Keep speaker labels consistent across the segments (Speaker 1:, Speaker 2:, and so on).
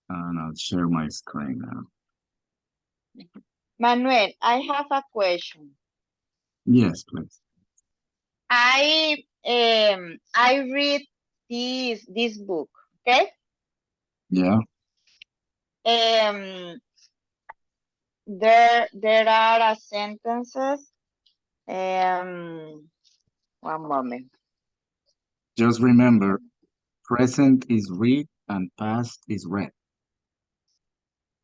Speaker 1: And I'll share my screen now.
Speaker 2: Manuel, I have a question.
Speaker 1: Yes, please.
Speaker 2: I read this book, okay?
Speaker 1: Yeah.
Speaker 2: There are sentences. One moment.
Speaker 1: Just remember, present is read and past is read.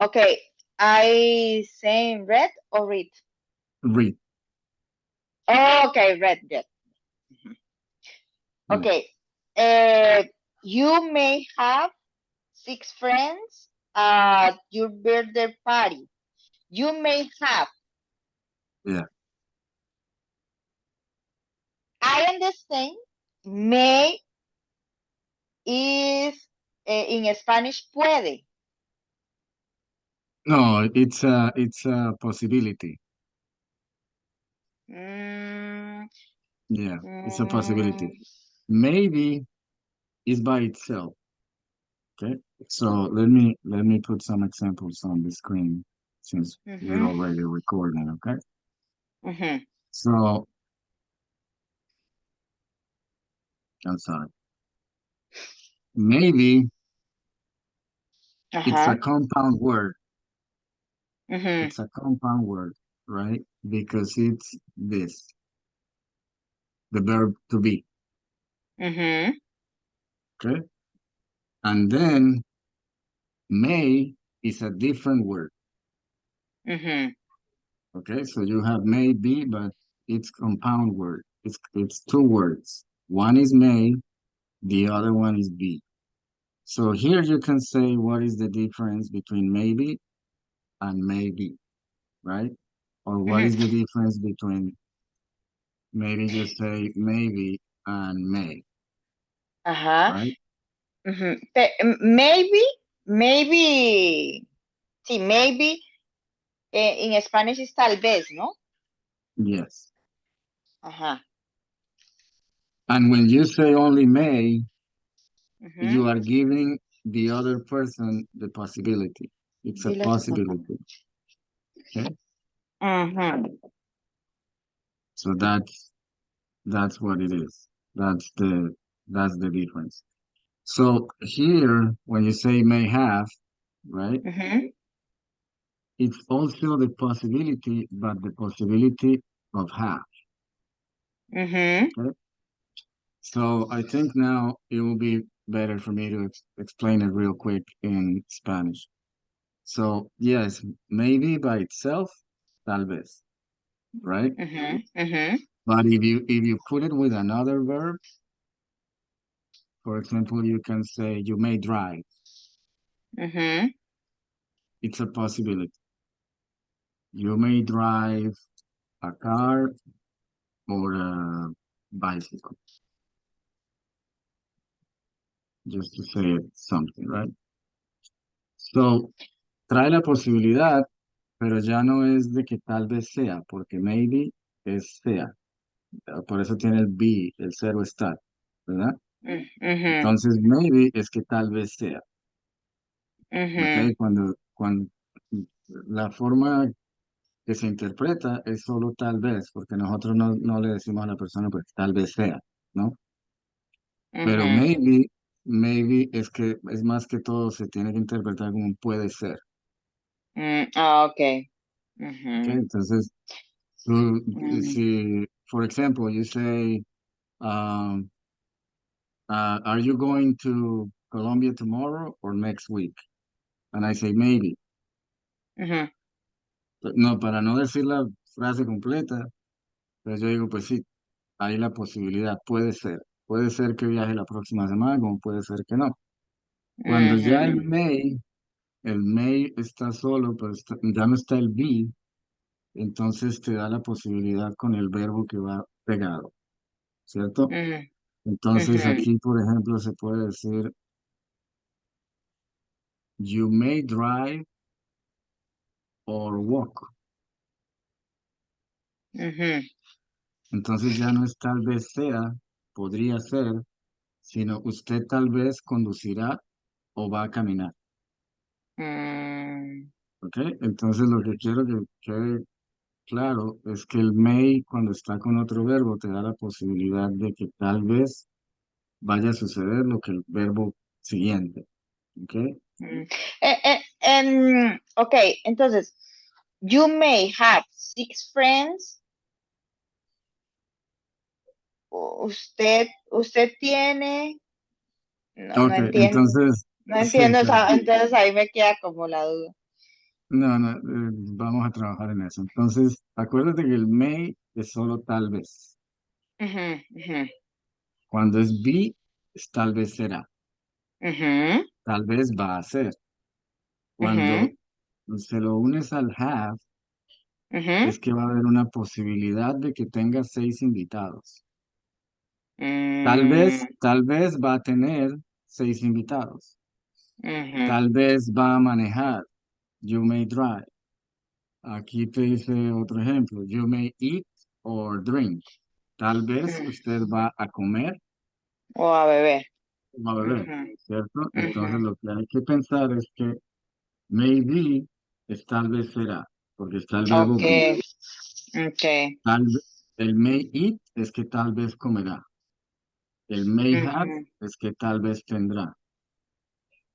Speaker 2: Okay, I saying read or read?
Speaker 1: Read.
Speaker 2: Oh, okay, read.
Speaker 1: Yeah.
Speaker 2: Okay. You may have 6 friends at your birthday party. You may have.
Speaker 1: Yeah.
Speaker 2: I understand. May is in Spanish puede.
Speaker 1: No, it's a possibility.
Speaker 2: Mm,
Speaker 1: Yeah, it's a
Speaker 2: mm,
Speaker 1: possibility. Maybe it's by itself. Okay. So let me put some examples on the screen since we're
Speaker 2: mhm,
Speaker 1: already recording, okay?
Speaker 2: mhm,
Speaker 1: So I'm sorry. Maybe it's a
Speaker 2: ajá,
Speaker 1: compound word.
Speaker 2: mhm,
Speaker 1: It's a compound word, right? Because it's this, the verb to be,
Speaker 2: mhm,
Speaker 1: okay? And then may is a different word,
Speaker 2: mhm,
Speaker 1: okay? So you have may be, but it's compound word. It's two words. One is may, the other one is be. So here you can say what is the difference between maybe and maybe, right? Or what
Speaker 2: mhm,
Speaker 1: is the difference between maybe just say maybe and may,
Speaker 2: ajá,
Speaker 1: right?
Speaker 2: mhm. Maybe, sí, maybe en Spanish es tal vez, ¿no?
Speaker 1: Yes.
Speaker 2: Ajá,
Speaker 1: And when you say only may, you
Speaker 2: mhm.
Speaker 1: are giving the other person the possibility. It's a
Speaker 2: Dile a tu papá.
Speaker 1: possibility. Okay.
Speaker 2: Ujú,
Speaker 1: So that's what it is. That's the difference. So here, when you say may have, right?
Speaker 2: ujú,
Speaker 1: It's also the possibility, but the possibility of have.
Speaker 2: ujú,
Speaker 1: Okay. So I think now it will be better for me to explain it real quick in Spanish. So yes, maybe by itself, tal vez, right?
Speaker 2: ujú, ujú,
Speaker 1: But if you put it with another verb, for example, you can say you may drive.
Speaker 2: ujú,
Speaker 1: It's a possibility. You may drive a car or a bicycle, just to say it something, right? So trae la posibilidad, pero ya no es de que tal vez sea, porque maybe es sea. Por eso tiene el be, el cero estar, ¿verdad?
Speaker 2: ujú,
Speaker 1: Entonces, maybe es que tal vez sea,
Speaker 2: ujú,
Speaker 1: ¿ok? Cuando la forma que se interpreta es solo tal vez, porque nosotros no le decimos a la persona, pues tal vez sea, ¿no? Pero
Speaker 2: ujú.
Speaker 1: maybe es que es más que todo se tiene que interpretar como un puede ser,
Speaker 2: Ok.
Speaker 1: ¿ok?
Speaker 2: Ujú,
Speaker 1: Entonces, tú,
Speaker 2: mm,
Speaker 1: si, for example, you say, um, are you going to Colombia tomorrow or next week? And I say maybe.
Speaker 2: ujú,
Speaker 1: No, para no decir la frase completa, pues yo digo, pues sí, hay la posibilidad, puede ser. Puede ser que viaje la próxima semana, como puede ser que no. Cuando ya
Speaker 2: ujú,
Speaker 1: el may está solo, pero ya no está el be, entonces te da la posibilidad con el verbo que va pegado, ¿cierto?
Speaker 2: ujú,
Speaker 1: Entonces
Speaker 2: ujú,
Speaker 1: aquí, por ejemplo, se puede decir, you may drive or walk.
Speaker 2: ujú,
Speaker 1: Entonces ya no es tal vez sea, podría ser, sino usted tal vez conducirá o va a caminar.
Speaker 2: mm,
Speaker 1: ¿ok? Entonces lo que quiero que quede claro es que el may cuando está con otro verbo te da la posibilidad de que tal vez vaya a suceder lo que el verbo siguiente, ¿ok?
Speaker 2: mm. Ok, entonces, you may have six friends. Usted tiene, no
Speaker 1: Ok,
Speaker 2: entiendo,
Speaker 1: entonces,
Speaker 2: no
Speaker 1: sí,
Speaker 2: entiendo, o
Speaker 1: claro.
Speaker 2: sea, entonces ahí me queda como la duda.
Speaker 1: No, no, vamos a trabajar en eso. Entonces, acuérdate que el may es solo tal vez.
Speaker 2: Ujú, ujú,
Speaker 1: Cuando es be, es tal vez será,
Speaker 2: ujú,
Speaker 1: tal vez va a ser.
Speaker 2: ujú,
Speaker 1: Cuando se lo unes al have,
Speaker 2: ujú,
Speaker 1: es que va a haber una posibilidad de que tenga 6 invitados.
Speaker 2: mm,
Speaker 1: Tal vez va a tener 6 invitados.
Speaker 2: ujú,
Speaker 1: Tal vez va a manejar. You may drive. Aquí te dice otro ejemplo. You may eat or drink. Tal vez
Speaker 2: mm,
Speaker 1: usted va a comer
Speaker 2: o a beber.
Speaker 1: o a beber,
Speaker 2: Ujú,
Speaker 1: ¿cierto?
Speaker 2: ujú.
Speaker 1: Entonces lo que hay que pensar es que maybe es tal vez será, porque está el verbo
Speaker 2: Ok,
Speaker 1: be.
Speaker 2: ok.
Speaker 1: El may eat es que tal vez comerá. El may have
Speaker 2: Ujú,
Speaker 1: es que tal vez tendrá.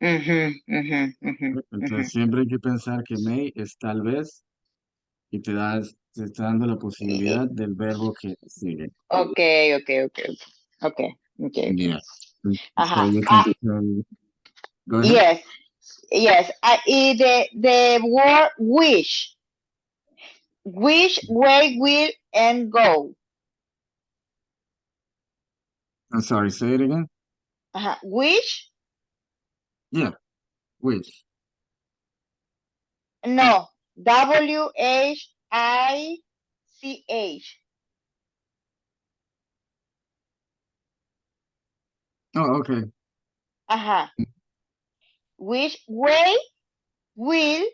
Speaker 2: ujú, ujú, ujú, ujú.
Speaker 1: Entonces siempre hay que pensar que may es tal vez y te está dando la
Speaker 2: Y-
Speaker 1: posibilidad del verbo que sigue.
Speaker 2: Ok, ok, ok, ok, ok, ok.
Speaker 1: Yeah. So
Speaker 2: Ajá.
Speaker 1: you can say, go ahead.
Speaker 2: Yes, yes. Y the word wish. Which way will and go?
Speaker 1: I'm sorry, say it again.
Speaker 2: Ajá. Which?
Speaker 1: Yeah, which.
Speaker 2: No. WHICH.
Speaker 1: Oh, okay.
Speaker 2: Ajá. Which way will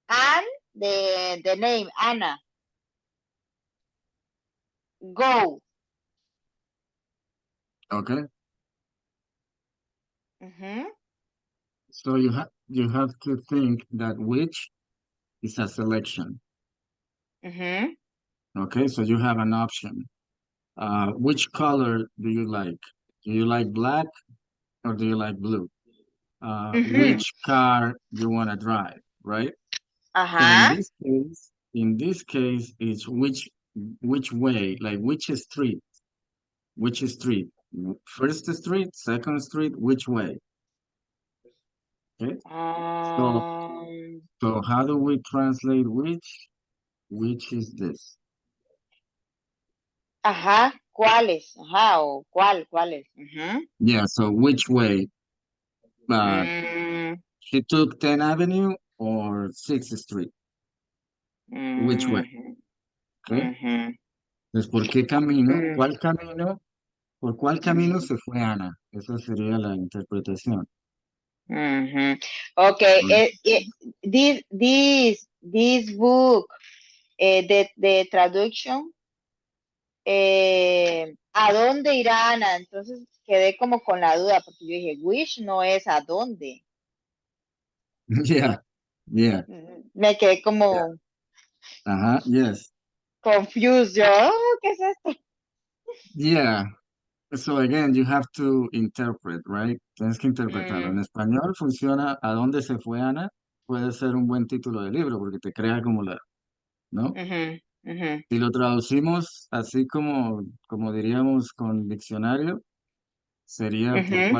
Speaker 2: and the name Anna go?
Speaker 1: Okay.
Speaker 2: Mhm.
Speaker 1: So you have to think that which is a selection.
Speaker 2: Mhm.
Speaker 1: Okay, so you have an option. Which color do you like? Do you like black or do you like blue?
Speaker 2: Mhm.
Speaker 1: Which car you want to drive, right? So
Speaker 2: Ajá.
Speaker 1: in this case, it's which way, like which street, first street, second street, which way? Okay. So
Speaker 2: Um,
Speaker 1: so how do we translate which? Which is this?
Speaker 2: ajá. ¿Cuáles? Ajá. O cuáles. Ujú.
Speaker 1: Yeah. So which way? Uh,
Speaker 2: Mm,
Speaker 1: she took 10th Avenue or 6th Street. Which way?
Speaker 2: mhm,
Speaker 1: Okay.
Speaker 2: mhm,
Speaker 1: Entonces, ¿por qué camino?
Speaker 2: mm,
Speaker 1: ¿Cuál camino? ¿Por cuál camino
Speaker 2: mhm,
Speaker 1: se fue Ana? Esa sería la interpretación.
Speaker 2: mhm. Okay, this book, the traduction, ¿a dónde irá Ana? Entonces quedé como con la duda, porque yo dije, which no es a dónde.
Speaker 1: Yeah, yeah,
Speaker 2: Me quedé
Speaker 1: yeah.
Speaker 2: como
Speaker 1: Ajá, yes.
Speaker 2: confused, yo, "Oh, ¿qué es esto?"
Speaker 1: Yeah. So again, you have to interpret, right? Tienes que interpretarlo. En
Speaker 2: Mm,
Speaker 1: español funciona ¿A dónde se fue Ana? Puede ser un buen título de libro porque te crea como ¿no?
Speaker 2: ujú, ujú,
Speaker 1: Si lo traducimos así como diríamos con diccionario, sería
Speaker 2: ujú.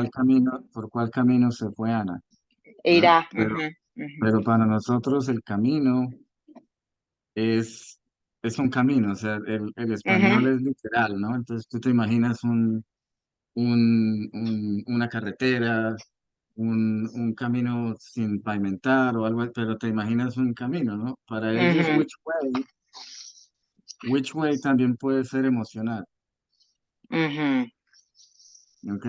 Speaker 1: por cuál camino se fue Ana, ¿verdad?
Speaker 2: Irá. Ujú, ujú,
Speaker 1: Pero para nosotros el camino es, es un camino, o sea, el español
Speaker 2: ujú,
Speaker 1: es literal, ¿no? Entonces tú te imaginas una carretera, un camino sin pavimentar o algo, pero te imaginas un camino, ¿no? Para ellos,
Speaker 2: ujú,
Speaker 1: which way también puede ser emocional,
Speaker 2: ujú,
Speaker 1: ¿ok?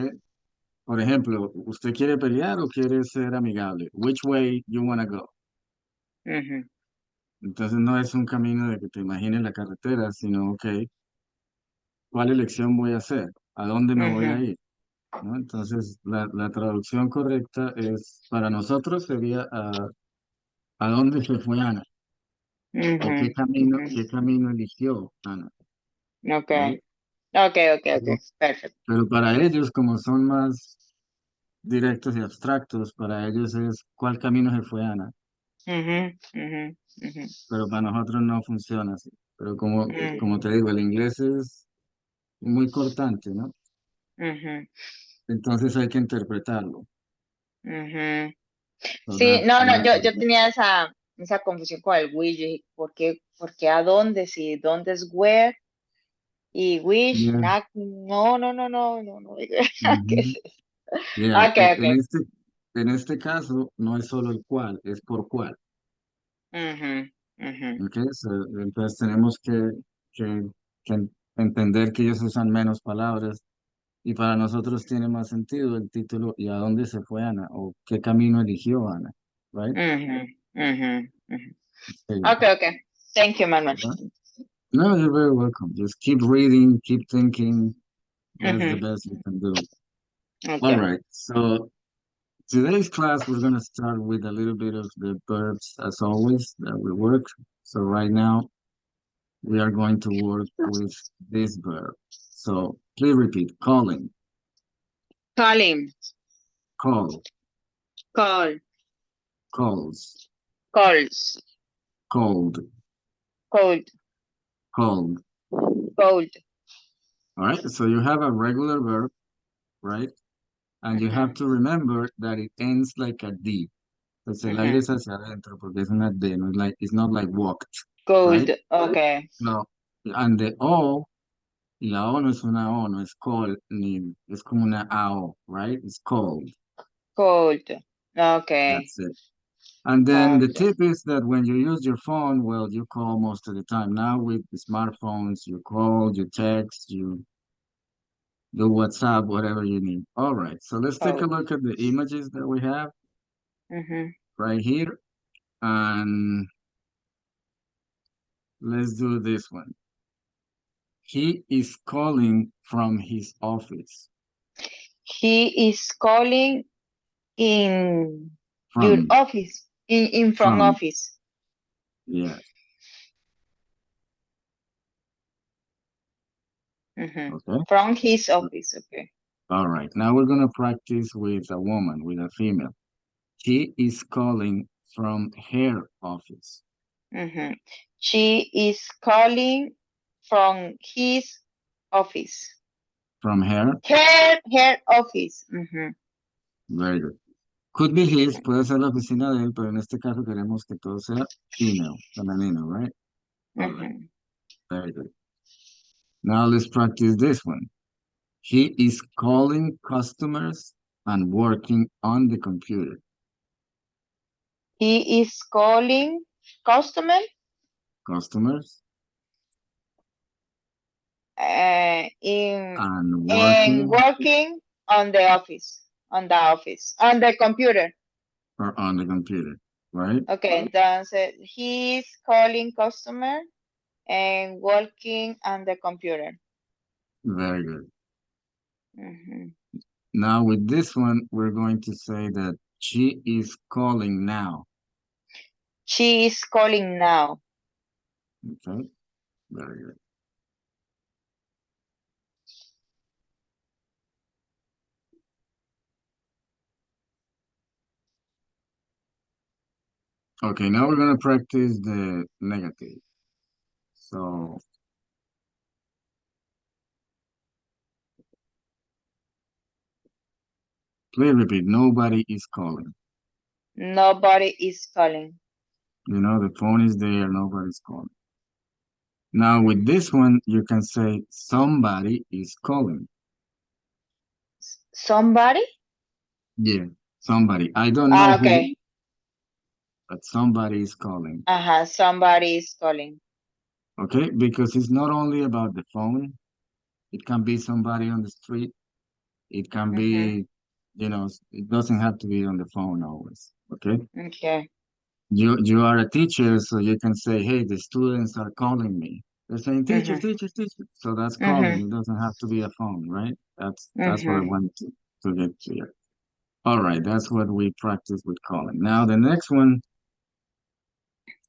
Speaker 1: Por ejemplo, ¿usted quiere pelear o quiere ser amigable? Which way you wanna go?
Speaker 2: ujú,
Speaker 1: Entonces no es un camino de que te imagines la carretera, sino, ok, ¿cuál elección voy a hacer? ¿A dónde me voy a
Speaker 2: ujú.
Speaker 1: ir? ¿no? Entonces, la traducción correcta es, para nosotros sería ¿a dónde se fue Ana? ¿O
Speaker 2: Ujú,
Speaker 1: qué camino eligió Ana?
Speaker 2: ujú. Ok,
Speaker 1: ¿Right?
Speaker 2: ok, ok, ok,
Speaker 1: Pero,
Speaker 2: perfecto.
Speaker 1: pero para ellos, como son más directos y abstractos, para ellos es ¿cuál camino se fue Ana?
Speaker 2: Ujú, ujú, ujú,
Speaker 1: Pero para nosotros no funciona así. Pero como te
Speaker 2: ujú,
Speaker 1: digo, el inglés es muy cortante, ¿no?
Speaker 2: ujú,
Speaker 1: Entonces hay que interpretarlo.
Speaker 2: ujú.
Speaker 1: So
Speaker 2: Sí, no, no,
Speaker 1: that's what
Speaker 2: yo tenía esa confusión con el which, yo dije, por qué a dónde? Si dónde es where y which,
Speaker 1: yeah.
Speaker 2: no, no, no, no, no, no, ¿qué es
Speaker 1: Ujú.
Speaker 2: eso?
Speaker 1: Yeah.
Speaker 2: Ok, ok.
Speaker 1: En este caso no es solo el cuál, es por cuál.
Speaker 2: Ujú, ujú,
Speaker 1: ¿Ok? So, entonces tenemos que, que entender que ellos usan menos palabras y para nosotros tiene más sentido el título ¿y a dónde se fue Ana? O ¿qué camino eligió Ana? Right?
Speaker 2: ujú, ujú, ujú.
Speaker 1: Sí.
Speaker 2: Ok, ok. Thank you, Manuel.
Speaker 1: Right? No, you're very welcome. Just keep reading, keep thinking. That's the
Speaker 2: Ujú,
Speaker 1: best you can do. All
Speaker 2: ok.
Speaker 1: right. So today's class, we're going to start with a little bit of the verbs as always that we work. So right now, we are going to work with this verb. So please repeat, calling,
Speaker 2: Call him.
Speaker 1: call,
Speaker 2: Call.
Speaker 1: calls,
Speaker 2: Calls.
Speaker 1: cold,
Speaker 2: Cold.
Speaker 1: called.
Speaker 2: Cold.
Speaker 1: All right, so you have a regular verb, right? And you have
Speaker 2: Ujú,
Speaker 1: to remember that it ends like a D. Pues el aire
Speaker 2: ujú.
Speaker 1: es hacia adentro porque es una D, no es like, it's not like walked,
Speaker 2: Cold.
Speaker 1: right?
Speaker 2: Ok.
Speaker 1: No. And the O, y la O no es una O, no es call, ni es como una AO, right? It's cold.
Speaker 2: Cold. Ok.
Speaker 1: That's it. And then the
Speaker 2: Ok.
Speaker 1: tip is that when you use your phone, well, you call most of the time. Now with the smartphones, you call, you text, you do WhatsApp, whatever you need. All right, so let's take a
Speaker 2: Cold.
Speaker 1: look at the images that we have
Speaker 2: Ujú.
Speaker 1: right here. And let's do this one. He is calling from his office.
Speaker 2: He is calling in your
Speaker 1: From,
Speaker 2: office. In front
Speaker 1: from,
Speaker 2: office.
Speaker 1: yeah,
Speaker 2: Ujú.
Speaker 1: okay.
Speaker 2: From his office. Okay.
Speaker 1: All right, now we're gonna practice with a woman, with a female. She is calling from her office.
Speaker 2: Ujú. She is calling from his office.
Speaker 1: From her,
Speaker 2: Her office. Ujú,
Speaker 1: very good. Could be his, puede ser la oficina de él, pero en este caso queremos que todo sea female, femenino, right? All right,
Speaker 2: ujú.
Speaker 1: very good. Now let's practice this one. He is calling customers and working on the computer.
Speaker 2: He is calling customer
Speaker 1: Customers
Speaker 2: in
Speaker 1: and
Speaker 2: and
Speaker 1: working
Speaker 2: working on the office, on the computer.
Speaker 1: or on the computer, right?
Speaker 2: Okay, entonces he is calling customer and working on the computer.
Speaker 1: Very good.
Speaker 2: Ujú.
Speaker 1: Now with this one, we're going to say that she is calling now.
Speaker 2: She is calling now.
Speaker 1: Okay, very good. Okay, now we're gonna practice the negative. So please repeat, nobody is calling.
Speaker 2: Nobody is calling.
Speaker 1: You know, the phone is there, nobody's calling. Now with
Speaker 2: Mhm.
Speaker 1: this one, you can say somebody is calling.
Speaker 2: Somebody?
Speaker 1: Yeah, somebody. I don't know
Speaker 2: Ah,
Speaker 1: who,
Speaker 2: okay.
Speaker 1: but somebody is calling.
Speaker 2: Somebody is calling.
Speaker 1: Okay, because it's not only about the phone. It can be somebody on the street. It can
Speaker 2: Mhm.
Speaker 1: be, it doesn't have to be on the phone always. Okay.
Speaker 2: Okay.
Speaker 1: You are a teacher, so you can say, hey, the students are calling me. They're saying, teacher,
Speaker 2: Mhm.
Speaker 1: teacher, teacher. So that's calling.
Speaker 2: Mhm.
Speaker 1: It doesn't have to be a phone, right? That's what I
Speaker 2: Mhm.
Speaker 1: want to. to get clear. All right, that's what we practice with calling. Now the next one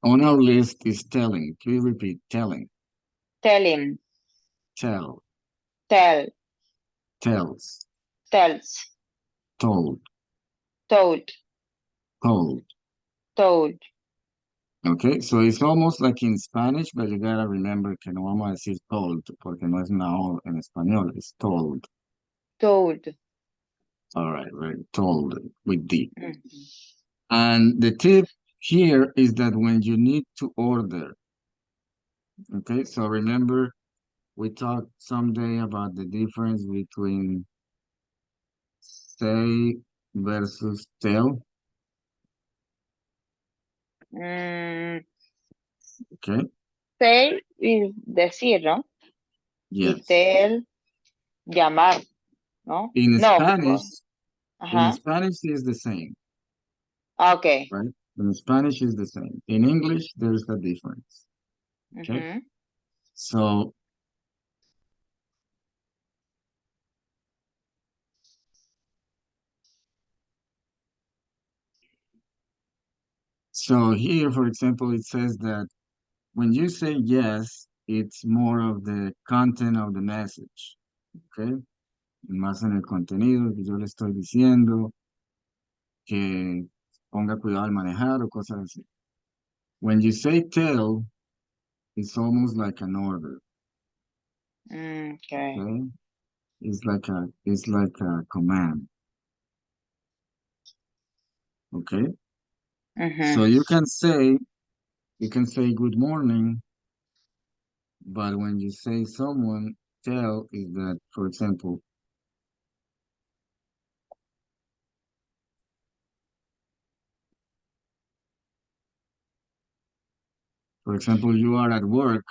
Speaker 1: on our list is telling. Please repeat, telling,
Speaker 2: Telling,
Speaker 1: tell,
Speaker 2: tell,
Speaker 1: tells,
Speaker 2: tells,
Speaker 1: told,
Speaker 2: told,
Speaker 1: told.
Speaker 2: told.
Speaker 1: Okay, so it's almost like in Spanish, but you gotta remember que no vamos a decir told, porque no es una O en español, it's told.
Speaker 2: Told.
Speaker 1: All right, right, told with D.
Speaker 2: Mhm.
Speaker 1: And the tip here is that when you need to order, okay, so remember we talked someday about the difference between say versus tell,
Speaker 2: Mm,
Speaker 1: okay?
Speaker 2: say es decir, ¿no? Y
Speaker 1: Yes.
Speaker 2: tell, llamar, ¿no?
Speaker 1: In
Speaker 2: No,
Speaker 1: Spanish, in
Speaker 2: ajá.
Speaker 1: Spanish is the same,
Speaker 2: Ok.
Speaker 1: right? In Spanish is the same. In English, there's a difference, okay?
Speaker 2: Ujú,
Speaker 1: So, so here, for example, it says that when you say yes, it's more of the content of the message, okay? Más en el contenido que yo le estoy diciendo, que ponga cuidado al manejar o cosas así. When you say tell, it's almost like an order,
Speaker 2: ok.
Speaker 1: okay? It's like a command, okay?
Speaker 2: Ujú,
Speaker 1: So you can say good morning, but when you say someone tell is that, for example, you are at work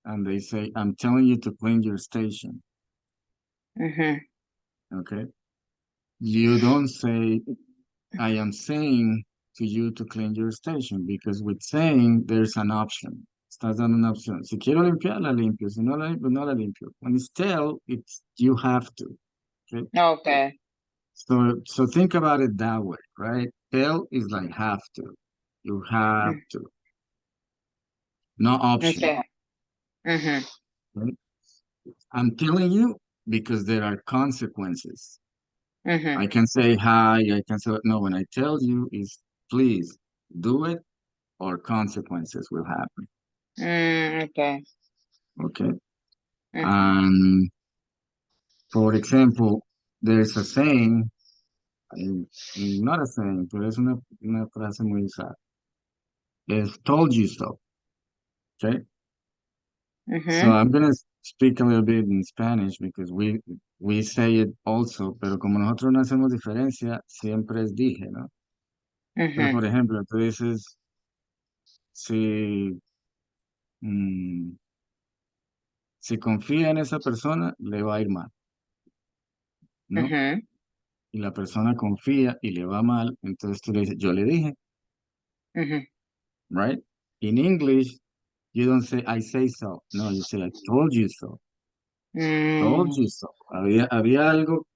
Speaker 1: and they say, I'm telling you to clean your station,
Speaker 2: ujú,
Speaker 1: okay? You don't say, I am saying to you to clean your station, because with saying, there's an option. Estás dando una opción. Si quiero limpiar, la limpio. Si no la limpio, no la limpio. When it's tell, it's you have to. Okay?
Speaker 2: ok.
Speaker 1: So think about it that way, right? Tell is like have to. You have
Speaker 2: Mm,
Speaker 1: to. No option.
Speaker 2: ok. Ujú,
Speaker 1: Right? I'm telling you because there are consequences.
Speaker 2: ujú,
Speaker 1: I can say hi, I can say no. When I tell you is please do it or consequences will happen.
Speaker 2: ok.
Speaker 1: Okay.
Speaker 2: Ujú,
Speaker 1: And for example, there's a saying, not a saying, pero es una frase muy usada. It's told you so. Okay. So
Speaker 2: ujú,
Speaker 1: I'm gonna speak a little bit in Spanish because we say it also, pero como nosotros no hacemos diferencia, siempre es dije, ¿no? Pero
Speaker 2: ujú,
Speaker 1: por ejemplo, tú dices, si, mm, si confía en esa persona, le va a ir mal, ¿no?
Speaker 2: ujú,
Speaker 1: Y la persona confía y le va mal, entonces tú le dices, yo le dije,
Speaker 2: ujú,
Speaker 1: right? In English, you don't say, I say so. No, you say, I told you so. Told
Speaker 2: mm,
Speaker 1: you so. Había algo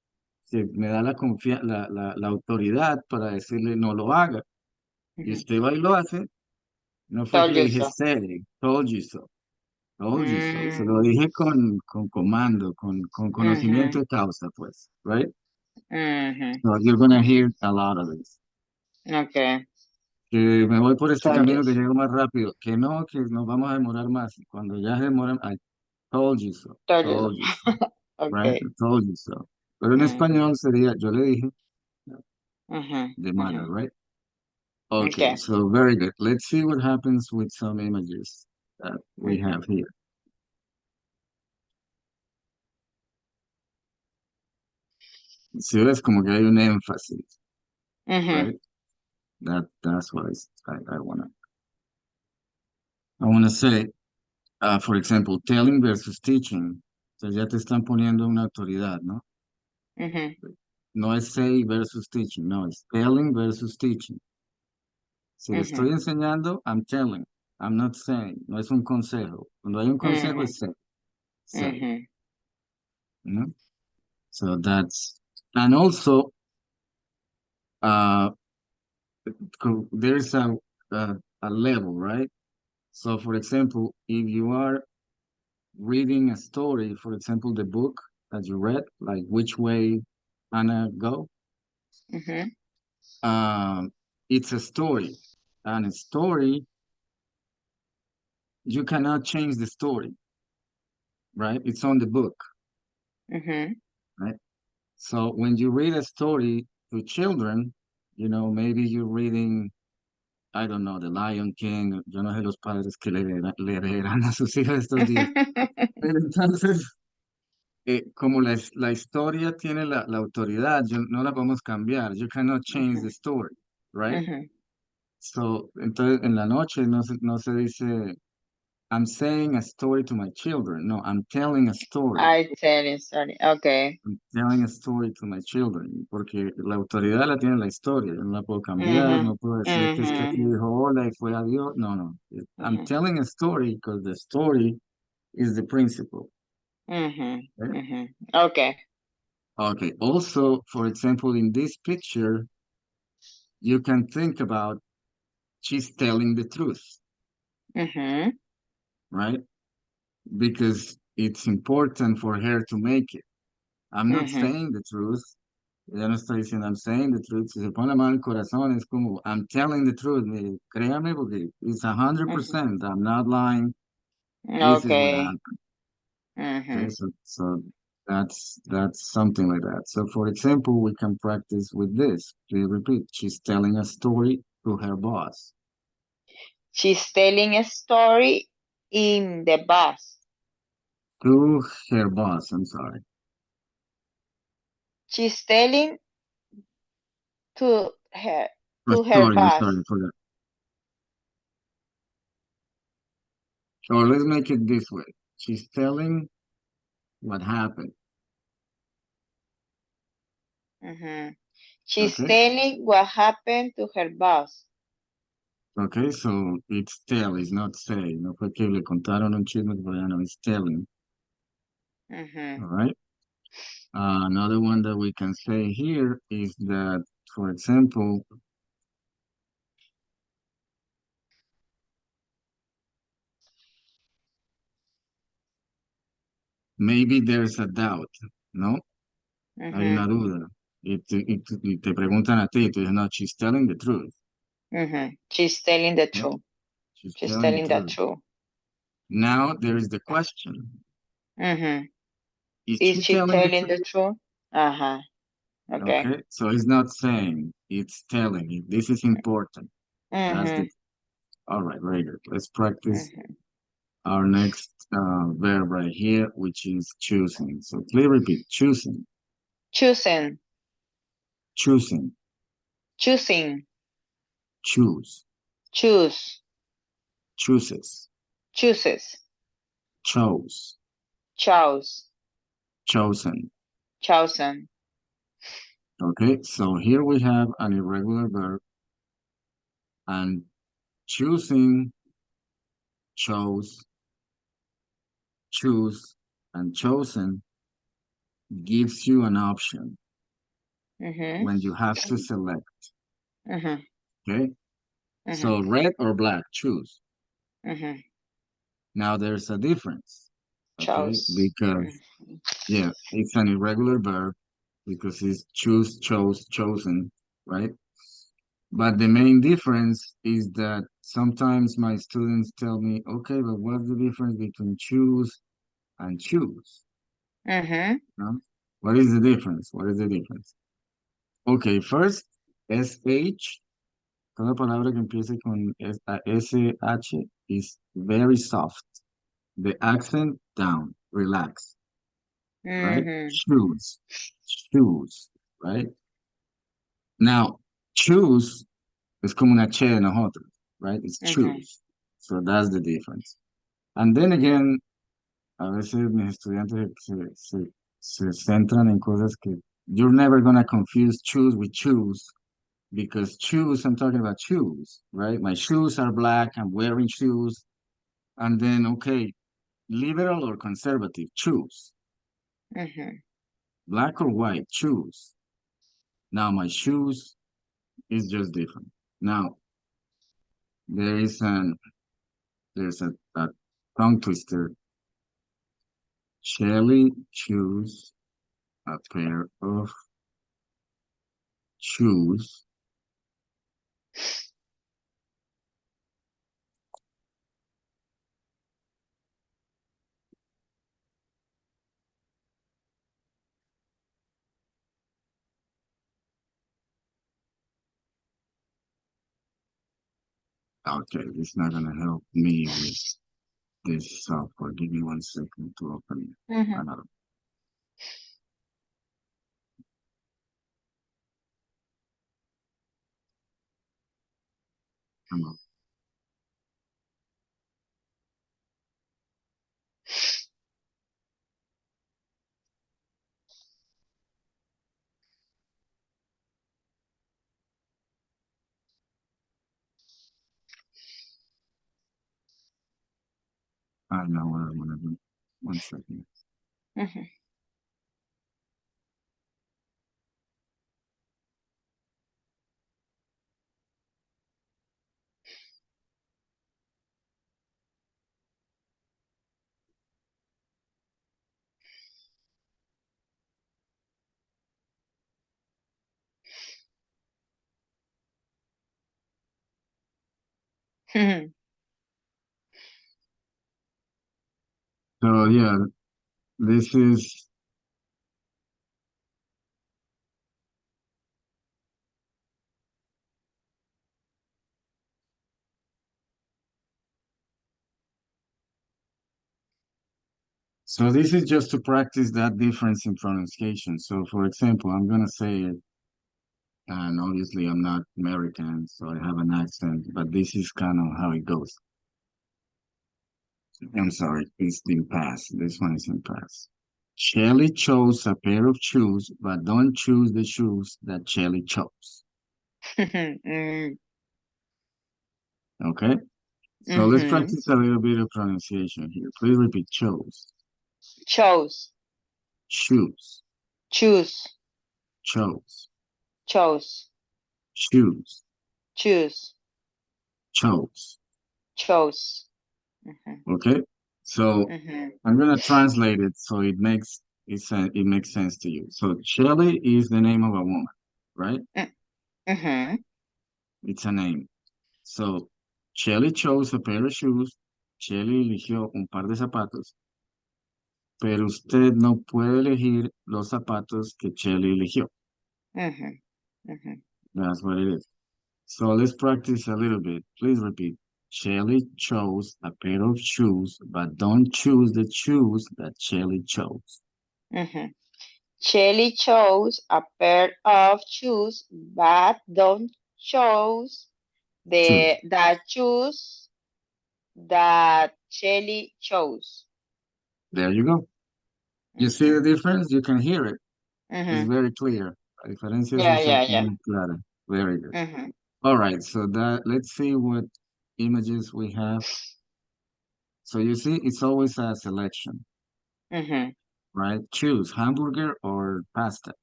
Speaker 1: que me da la autoridad para decirle, no lo haga. Y
Speaker 2: ujú.
Speaker 1: usted va y lo hace. No fue que
Speaker 2: Told
Speaker 1: le
Speaker 2: you
Speaker 1: dije,
Speaker 2: so.
Speaker 1: say, told you so. Told you so. Se lo
Speaker 2: Mm,
Speaker 1: dije con comando, con
Speaker 2: ujú,
Speaker 1: conocimiento de causa, pues, right?
Speaker 2: ujú.
Speaker 1: So you're gonna hear a lot of this.
Speaker 2: Ok.
Speaker 1: Que me voy por este
Speaker 2: Told you
Speaker 1: camino que
Speaker 2: so.
Speaker 1: llego más rápido. Que no, que nos vamos a demorar más. Cuando ya se demoran, I told you so.
Speaker 2: Told you
Speaker 1: Told you
Speaker 2: so.
Speaker 1: so. Right? I
Speaker 2: Ok.
Speaker 1: told you so. Pero en
Speaker 2: Ujú,
Speaker 1: español sería, yo le dije,
Speaker 2: ujú,
Speaker 1: de
Speaker 2: ujú.
Speaker 1: manner, right? Okay,
Speaker 2: Ok.
Speaker 1: so very good. Let's see what happens with some images that we
Speaker 2: Ujú,
Speaker 1: have here. Si ves como que hay un énfasis,
Speaker 2: ujú,
Speaker 1: right? That's what I wanna say. For example, telling versus teaching. O sea, ya te están poniendo una autoridad, ¿no?
Speaker 2: ujú,
Speaker 1: No es say versus teaching, no, es telling versus teaching. Si le
Speaker 2: ujú,
Speaker 1: estoy enseñando, I'm telling. I'm not saying. No es un consejo. Cuando hay un consejo
Speaker 2: ujú,
Speaker 1: es say. Say,
Speaker 2: ujú.
Speaker 1: you know? So that's And also, uh, there's a, a level, right? So, for example, if you are reading a story, for example, the book that you read, like Which Way Anna Go,
Speaker 2: Mhm.
Speaker 1: um, it's a story. And a story, you cannot change the story, right? It's on the book,
Speaker 2: Mhm.
Speaker 1: right? So when you read a story to children, maybe you're reading, I don't know, The Lion King. Yo no sé los padres que le leerán a sus hijos estos días. Pero entonces, como la historia tiene la autoridad, no la podemos cambiar. You cannot change the
Speaker 2: Mhm.
Speaker 1: story, right?
Speaker 2: Mhm.
Speaker 1: So, entonces en la noche no se dice, I'm saying a story to my children. No, I'm telling a story.
Speaker 2: I tell you, sorry. Okay.
Speaker 1: I'm telling a story to my children, porque la autoridad la tiene la historia. Yo no la puedo cambiar, no
Speaker 2: Mhm.
Speaker 1: puedo decir que es que aquí
Speaker 2: Mhm.
Speaker 1: dijo hola y fue adiós. No, no. I'm
Speaker 2: Mhm.
Speaker 1: telling a story because the story is the principle.
Speaker 2: Mhm.
Speaker 1: Okay?
Speaker 2: Mhm. Okay.
Speaker 1: Okay. Also, for example, in this picture, you can think about she's telling the truth,
Speaker 2: Mhm.
Speaker 1: right? Because it's important for her to make it. I'm not
Speaker 2: Mhm.
Speaker 1: saying the truth. Ya no estoy diciendo I'm saying the truth. Si se pone la mano en el corazón, es como I'm telling the truth. Mire, créame porque it's
Speaker 2: Mhm.
Speaker 1: 100%. I'm not lying. This is what
Speaker 2: Okay.
Speaker 1: happened. Okay,
Speaker 2: Mhm.
Speaker 1: so that's something like that. So for example, we can practice with this. Please repeat. She's telling a story to her boss.
Speaker 2: She's telling a story in the bus.
Speaker 1: To her boss, I'm sorry.
Speaker 2: She's telling to her
Speaker 1: A
Speaker 2: to her
Speaker 1: story, I'm sorry,
Speaker 2: boss.
Speaker 1: I forgot. Or let's make it this way. She's telling what happened.
Speaker 2: Mhm. She's
Speaker 1: Okay?
Speaker 2: telling what happened to her boss.
Speaker 1: Okay, so it's tell, it's not say. No fue que le contaron un chisme, pero ya no, it's telling. All
Speaker 2: Mhm.
Speaker 1: right? Another one that we can say here is that, for example, maybe there's a doubt, ¿no? Hay una
Speaker 2: Mhm.
Speaker 1: duda. Y te preguntan a ti, tú dices, no, she's telling the truth.
Speaker 2: Mhm. She's telling the
Speaker 1: No,
Speaker 2: truth.
Speaker 1: she's
Speaker 2: She's
Speaker 1: telling the
Speaker 2: telling the
Speaker 1: truth.
Speaker 2: truth.
Speaker 1: Now there is the question.
Speaker 2: Mhm.
Speaker 1: Is
Speaker 2: Is
Speaker 1: she
Speaker 2: she
Speaker 1: telling the
Speaker 2: telling
Speaker 1: truth?
Speaker 2: the truth? Uh-huh. Okay.
Speaker 1: Okay, so it's not saying, it's telling. This is important. That's the
Speaker 2: Mhm.
Speaker 1: All right, very good. Let's practice
Speaker 2: Mhm.
Speaker 1: our next verb right here, which is choosing. So please repeat, choosing,
Speaker 2: Choosing.
Speaker 1: choosing,
Speaker 2: Choosing.
Speaker 1: choose,
Speaker 2: Choose.
Speaker 1: chooses,
Speaker 2: Chooses.
Speaker 1: chose,
Speaker 2: Chose.
Speaker 1: chosen.
Speaker 2: Chosen.
Speaker 1: Okay, so here we have an irregular verb, and choosing, chose, choose, and chosen gives you an option
Speaker 2: Mhm.
Speaker 1: when you have to select.
Speaker 2: Mhm.
Speaker 1: Okay,
Speaker 2: Mhm.
Speaker 1: so red or black, choose.
Speaker 2: Mhm.
Speaker 1: Now there's a difference. Okay,
Speaker 2: Chose.
Speaker 1: because yeah, it's an irregular verb because it's choose, chose, chosen, right? But the main difference is that sometimes my students tell me, okay, but what's the difference between choose and choose?
Speaker 2: Mhm.
Speaker 1: No? What is the difference? What is the difference? Okay, first, SH, toda palabra que empiece con SH is very soft. The accent down, relax, right?
Speaker 2: Mhm.
Speaker 1: Choose, choose, right? Now, choose is como una che de nosotros, right? It's
Speaker 2: Mhm.
Speaker 1: choose. So that's the difference. And then again, a veces mis estudiantes se centran en cosas que you're never gonna confuse choose with choose because choose, I'm talking about shoes, right? My shoes are black, I'm wearing shoes. And then, okay, liberal or conservative, choose.
Speaker 2: Mhm.
Speaker 1: Black or white, choose. Now my shoes is just different. Now there is a tongue twister. Shelly choose a pair of shoes. Okay, it's not gonna help me with this software. Give me 1 second to open
Speaker 2: Mhm.
Speaker 1: another. Come on. I know what I want to do. 1 second.
Speaker 2: Mhm. Mhm.
Speaker 1: So yeah, this is so this is just to practice that difference in pronunciation. So for example, I'm gonna say it, and obviously I'm not American, so I have an accent, but this is kind of how it goes. I'm sorry, it's in past. This one is in past. Shelly chose a pair of shoes, but don't choose the shoes that Shelly chose.
Speaker 2: Mm.
Speaker 1: Okay? So let's
Speaker 2: Mhm.
Speaker 1: practice a little bit of pronunciation here. Please repeat chose,
Speaker 2: Chose.
Speaker 1: shoes,
Speaker 2: Choose.
Speaker 1: chose,
Speaker 2: Chose.
Speaker 1: shoes,
Speaker 2: Choose.
Speaker 1: chose.
Speaker 2: Chose. Mhm.
Speaker 1: Okay? So
Speaker 2: Mhm.
Speaker 1: I'm gonna translate it so it makes sense to you. So Shelly is the name of a woman, right?
Speaker 2: Mm. Mhm.
Speaker 1: It's a name. So Shelly chose a pair of shoes. Shelly eligió un par de zapatos, pero usted no puede elegir los zapatos que Shelly eligió.
Speaker 2: Mhm. Mhm.
Speaker 1: That's what it is. So let's practice a little bit. Please repeat. Shelly chose a pair of shoes, but don't choose the shoes that Shelly chose.
Speaker 2: Mhm. Shelly chose a pair of shoes, but don't choose
Speaker 1: Shoes.
Speaker 2: the shoes that Shelly chose.
Speaker 1: There you go. You see the
Speaker 2: Mhm.
Speaker 1: difference? You can hear it. It's
Speaker 2: Mhm.
Speaker 1: very clear. La diferencia se
Speaker 2: Yeah, yeah,
Speaker 1: siente
Speaker 2: yeah.
Speaker 1: muy clara. Very good.
Speaker 2: Mhm.
Speaker 1: All right, so that let's see what images we have. So you see, it's always a selection,
Speaker 2: Mhm.
Speaker 1: right? Choose hamburger or pasta,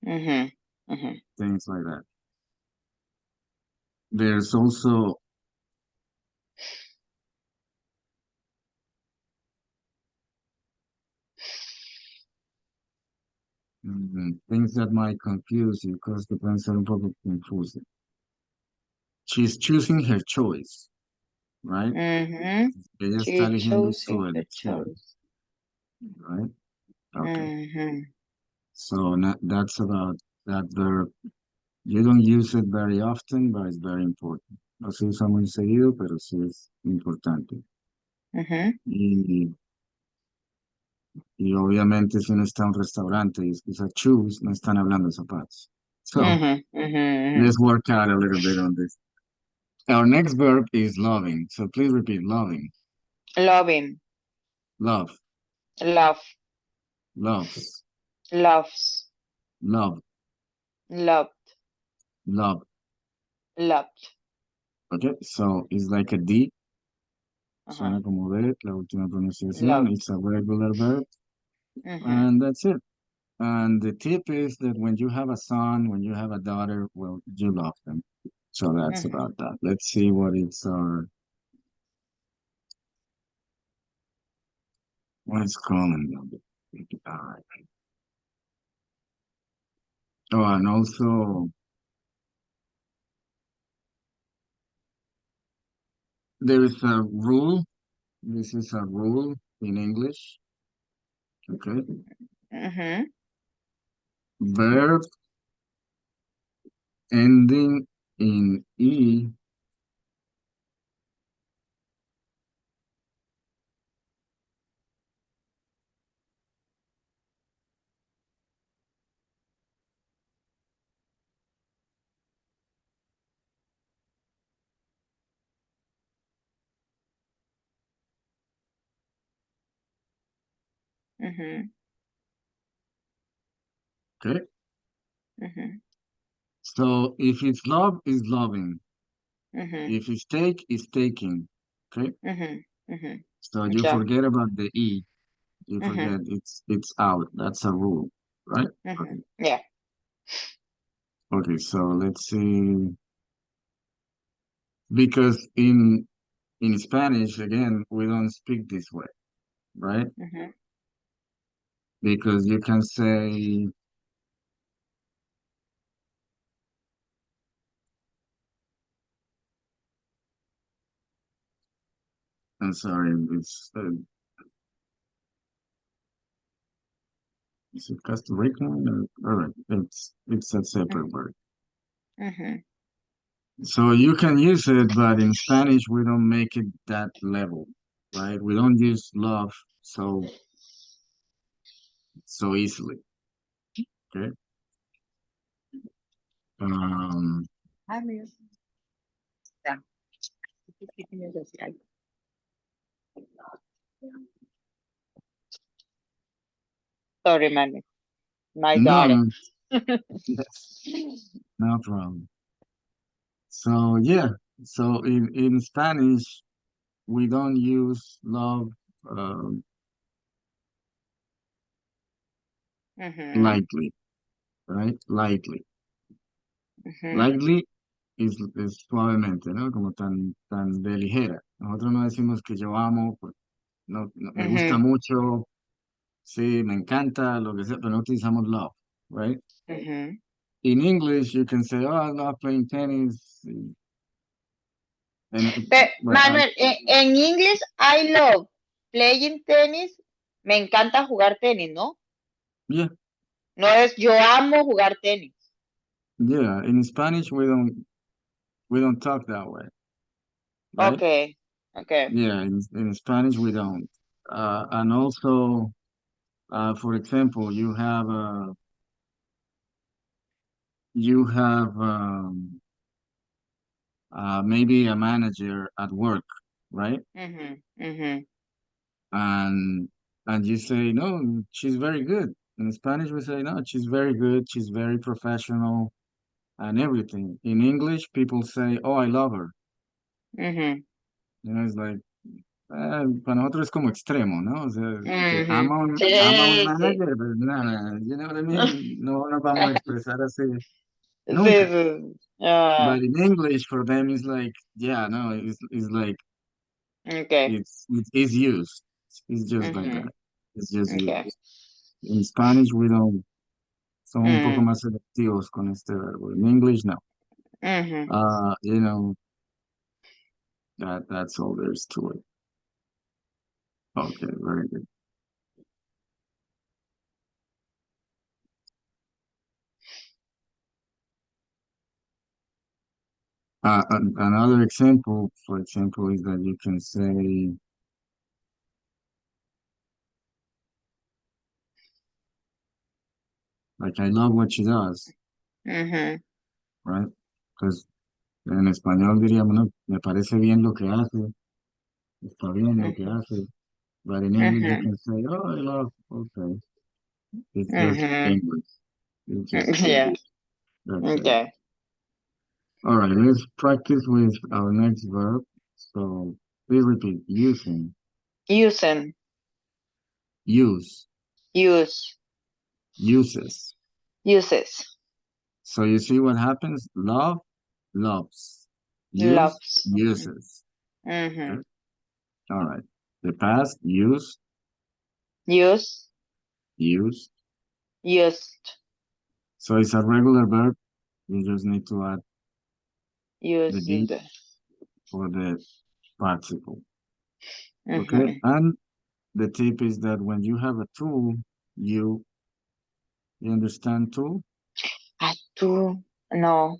Speaker 2: Mhm. Mhm.
Speaker 1: things like that. There's also things that might confuse you because the pueden ser un poco confuso. She's choosing her choice, right?
Speaker 2: Mhm.
Speaker 1: Ella está
Speaker 2: She
Speaker 1: eligiendo su
Speaker 2: choosing her
Speaker 1: elección,
Speaker 2: choice.
Speaker 1: right? Okay.
Speaker 2: Mhm.
Speaker 1: So that's about that verb. You don't use it very often, but it's very important. No se usa muy seguido, pero sí es importante.
Speaker 2: Mhm.
Speaker 1: Y, y obviamente si uno está en un restaurante y usa shoes, no están hablando de zapatos. So
Speaker 2: Mhm. Mhm.
Speaker 1: let's work out a little bit on this. Our next verb is loving. So please repeat loving.
Speaker 2: Loving.
Speaker 1: Love,
Speaker 2: Love.
Speaker 1: loves,
Speaker 2: Loves.
Speaker 1: love,
Speaker 2: Loved.
Speaker 1: love.
Speaker 2: Loved.
Speaker 1: Okay, so it's like a D,
Speaker 2: Uh-huh.
Speaker 1: suena como D, la última pronunciación.
Speaker 2: Loved.
Speaker 1: It's a regular verb,
Speaker 2: Mhm.
Speaker 1: and that's it. And the tip is that when you have a son, when you have a daughter, well, you love them. So that's
Speaker 2: Mhm,
Speaker 1: about that. Let's see what it's what it's calling them. All right. Oh, and also there is a rule. This is a rule in English. Okay.
Speaker 2: mhm,
Speaker 1: Verb ending in E
Speaker 2: mhm,
Speaker 1: okay.
Speaker 2: mhm,
Speaker 1: So if it's love, is loving.
Speaker 2: mhm,
Speaker 1: If it's take, is taking. Okay.
Speaker 2: mhm, mhm.
Speaker 1: So you
Speaker 2: Ya.
Speaker 1: forget about the E. You
Speaker 2: Mhm,
Speaker 1: forget it's out. That's a rule, right? Okay.
Speaker 2: mhm. Ya.
Speaker 1: Okay. So let's see. Because in Spanish, again, we don't speak this way, right?
Speaker 2: Mhm,
Speaker 1: Because you can say, I'm sorry, is it Costa Rican? All right, it's a
Speaker 2: mhm,
Speaker 1: separate word.
Speaker 2: mhm,
Speaker 1: So you can use it, but in Spanish we don't make it that level, right? We don't use love so easily. Okay. Um,
Speaker 2: Ay, mira. Ya. ¿Qué tienes que decir ahí? Sorry, man. My
Speaker 1: no,
Speaker 2: daughter.
Speaker 1: no, yes, no problem. So yeah, so in Spanish we don't use love um,
Speaker 2: Mhm,
Speaker 1: lightly, right? Lightly.
Speaker 2: mhm,
Speaker 1: Lightly es suavemente, ¿no? Como tan de ligera. Nosotros no decimos que yo amo, pues, me gusta
Speaker 2: mhm,
Speaker 1: mucho, sí, me encanta, lo que sea, pero no utilizamos love, right?
Speaker 2: mhm.
Speaker 1: In English, you can say, oh, I love playing tennis. Well,
Speaker 2: Manuel, en English, I love playing tennis. Me encanta jugar tenis, ¿no?
Speaker 1: yeah,
Speaker 2: No es yo amo jugar tenis.
Speaker 1: yeah. In Spanish, we don't talk that way, right?
Speaker 2: Okay, okay.
Speaker 1: Yeah, in Spanish, we don't. And also, for example, you have maybe a manager at work, right?
Speaker 2: Mhm, mhm,
Speaker 1: And and you say, no, she's very good. In Spanish, we say, no, she's very good. She's very professional and everything. In English, people say, oh, I love her.
Speaker 2: mhm,
Speaker 1: It's like, para nosotros es como extremo, ¿no? O sea, que
Speaker 2: mhm. Sí,
Speaker 1: ama a un
Speaker 2: sí, sí.
Speaker 1: manager, pues nada, you know what I mean? No nos vamos a expresar así
Speaker 2: Sí, sí,
Speaker 1: nunca.
Speaker 2: sí. Ah,
Speaker 1: But in English, for them, it's like, yeah, no, it's like,
Speaker 2: okay.
Speaker 1: it's used. It's just like
Speaker 2: Mhm,
Speaker 1: that. It's just
Speaker 2: okay.
Speaker 1: used. In Spanish, we don't, somos un poco
Speaker 2: Mm,
Speaker 1: más selectivos con este verbo. In English, no.
Speaker 2: mhm.
Speaker 1: You know, that's all there is to it. Okay, very good. Another example, for example, is that you can say, like, I love what she does,
Speaker 2: Mhm,
Speaker 1: right? Because en español diríamos, no, me parece bien lo que hace, está bien lo que
Speaker 2: mhm,
Speaker 1: hace. But in English, you
Speaker 2: mhm,
Speaker 1: can say, oh, I love, okay. It's just
Speaker 2: mhm.
Speaker 1: English. It's just
Speaker 2: Yeah,
Speaker 1: English. That's it.
Speaker 2: okay.
Speaker 1: All right, let's practice with our next verb. So please repeat, using,
Speaker 2: Using,
Speaker 1: use,
Speaker 2: use,
Speaker 1: Uses.
Speaker 2: Uses.
Speaker 1: So you see what happens? Love, loves. Use,
Speaker 2: Loves.
Speaker 1: uses.
Speaker 2: Mm-hmm.
Speaker 1: Okay. All right. The past, use,
Speaker 2: Use.
Speaker 1: used.
Speaker 2: Used.
Speaker 1: So it's a regular verb. You just need to add the
Speaker 2: Used.
Speaker 1: D for the participle. Okay.
Speaker 2: Mm-hmm.
Speaker 1: And the tip is that when you have a tool, you understand tool?
Speaker 2: A tú. No.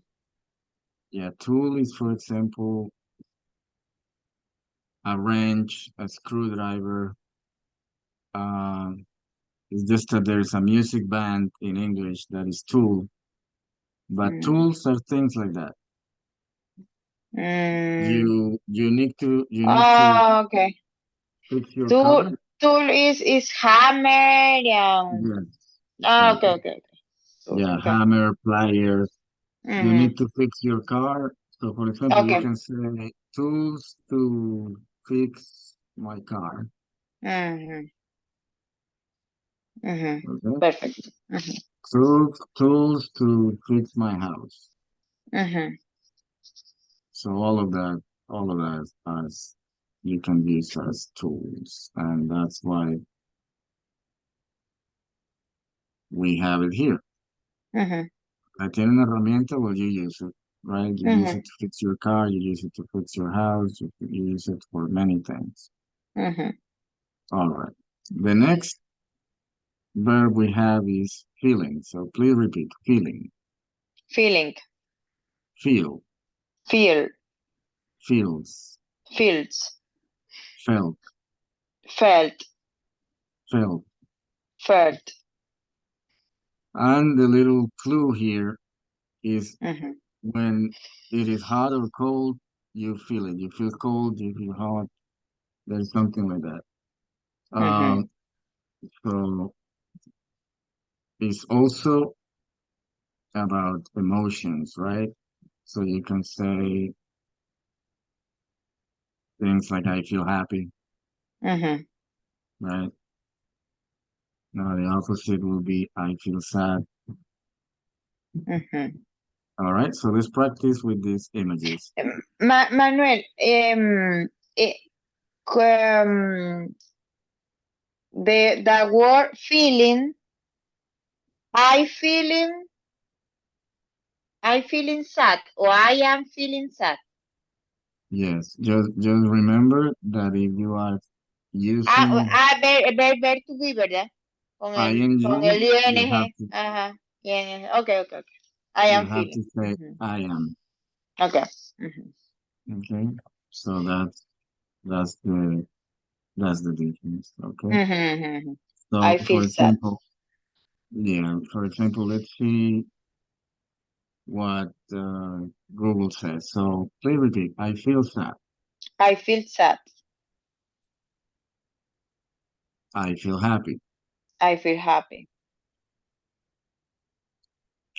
Speaker 1: Yeah, tool is, for example, a wrench, a screwdriver. Um, it's just that there's a music band in English that is tool, but
Speaker 2: Mm.
Speaker 1: tools are things like that.
Speaker 2: Mm.
Speaker 1: You need to
Speaker 2: Oh, okay.
Speaker 1: fix your
Speaker 2: Tool.
Speaker 1: car.
Speaker 2: Tool is hammer and.
Speaker 1: Yes,
Speaker 2: Oh, okay,
Speaker 1: exactly.
Speaker 2: okay, okay. Tool.
Speaker 1: Yeah,
Speaker 2: Okay.
Speaker 1: hammer, pliers. You
Speaker 2: Mm-hmm.
Speaker 1: need to fix your car. So, for example, you
Speaker 2: Okay.
Speaker 1: can say tools to fix my car.
Speaker 2: Mm-hmm. Mm-hmm.
Speaker 1: Okay.
Speaker 2: Perfect. Mm-hmm.
Speaker 1: Tools to fix my house.
Speaker 2: Mm-hmm.
Speaker 1: So all of that as you can use as tools, and that's why we have it here.
Speaker 2: Mm-hmm.
Speaker 1: Tiene una herramienta, well, you use it, right? You use
Speaker 2: Mm-hmm.
Speaker 1: it to fix your car, you use it to fix your house, you use it for many things.
Speaker 2: Mm-hmm.
Speaker 1: All right. The next verb we have is feeling. So please repeat. Feeling.
Speaker 2: Feeling.
Speaker 1: Feel.
Speaker 2: Feel.
Speaker 1: Feels.
Speaker 2: Feels.
Speaker 1: Felt.
Speaker 2: Felt.
Speaker 1: Felt.
Speaker 2: Felt.
Speaker 1: And the little clue here is
Speaker 2: Mm-hmm.
Speaker 1: when it is hot or cold, you feel it. You feel cold, you feel hot. There's something like that.
Speaker 2: Mm-hmm.
Speaker 1: Um, so it's also about emotions, right? So you can say things like I feel happy,
Speaker 2: Mm-hmm.
Speaker 1: right? Now the opposite will be I feel sad.
Speaker 2: Mm-hmm.
Speaker 1: All right, so let's practice with these images.
Speaker 2: Manuel, eh, um, the word feeling, I feeling, I feeling sad, or I am feeling sad.
Speaker 1: Yes, just remember that if you are using
Speaker 2: Ver to be, ¿verdad? Con el
Speaker 1: ing, you have
Speaker 2: ing,
Speaker 1: to
Speaker 2: ajá, ing, okay, okay, okay. I
Speaker 1: you
Speaker 2: am
Speaker 1: have to
Speaker 2: feeling.
Speaker 1: say
Speaker 2: Ujú.
Speaker 1: I am.
Speaker 2: Okay. Ujú.
Speaker 1: Okay, so that's the that's the difference. Okay,
Speaker 2: Ujú, ujú, ujú. I
Speaker 1: so
Speaker 2: feel
Speaker 1: for
Speaker 2: sad.
Speaker 1: example, yeah, for example, let's see what Google says. So please repeat. I feel sad.
Speaker 2: I feel sad.
Speaker 1: I feel happy.
Speaker 2: I feel happy.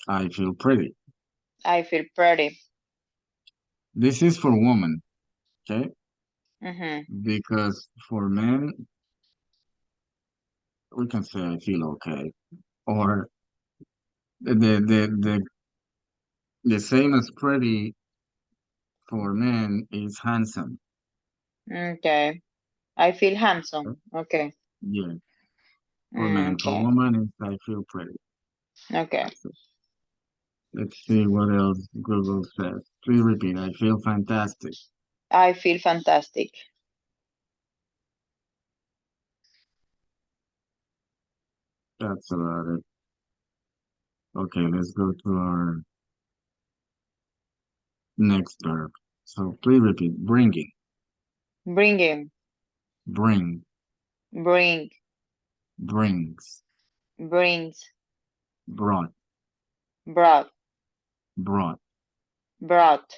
Speaker 1: I feel pretty.
Speaker 2: I feel pretty.
Speaker 1: This is for women, okay?
Speaker 2: Ujú,
Speaker 1: Because for men, we can say I feel okay. Or the same as pretty for men is handsome.
Speaker 2: okay. I feel handsome.
Speaker 1: Okay?
Speaker 2: Okay.
Speaker 1: Yeah, for men. For
Speaker 2: Okay.
Speaker 1: women, it's I feel pretty.
Speaker 2: Okay.
Speaker 1: So let's see what else Google says. Please repeat. I feel fantastic.
Speaker 2: I feel fantastic.
Speaker 1: That's about it. Okay, let's go to our next verb. So please repeat. Bringing.
Speaker 2: Bring him.
Speaker 1: Bring.
Speaker 2: Bring.
Speaker 1: Brings.
Speaker 2: Brings.
Speaker 1: Brought.
Speaker 2: Brought.
Speaker 1: Brought.
Speaker 2: Brought.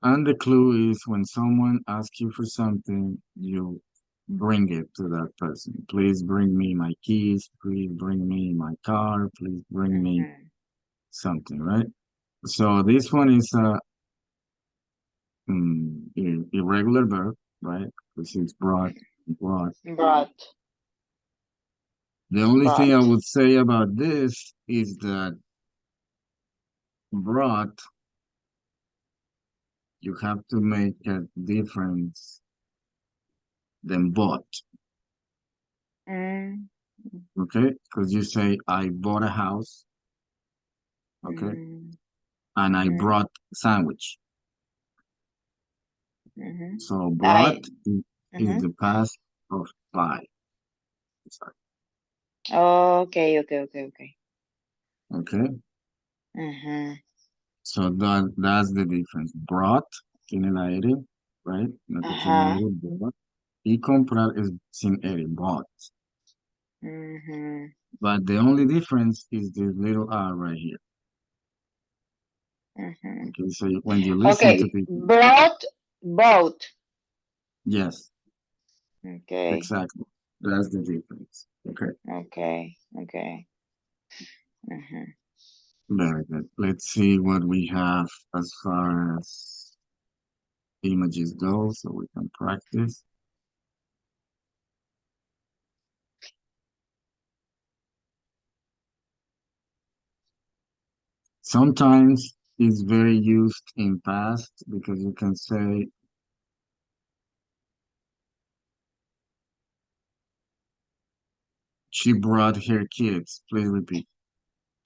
Speaker 1: And the clue is when someone asks you for something, you bring it to that person. Please bring me my keys. Please bring me my car. Please bring me
Speaker 2: Ujú.
Speaker 1: something, right? So this one is a irregular verb, right? Which is brought, brought.
Speaker 2: Brought.
Speaker 1: The only thing I
Speaker 2: Brought.
Speaker 1: would say about this is that brought, you have to make a difference than bought,
Speaker 2: Mm,
Speaker 1: okay? Because you say, I bought a house, okay?
Speaker 2: mm,
Speaker 1: And I
Speaker 2: mhm,
Speaker 1: brought sandwich.
Speaker 2: mhm.
Speaker 1: So brought
Speaker 2: I.
Speaker 1: is
Speaker 2: Mhm.
Speaker 1: the past of buy. Sorry,
Speaker 2: Okay, okay, okay, okay.
Speaker 1: okay?
Speaker 2: Mhm.
Speaker 1: So that's the difference. Brought, tiene la R, right? No que tiene
Speaker 2: Ajá.
Speaker 1: R, bought. Y comprar is sin R, bought.
Speaker 2: Mhm.
Speaker 1: But the only difference is this little R right here.
Speaker 2: Mhm.
Speaker 1: Okay, so when you listen to
Speaker 2: Okay.
Speaker 1: people,
Speaker 2: Brought. Boat.
Speaker 1: yes,
Speaker 2: Okay.
Speaker 1: exactly. That's the difference. Okay,
Speaker 2: Okay. Okay. Mhm.
Speaker 1: very good. Let's see what we have as far as images go so we can practice. Sometimes it's very used in past because you can say she brought her kids. Please repeat.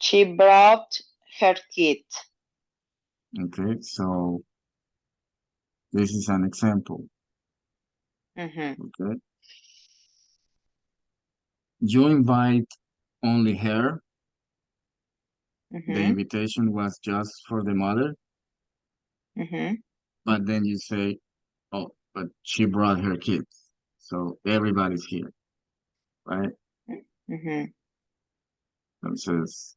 Speaker 2: She brought her kit.
Speaker 1: Okay, so this is an example.
Speaker 2: Mhm.
Speaker 1: Okay, you invite only her. The
Speaker 2: Mhm.
Speaker 1: invitation was just for the mother,
Speaker 2: Mhm.
Speaker 1: but then you say, oh, but she brought her kids. So everybody's here, right?
Speaker 2: Mhm.
Speaker 1: Entonces,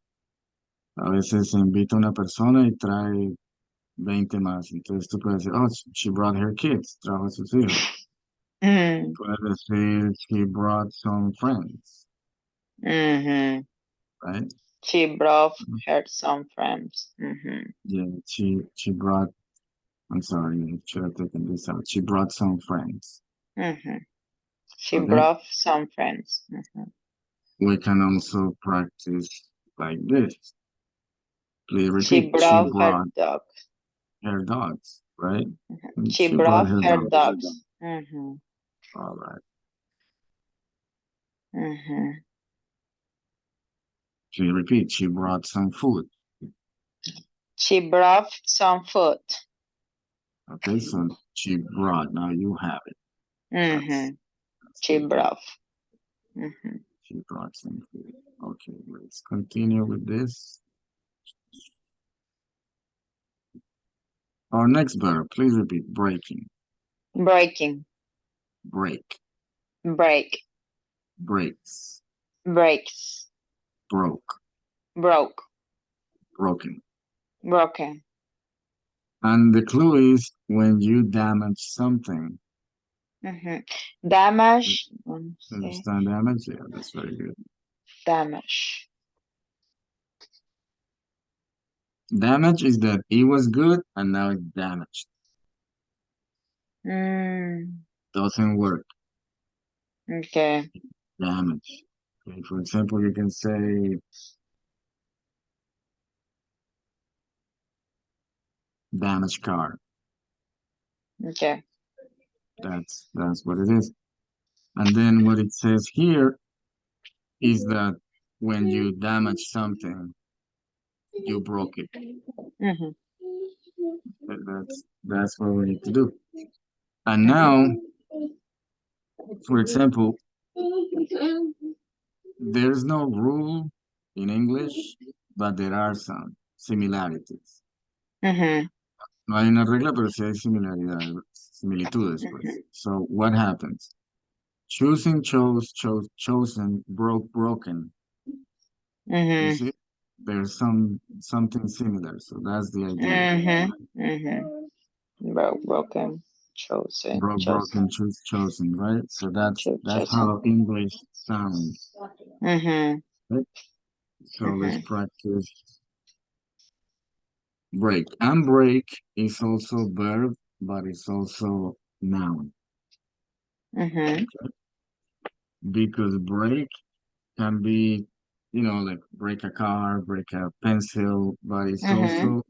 Speaker 1: a veces se invita una persona y trae 20 más. Entonces tú puedes decir, oh, she brought her kids, trajo a sus hijos.
Speaker 2: Mhm.
Speaker 1: Puedes decir, she brought some friends,
Speaker 2: Mhm.
Speaker 1: right?
Speaker 2: She brought her some friends. Mhm.
Speaker 1: Yeah, she brought, I'm sorry, I should have taken this out. She brought some friends,
Speaker 2: Mhm. She
Speaker 1: okay?
Speaker 2: brought some friends. Mhm.
Speaker 1: We can also practice like this. Please
Speaker 2: She
Speaker 1: repeat. She
Speaker 2: brought her
Speaker 1: brought
Speaker 2: dog.
Speaker 1: her dogs, right? And
Speaker 2: She
Speaker 1: she brought
Speaker 2: brought
Speaker 1: her
Speaker 2: her
Speaker 1: dogs.
Speaker 2: dogs. Mhm.
Speaker 1: All right.
Speaker 2: Mhm.
Speaker 1: Please repeat. She brought some food.
Speaker 2: She brought some food.
Speaker 1: Okay, so she brought. Now you have it. That's
Speaker 2: Mhm.
Speaker 1: that's
Speaker 2: She
Speaker 1: good.
Speaker 2: brought. Mhm.
Speaker 1: She brought some food. Okay, let's continue with this. Our next verb, please repeat. Breaking.
Speaker 2: Breaking.
Speaker 1: Break.
Speaker 2: Break.
Speaker 1: Breaks.
Speaker 2: Breaks.
Speaker 1: Broke.
Speaker 2: Broke.
Speaker 1: Broken.
Speaker 2: Broken.
Speaker 1: And the clue is when you damage something.
Speaker 2: Mhm. Damage. See.
Speaker 1: Understand damage? Yeah, that's very good.
Speaker 2: Damage.
Speaker 1: Damage is that it was good and now it's damaged.
Speaker 2: Mm.
Speaker 1: Doesn't work.
Speaker 2: Okay.
Speaker 1: Damage. Okay, for example, you can say damaged car.
Speaker 2: Okay.
Speaker 1: That's what it is. And then what it says here is that when you damage something, you broke it.
Speaker 2: Mhm.
Speaker 1: That's what we need to do. And now,
Speaker 2: Mhm.
Speaker 1: for example, there's no rule in English, but there are some similarities.
Speaker 2: Mhm.
Speaker 1: No hay una regla, pero sí hay similaridades, similitudes, pues.
Speaker 2: Mhm.
Speaker 1: So what happens? Choosing, chosen, broken. You
Speaker 2: Mhm.
Speaker 1: see, there's something similar. So that's the idea.
Speaker 2: Mhm. Mhm. Broken. Chosen.
Speaker 1: Broken,
Speaker 2: Chosen.
Speaker 1: chosen, right? So that's
Speaker 2: Chosen.
Speaker 1: how English sounds.
Speaker 2: Mhm.
Speaker 1: Right? So let's
Speaker 2: Mhm.
Speaker 1: practice break. And break is also verb, but it's also noun.
Speaker 2: Mhm.
Speaker 1: Okay? Because break can be, like break a car, break a pencil, but it's
Speaker 2: Mhm.
Speaker 1: also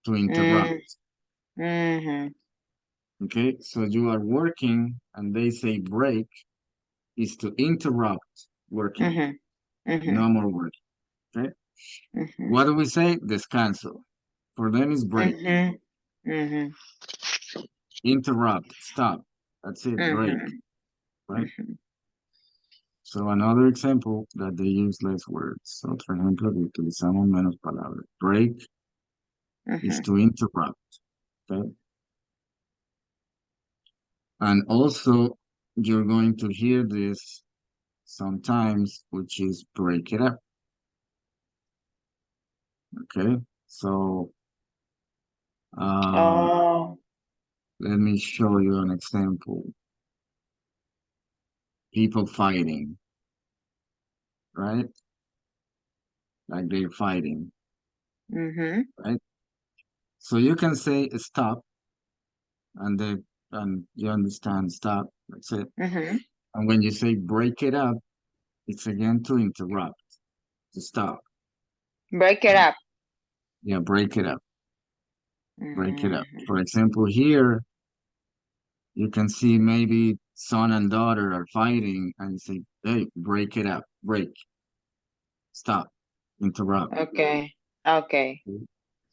Speaker 1: to
Speaker 2: Mm.
Speaker 1: interrupt.
Speaker 2: Mhm.
Speaker 1: Okay, so you are working and they say break is to interrupt working,
Speaker 2: Mhm. Mhm.
Speaker 1: no more working. Okay,
Speaker 2: Mhm.
Speaker 1: what do we say? Descanso. For them is break.
Speaker 2: Mhm. Mhm.
Speaker 1: Interrupt, stop. That's it, break,
Speaker 2: Mhm.
Speaker 1: right?
Speaker 2: Mhm.
Speaker 1: So another example that they use less words. So, por ejemplo, que utilizamos menos palabras. Break is
Speaker 2: Mhm.
Speaker 1: to interrupt, okay? And also, you're going to hear this sometimes, which is break it up, okay? So, uh,
Speaker 2: Oh.
Speaker 1: let me show you an example. People fighting, right? Like they're fighting,
Speaker 2: Mhm.
Speaker 1: right? So you can say stop, and they and you understand stop. That's it.
Speaker 2: Mhm.
Speaker 1: And when you say break it up, it's again to interrupt, to stop.
Speaker 2: Break it
Speaker 1: Right?
Speaker 2: up.
Speaker 1: Yeah, break it up, break it up.
Speaker 2: Mhm.
Speaker 1: For example, here you can see maybe son and daughter are fighting, and you say, "Hey, break it up, break, stop, interrupt."
Speaker 2: Okay. Okay.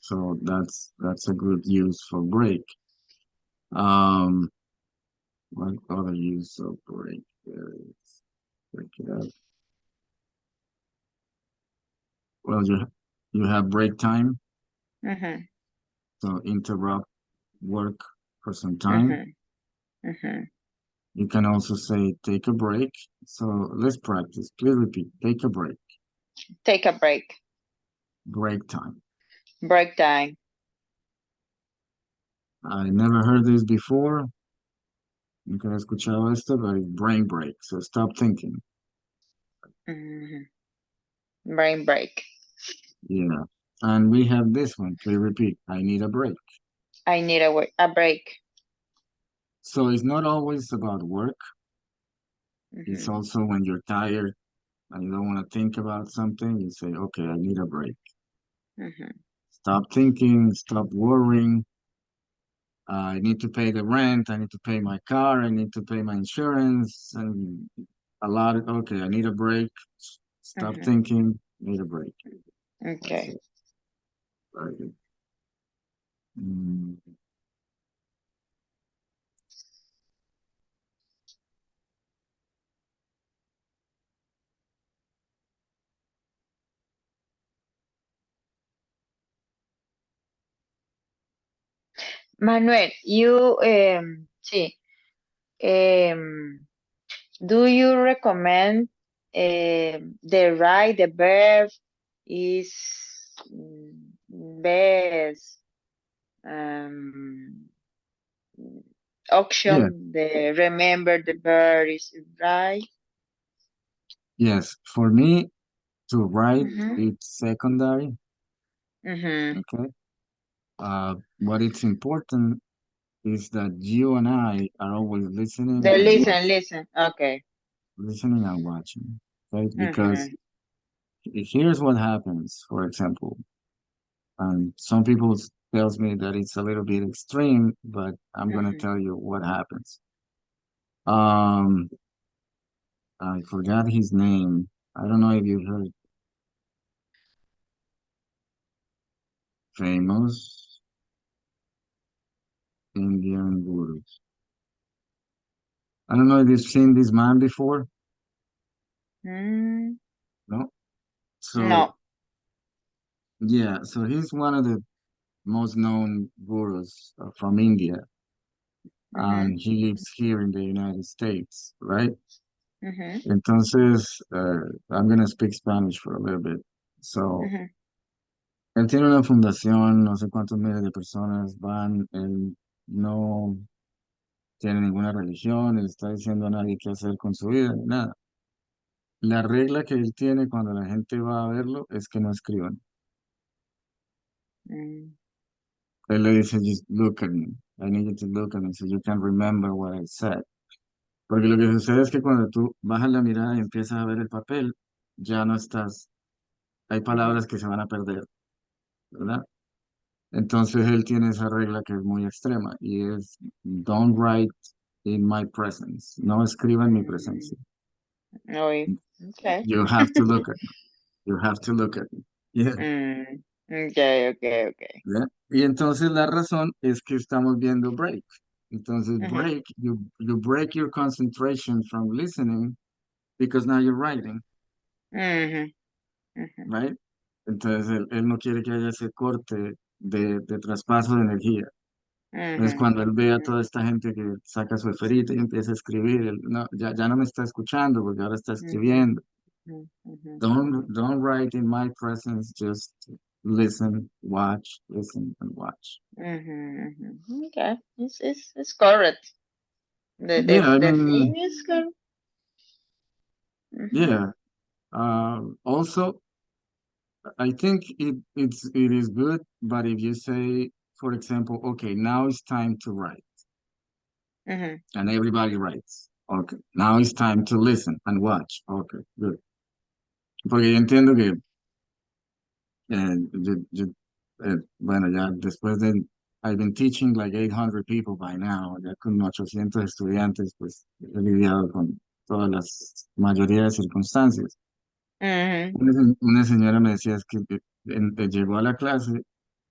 Speaker 1: So that's a good use for break. Um, what other use of break? There is break it up. Well, you have break time,
Speaker 2: Mhm.
Speaker 1: so interrupt work for some time.
Speaker 2: Mhm. Mhm.
Speaker 1: You can also say take a break. So let's practice. Please repeat. Take a break.
Speaker 2: Take a break.
Speaker 1: Break time.
Speaker 2: Break time.
Speaker 1: I never heard this before. Nunca he escuchado esto, but it's brain break. So stop thinking.
Speaker 2: Mhm. Brain break.
Speaker 1: Yeah. And we have this one. Please repeat. I need a break.
Speaker 2: I need a break.
Speaker 1: So it's not always about work. It's
Speaker 2: Mhm.
Speaker 1: also when you're tired and you don't want to think about something, you say, okay, I need a break.
Speaker 2: Mhm.
Speaker 1: Stop thinking, stop worrying. I need to pay the rent. I need to pay my car. I need to pay my insurance and a lot of, okay, I need a break. Stop
Speaker 2: Mhm.
Speaker 1: thinking, need a break. That's
Speaker 2: Okay.
Speaker 1: it. Very good. Mm,
Speaker 2: Manuel, you sí. Um, do you recommend the right, the verb is best um,
Speaker 1: yeah,
Speaker 2: option? The remember the verb is right.
Speaker 1: yes. For me, to write,
Speaker 2: Mm-hmm.
Speaker 1: it's secondary.
Speaker 2: Mm-hmm.
Speaker 1: Okay. What it's important is that you and I are always listening
Speaker 2: The
Speaker 1: and
Speaker 2: listen,
Speaker 1: watching,
Speaker 2: listen. Okay.
Speaker 1: listening and watching. Right? Because
Speaker 2: Mm-hmm.
Speaker 1: here's what happens, for example, and some people tells me that it's a little bit extreme, but I'm gonna
Speaker 2: Mm-hmm.
Speaker 1: tell you what happens. Um, I forgot his name. I don't know if you heard famous Indian gurus. I don't know if you've seen this man before.
Speaker 2: Mm,
Speaker 1: No? So
Speaker 2: no.
Speaker 1: yeah, so he's one of the most known gurus from India,
Speaker 2: Mm-hmm.
Speaker 1: and he lives here in the United States, right?
Speaker 2: Mm-hmm.
Speaker 1: Entonces, I'm gonna speak Spanish for a little bit. So,
Speaker 2: Mm-hmm.
Speaker 1: él tiene una fundación, no sé cuántos miles de personas van, él no tiene ninguna religión, él está diciendo a nadie qué hacer con su vida, ni nada. La regla que él tiene cuando la gente va a verlo es que no escriban.
Speaker 2: Mm,
Speaker 1: Él le dice, just look at me. I need you to look at me so you can remember what I said. Porque lo que sucede es que cuando tú bajas la mirada y empiezas a ver el papel, ya no estás, hay
Speaker 2: Ujú.
Speaker 1: palabras que se van a perder, ¿verdad? Entonces él tiene esa regla que es muy extrema y es don't write in my presence, no escriba en mi
Speaker 2: Mm,
Speaker 1: presencia.
Speaker 2: Uy, okay.
Speaker 1: You have to look at me. You have to look at me. Yeah,
Speaker 2: Mm, okay, okay, okay.
Speaker 1: yeah. Y entonces la razón es que estamos viendo break. Entonces
Speaker 2: Ujú,
Speaker 1: break, you break your concentration from listening because now you're writing,
Speaker 2: ujú, ujú,
Speaker 1: right? Entonces él no quiere que haya ese corte de traspaso de energía. Entonces,
Speaker 2: ujú,
Speaker 1: cuando él ve a
Speaker 2: ujú,
Speaker 1: toda esta gente que saca su esferita y empieza a escribir, él no, ya no me está escuchando porque ahora está
Speaker 2: ujú,
Speaker 1: escribiendo.
Speaker 2: ujú, ujú,
Speaker 1: Don't write in my presence, just listen, watch, listen and watch.
Speaker 2: ujú, ujú. Okay, it's correct. The the
Speaker 1: Yeah, I
Speaker 2: the
Speaker 1: mean,
Speaker 2: thing is correct. Ujú,
Speaker 1: yeah. Also, I think it is good, but if you say, for example, okay, now it's time to write,
Speaker 2: ujú,
Speaker 1: and everybody writes. Okay, now it's time to listen and watch. Okay, good. Porque yo entiendo que bueno, ya después de, I've been teaching like 800 people by now, ya con 800 estudiantes, pues he lidiado con todas las mayoría de circunstancias.
Speaker 2: ujú,
Speaker 1: Una señora me decía es que llegó a la clase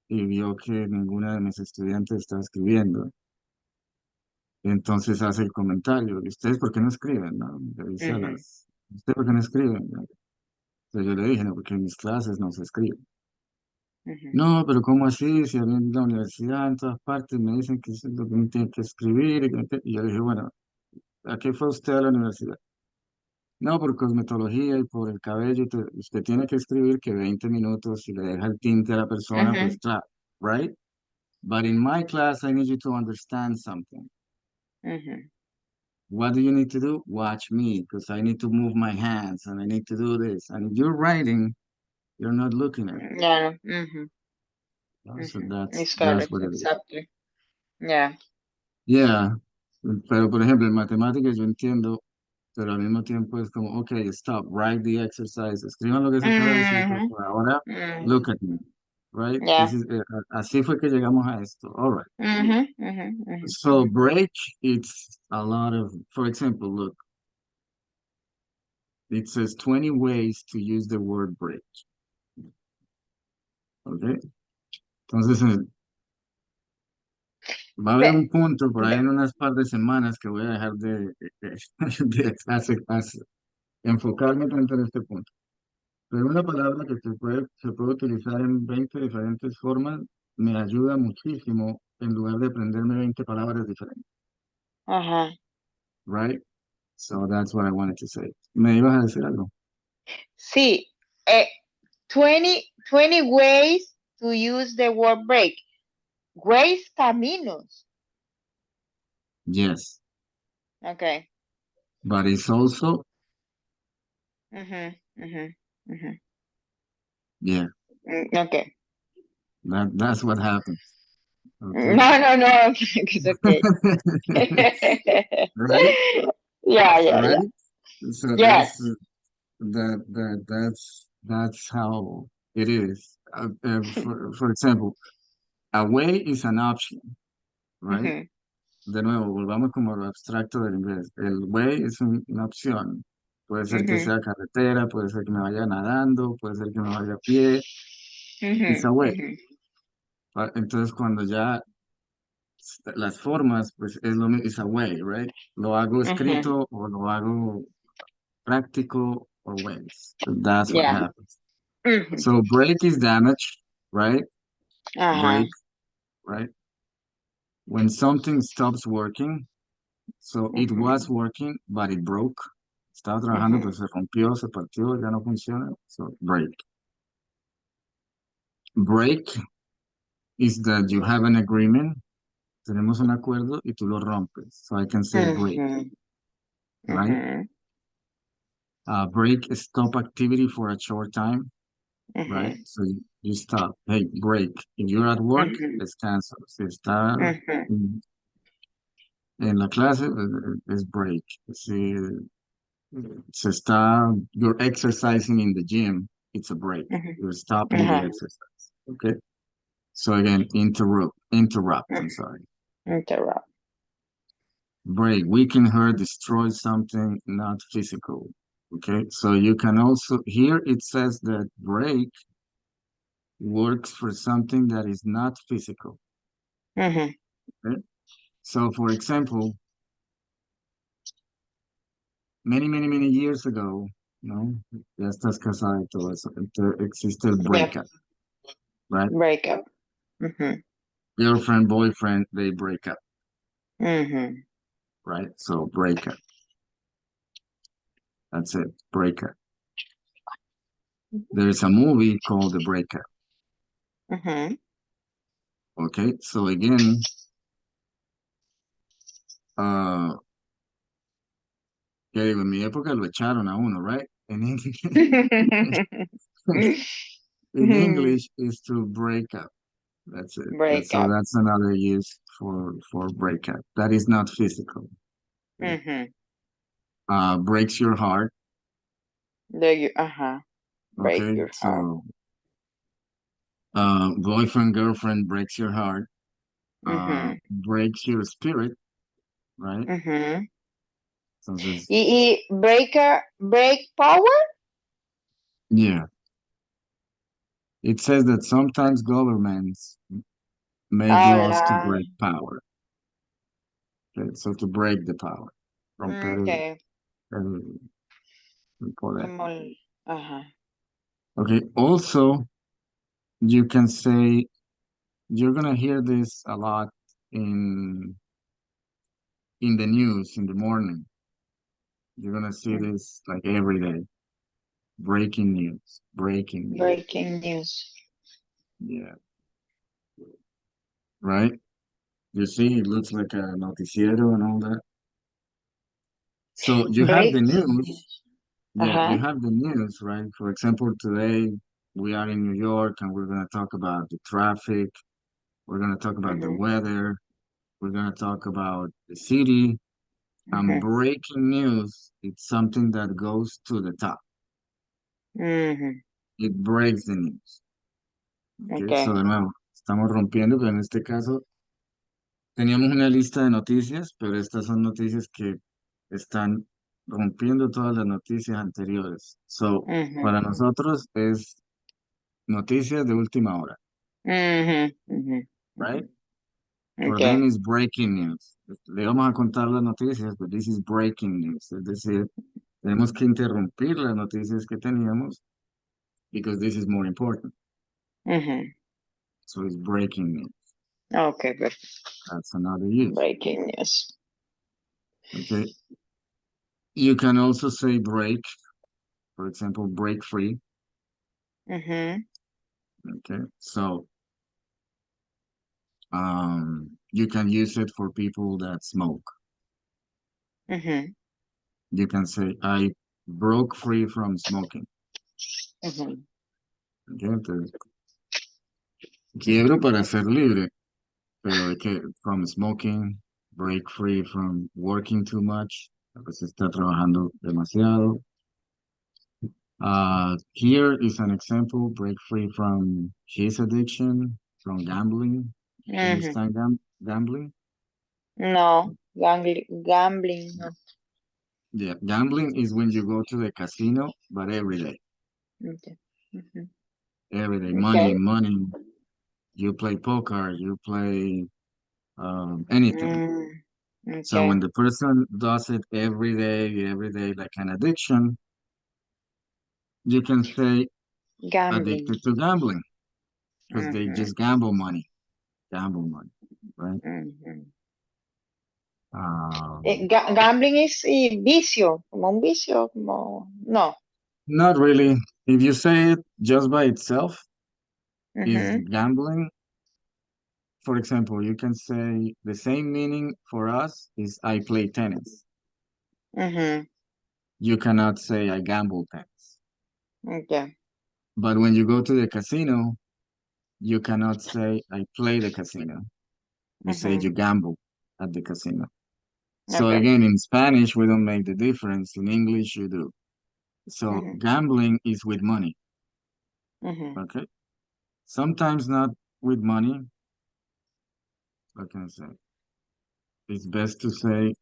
Speaker 1: y vio que ninguna de mis estudiantes estaba escribiendo. Entonces hace el comentario, ¿y ustedes por qué no escriben? ¿No? Le dice a
Speaker 2: ujú,
Speaker 1: las, ¿ustedes por qué no escriben? Entonces yo le dije, no, porque en mis clases no se escribe.
Speaker 2: ujú,
Speaker 1: No, pero ¿cómo así? Si a mí en la universidad, en todas partes, me dicen que eso es lo que uno tiene que escribir. Y yo dije, bueno, ¿a qué fue usted a la universidad? No, por cosmetología y por el cabello. Usted tiene que escribir que 20 minutos, si le deja el tinte a la persona, pues
Speaker 2: ujú,
Speaker 1: claro, right? But in my class, I need you to understand something.
Speaker 2: ujú.
Speaker 1: What do you need to do? Watch me, because I need to move my hands and I need to do this. And if you're writing, you're not looking at me.
Speaker 2: Yeah, ujú,
Speaker 1: So
Speaker 2: ujú. It's
Speaker 1: that's
Speaker 2: correct,
Speaker 1: what it is.
Speaker 2: exactly. Yeah.
Speaker 1: Yeah, pero por ejemplo, en matemáticas yo entiendo, pero al mismo tiempo es como, ok, stop, write the exercise, escriban lo que se acaba de decir, pero
Speaker 2: Mhm.
Speaker 1: por ahora,
Speaker 2: Mhm.
Speaker 1: look at me, right?
Speaker 2: Yeah.
Speaker 1: Así fue que llegamos a esto, all right.
Speaker 2: Mhm. Mhm. Mhm.
Speaker 1: So
Speaker 2: Mhm.
Speaker 1: break, it's a lot of, for example, look, it says 20 ways to use the word break, ok? Entonces, va a haber
Speaker 2: Ve-
Speaker 1: un punto por ahí
Speaker 2: ve-
Speaker 1: en unas par de semanas que voy a dejar de enfocarme tanto en este punto. Pero una palabra que se puede utilizar en 20 diferentes formas me ayuda muchísimo en lugar de aprenderme 20 palabras diferentes,
Speaker 2: Ajá.
Speaker 1: right? So that's what I wanted to say. ¿Me ibas a decir algo?
Speaker 2: Sí. Eh, 20 ways to use the word break. Ways, caminos.
Speaker 1: Yes,
Speaker 2: Okay.
Speaker 1: but it's also,
Speaker 2: Mhm. Mhm. Mhm.
Speaker 1: yeah,
Speaker 2: Okay.
Speaker 1: that's what happens, okay?
Speaker 2: No, no, no. Okay. It's okay.
Speaker 1: Right?
Speaker 2: Yeah, yeah, yeah.
Speaker 1: Right? So
Speaker 2: Yes.
Speaker 1: that's how it is. For example, away is an option, right?
Speaker 2: Mhm.
Speaker 1: De nuevo, volvamos como a lo abstracto del inglés. El way es una opción. Puede ser que
Speaker 2: Mhm.
Speaker 1: sea carretera, puede ser que me vaya nadando, puede ser que me vaya a pie. It's a
Speaker 2: Mhm.
Speaker 1: way.
Speaker 2: Mhm.
Speaker 1: Entonces, cuando ya las formas, pues es lo mismo, it's a way, right? Lo hago
Speaker 2: Mhm.
Speaker 1: escrito o lo hago práctico or ways. So that's what
Speaker 2: Yeah.
Speaker 1: happens.
Speaker 2: Mhm.
Speaker 1: So break is damage, right?
Speaker 2: Ajá.
Speaker 1: Break, right? When something stops working, so it was
Speaker 2: Mhm.
Speaker 1: working, but it broke. Estaba trabajando, pero
Speaker 2: Mhm.
Speaker 1: se rompió, se partió, ya no funciona. So break. Break is that you have an agreement. Tenemos un acuerdo y tú lo rompes. So I can say break,
Speaker 2: Mhm.
Speaker 1: right?
Speaker 2: Mhm.
Speaker 1: Break, stop activity for a short time. right?
Speaker 2: Mhm.
Speaker 1: So you stop. Hey, break. If you're at work,
Speaker 2: Mhm.
Speaker 1: descansa. Si está
Speaker 2: Mhm.
Speaker 1: en la clase, es break. Si se está, you're exercising in the gym, it's a break.
Speaker 2: Mhm.
Speaker 1: You're stopping the
Speaker 2: Ajá.
Speaker 1: exercise. Okay. So again, interrupt, I'm
Speaker 2: Mhm.
Speaker 1: sorry.
Speaker 2: Interrupt.
Speaker 1: Break, weaken her, destroy something, not physical. Okay. So you can also, here it says that break works for something that is not physical.
Speaker 2: Mhm.
Speaker 1: Okay. So for example, many years ago, no, ya estás casada y todo eso, existe el
Speaker 2: Yep.
Speaker 1: breakup, right?
Speaker 2: Breakup. Mhm.
Speaker 1: Girlfriend, boyfriend, they break up,
Speaker 2: Mhm.
Speaker 1: right? So breakup, that's it, breakup. There's a movie called The Breakup,
Speaker 2: Mhm.
Speaker 1: okay? So again, uh, ya digo, en mi época lo echaron a uno, right? In
Speaker 2: Mhm.
Speaker 1: English is to break up. That's it. So
Speaker 2: Breakup.
Speaker 1: that's another use for breakup. That is not physical. Okay?
Speaker 2: Mhm.
Speaker 1: Breaks your heart.
Speaker 2: There you. Uh-huh. Break
Speaker 1: Okay,
Speaker 2: your heart.
Speaker 1: so boyfriend girlfriend breaks your heart.
Speaker 2: Mhm.
Speaker 1: Breaks your spirit, right?
Speaker 2: Mhm.
Speaker 1: Entonces,
Speaker 2: Y break power.
Speaker 1: yeah, it says that sometimes governments make
Speaker 2: Oh,
Speaker 1: laws to
Speaker 2: la.
Speaker 1: break power. Okay, so to break the power, romper
Speaker 2: Okay.
Speaker 1: el, el poder.
Speaker 2: Como ajá.
Speaker 1: Okay, also you can say you're gonna hear this a lot in in the news in the morning. You're gonna see
Speaker 2: Mm.
Speaker 1: this like every day. Breaking news, breaking news.
Speaker 2: Breaking news.
Speaker 1: Yeah, right? You see, it looks like a noticiero and all that. So you have the
Speaker 2: Breaks.
Speaker 1: news. Yeah, you
Speaker 2: Ajá.
Speaker 1: have the news, right? For example, today we are in New York and we're gonna talk about the traffic. We're gonna talk about the
Speaker 2: Mhm.
Speaker 1: weather. We're gonna talk about the city. And
Speaker 2: Mhm.
Speaker 1: breaking news, it's something that goes to the top.
Speaker 2: Mhm.
Speaker 1: It breaks the news. Okay, so
Speaker 2: Okay.
Speaker 1: de nuevo, estamos rompiendo, pero en este caso teníamos una lista de noticias, pero estas son noticias que están rompiendo todas las noticias anteriores. So,
Speaker 2: Mhm.
Speaker 1: para nosotros es noticias de última hora,
Speaker 2: Mhm. Mhm.
Speaker 1: right?
Speaker 2: Mhm.
Speaker 1: For them
Speaker 2: Okay.
Speaker 1: is breaking news. Le vamos a contar las noticias, but this is breaking news. Es decir, tenemos que interrumpir las noticias que teníamos because this is more important.
Speaker 2: Mhm.
Speaker 1: So it's breaking news.
Speaker 2: Okay.
Speaker 1: That's another use.
Speaker 2: Breaking news.
Speaker 1: Okay. You can also say break, for example, break free.
Speaker 2: Mhm.
Speaker 1: Okay. So you can use it for people that smoke.
Speaker 2: Mhm.
Speaker 1: You can say, I broke free from smoking.
Speaker 2: Mhm.
Speaker 1: Okay. Entonces, quiebro para ser libre, pero de que from smoking, break free from working too much, porque se está trabajando demasiado. Here is an example, break free from his addiction, from gambling. You
Speaker 2: Mhm.
Speaker 1: understand gambling?
Speaker 2: No. Gambling. No.
Speaker 1: Yeah, gambling is when you go to the casino, but every day.
Speaker 2: Okay. Mhm.
Speaker 1: Every day,
Speaker 2: Okay.
Speaker 1: money. You play poker, you play anything.
Speaker 2: Mm.
Speaker 1: So when
Speaker 2: Okay.
Speaker 1: the person does it every day, like an addiction, you can say
Speaker 2: Gambling.
Speaker 1: addicted to gambling because they
Speaker 2: Mhm.
Speaker 1: just gamble money, right?
Speaker 2: Mhm.
Speaker 1: Um,
Speaker 2: Gambling es vicio, como un vicio, como no.
Speaker 1: Not really. If you say it just by itself, is
Speaker 2: Mhm.
Speaker 1: gambling. For example, you can say the same meaning for us is I play tennis.
Speaker 2: Mhm.
Speaker 1: You cannot say I gamble tennis.
Speaker 2: Okay.
Speaker 1: But when you go to the casino, you cannot say, I play the casino. You say
Speaker 2: Mhm.
Speaker 1: you gamble at the casino. So
Speaker 2: Okay.
Speaker 1: again, in Spanish, we don't make the difference. In English, you do. So
Speaker 2: Mhm.
Speaker 1: gambling is with money,
Speaker 2: Mhm.
Speaker 1: okay? Sometimes not with money. What can I say? It's best to say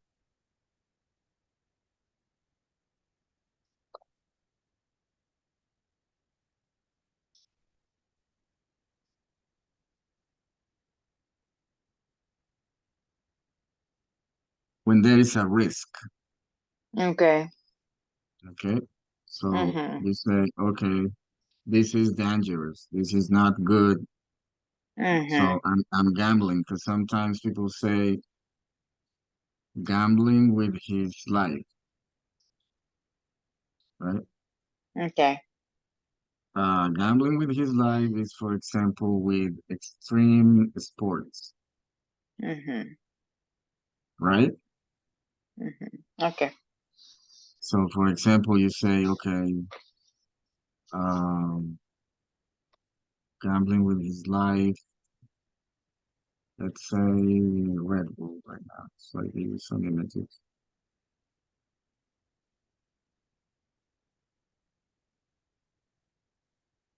Speaker 1: when there is a risk,
Speaker 2: Okay.
Speaker 1: okay? So
Speaker 2: Mhm.
Speaker 1: you say, okay, this is dangerous. This is not good. So
Speaker 2: Mhm.
Speaker 1: I'm gambling because sometimes people say gambling with his life, right?
Speaker 2: Okay.
Speaker 1: Gambling with his life is, for example, with extreme sports,
Speaker 2: Mhm.
Speaker 1: right?
Speaker 2: Mhm. Okay.
Speaker 1: So, for example, you say, okay, um, gambling with his life, let's say Red Bull right now. So I give you some images.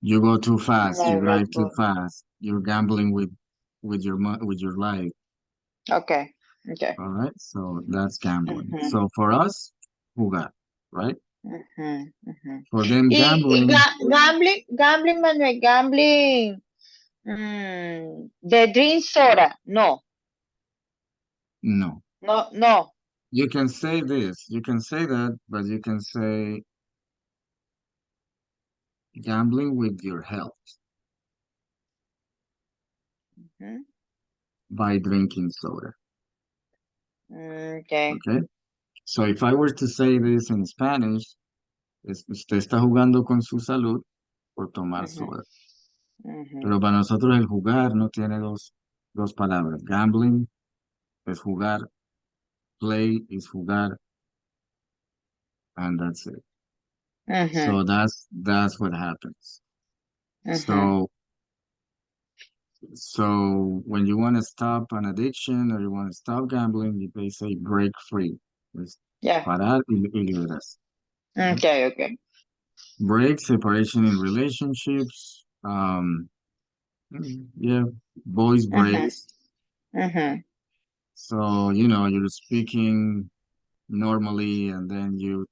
Speaker 1: You go too fast,
Speaker 2: My
Speaker 1: you
Speaker 2: Red
Speaker 1: drive too
Speaker 2: Bull.
Speaker 1: fast, you're gambling with your life.
Speaker 2: Okay. Okay.
Speaker 1: All right, so that's gambling.
Speaker 2: Mhm.
Speaker 1: So for us, jugar, right?
Speaker 2: Mhm. Mhm.
Speaker 1: For them,
Speaker 2: Y
Speaker 1: gambling,
Speaker 2: gambling, Manuel, gambling. The drink soda. No.
Speaker 1: no.
Speaker 2: No. No.
Speaker 1: You can say this, you can say that, but you can say gambling with your health
Speaker 2: Mhm.
Speaker 1: by drinking soda.
Speaker 2: Okay.
Speaker 1: Okay. So if I were to say this in Spanish, usted está jugando con su salud por tomar
Speaker 2: Mhm.
Speaker 1: soda.
Speaker 2: Mhm.
Speaker 1: Pero para nosotros el jugar no tiene dos palabras. Gambling es jugar, play is jugar, and that's it.
Speaker 2: Mhm.
Speaker 1: So that's what happens.
Speaker 2: Mhm.
Speaker 1: So so when you want to stop an addiction or you want to stop gambling, they say break free. Es
Speaker 2: Yeah.
Speaker 1: parar y liberarse. Right?
Speaker 2: Okay. Okay.
Speaker 1: Break, separation in relationships. Yeah, voice
Speaker 2: Mhm.
Speaker 1: breaks.
Speaker 2: Mhm.
Speaker 1: So, you're speaking normally and then you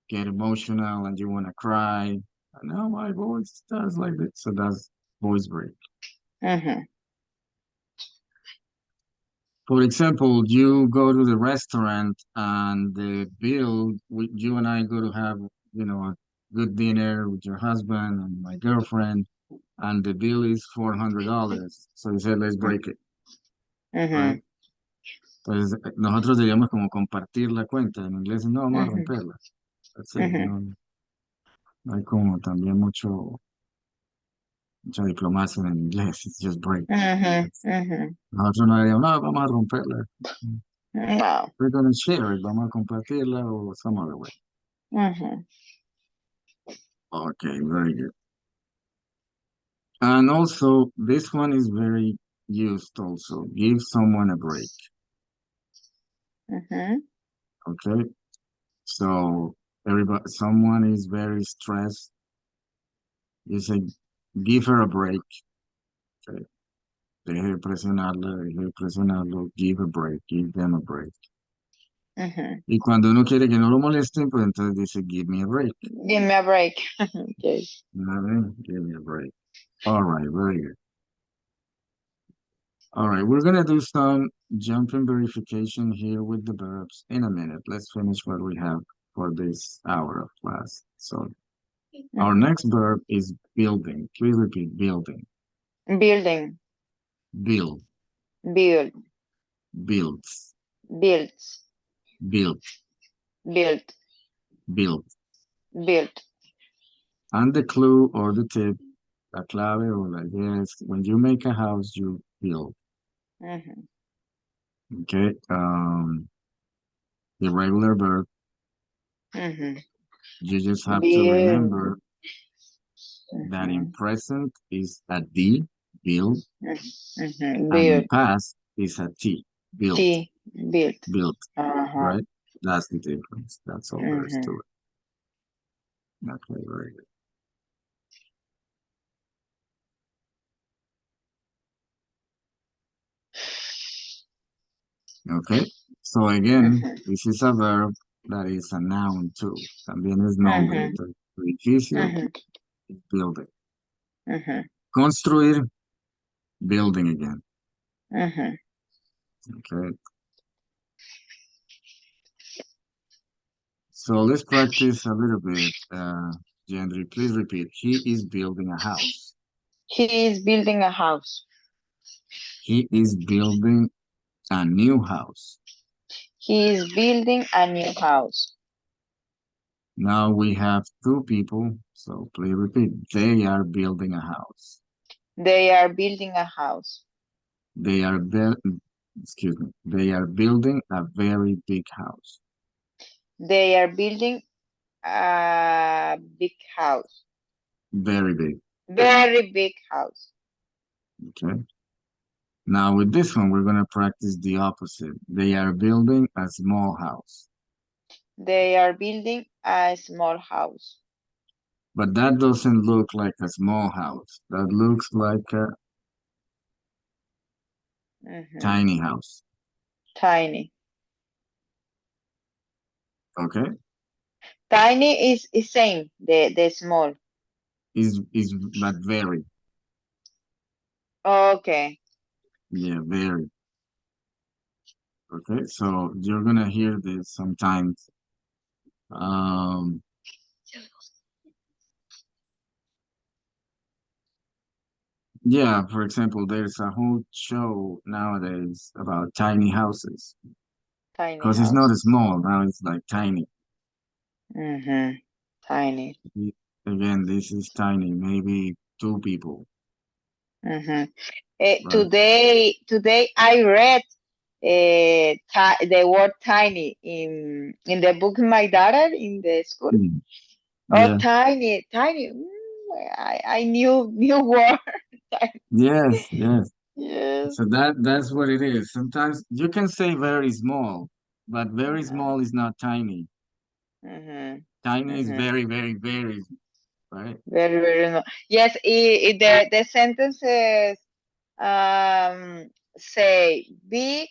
Speaker 1: get emotional and you want to cry. And now my voice does like this. So that's voice break.
Speaker 2: Mhm.
Speaker 1: For example, you go to the restaurant and the bill, you and I go to have, a good dinner with your husband and my girlfriend, and the bill is $400. So you said, let's break it, right?
Speaker 2: Mhm.
Speaker 1: Entonces, nosotros diríamos como compartir la cuenta. En inglés, no vamos a
Speaker 2: Mhm.
Speaker 1: romperla. That's it.
Speaker 2: Mhm.
Speaker 1: No hay como también mucha diplomacia en inglés. It's just break.
Speaker 2: Mhm. Mhm.
Speaker 1: Nosotros no diríamos, no, vamos a romperla.
Speaker 2: Wow.
Speaker 1: We're gonna share it. Vamos a compartirla o some other way.
Speaker 2: Mhm.
Speaker 1: Okay, very good. And also, this one is very used also. Give someone a break.
Speaker 2: Mhm.
Speaker 1: Okay. So someone is very stressed. You say, give her a break. Okay. Deje de presionarlo, give a break, give them a break.
Speaker 2: Mhm.
Speaker 1: Y cuando uno quiere que no lo molesten, pues entonces dice, give me a break.
Speaker 2: Give me a break. Okay.
Speaker 1: Give me a break. All right, very good. All right, we're gonna do some jumping verification here with the verbs in a minute. Let's finish what we have for this hour of class. So our
Speaker 2: Mhm.
Speaker 1: next verb is building. Please repeat building.
Speaker 2: Building.
Speaker 1: Build,
Speaker 2: Build.
Speaker 1: builds,
Speaker 2: Builds.
Speaker 1: build,
Speaker 2: Build.
Speaker 1: build.
Speaker 2: Build.
Speaker 1: And the clue or the tip, la clave or la idea is when you make a house, you build.
Speaker 2: Mhm.
Speaker 1: Okay. The regular verb,
Speaker 2: Mhm.
Speaker 1: you just have to
Speaker 2: Build.
Speaker 1: remember that in
Speaker 2: Mhm.
Speaker 1: present is a D, build,
Speaker 2: Mhm.
Speaker 1: and in
Speaker 2: Build.
Speaker 1: past is a T, built,
Speaker 2: T. Build.
Speaker 1: built,
Speaker 2: Uh-huh.
Speaker 1: right? That's the difference. That's all there is to
Speaker 2: Mhm.
Speaker 1: it. Okay, very good. Okay, so again,
Speaker 2: Mhm.
Speaker 1: this is a verb that is a noun too. También es nombre.
Speaker 2: Mhm.
Speaker 1: Entonces, edificio
Speaker 2: Mhm.
Speaker 1: is building.
Speaker 2: Mhm.
Speaker 1: Construir, building again.
Speaker 2: Mhm.
Speaker 1: Okay, so let's practice a little bit. Yendry, please repeat. He is building a house.
Speaker 2: He is building a house.
Speaker 1: He is building a new house.
Speaker 2: He is building a new house.
Speaker 1: Now we have two people, so please repeat. They are building a house.
Speaker 2: They are building a house.
Speaker 1: They are excuse me. They are building a very big house.
Speaker 2: They are building a big house.
Speaker 1: Very big.
Speaker 2: Very big house.
Speaker 1: Okay. Now with this one, we're gonna practice the opposite. They are building a small house.
Speaker 2: They are building a small house.
Speaker 1: But that doesn't look like a small house. That looks like a
Speaker 2: Mhm.
Speaker 1: tiny house.
Speaker 2: Tiny.
Speaker 1: Okay?
Speaker 2: Tiny is same. The small.
Speaker 1: Is but very.
Speaker 2: Okay.
Speaker 1: Yeah, very. Okay, so you're gonna hear this sometimes. Um, yeah, for example, there's a whole show nowadays about tiny houses.
Speaker 2: Tiny
Speaker 1: Because it's not
Speaker 2: house.
Speaker 1: small, now it's like tiny.
Speaker 2: Mhm. Tiny.
Speaker 1: Again, this is tiny, maybe two people,
Speaker 2: Mhm.
Speaker 1: right?
Speaker 2: Today I read the word tiny in the book my daughter in the school.
Speaker 1: Mm.
Speaker 2: Oh,
Speaker 1: Yeah.
Speaker 2: tiny, tiny. I knew word.
Speaker 1: Yes, yes.
Speaker 2: Yes.
Speaker 1: So that's what it is. Sometimes you can say very small, but very
Speaker 2: Uh-huh.
Speaker 1: small is not tiny.
Speaker 2: Mhm.
Speaker 1: Tiny is
Speaker 2: Mhm.
Speaker 1: very, very, very, right?
Speaker 2: Very, very no. Yes, the sentences say big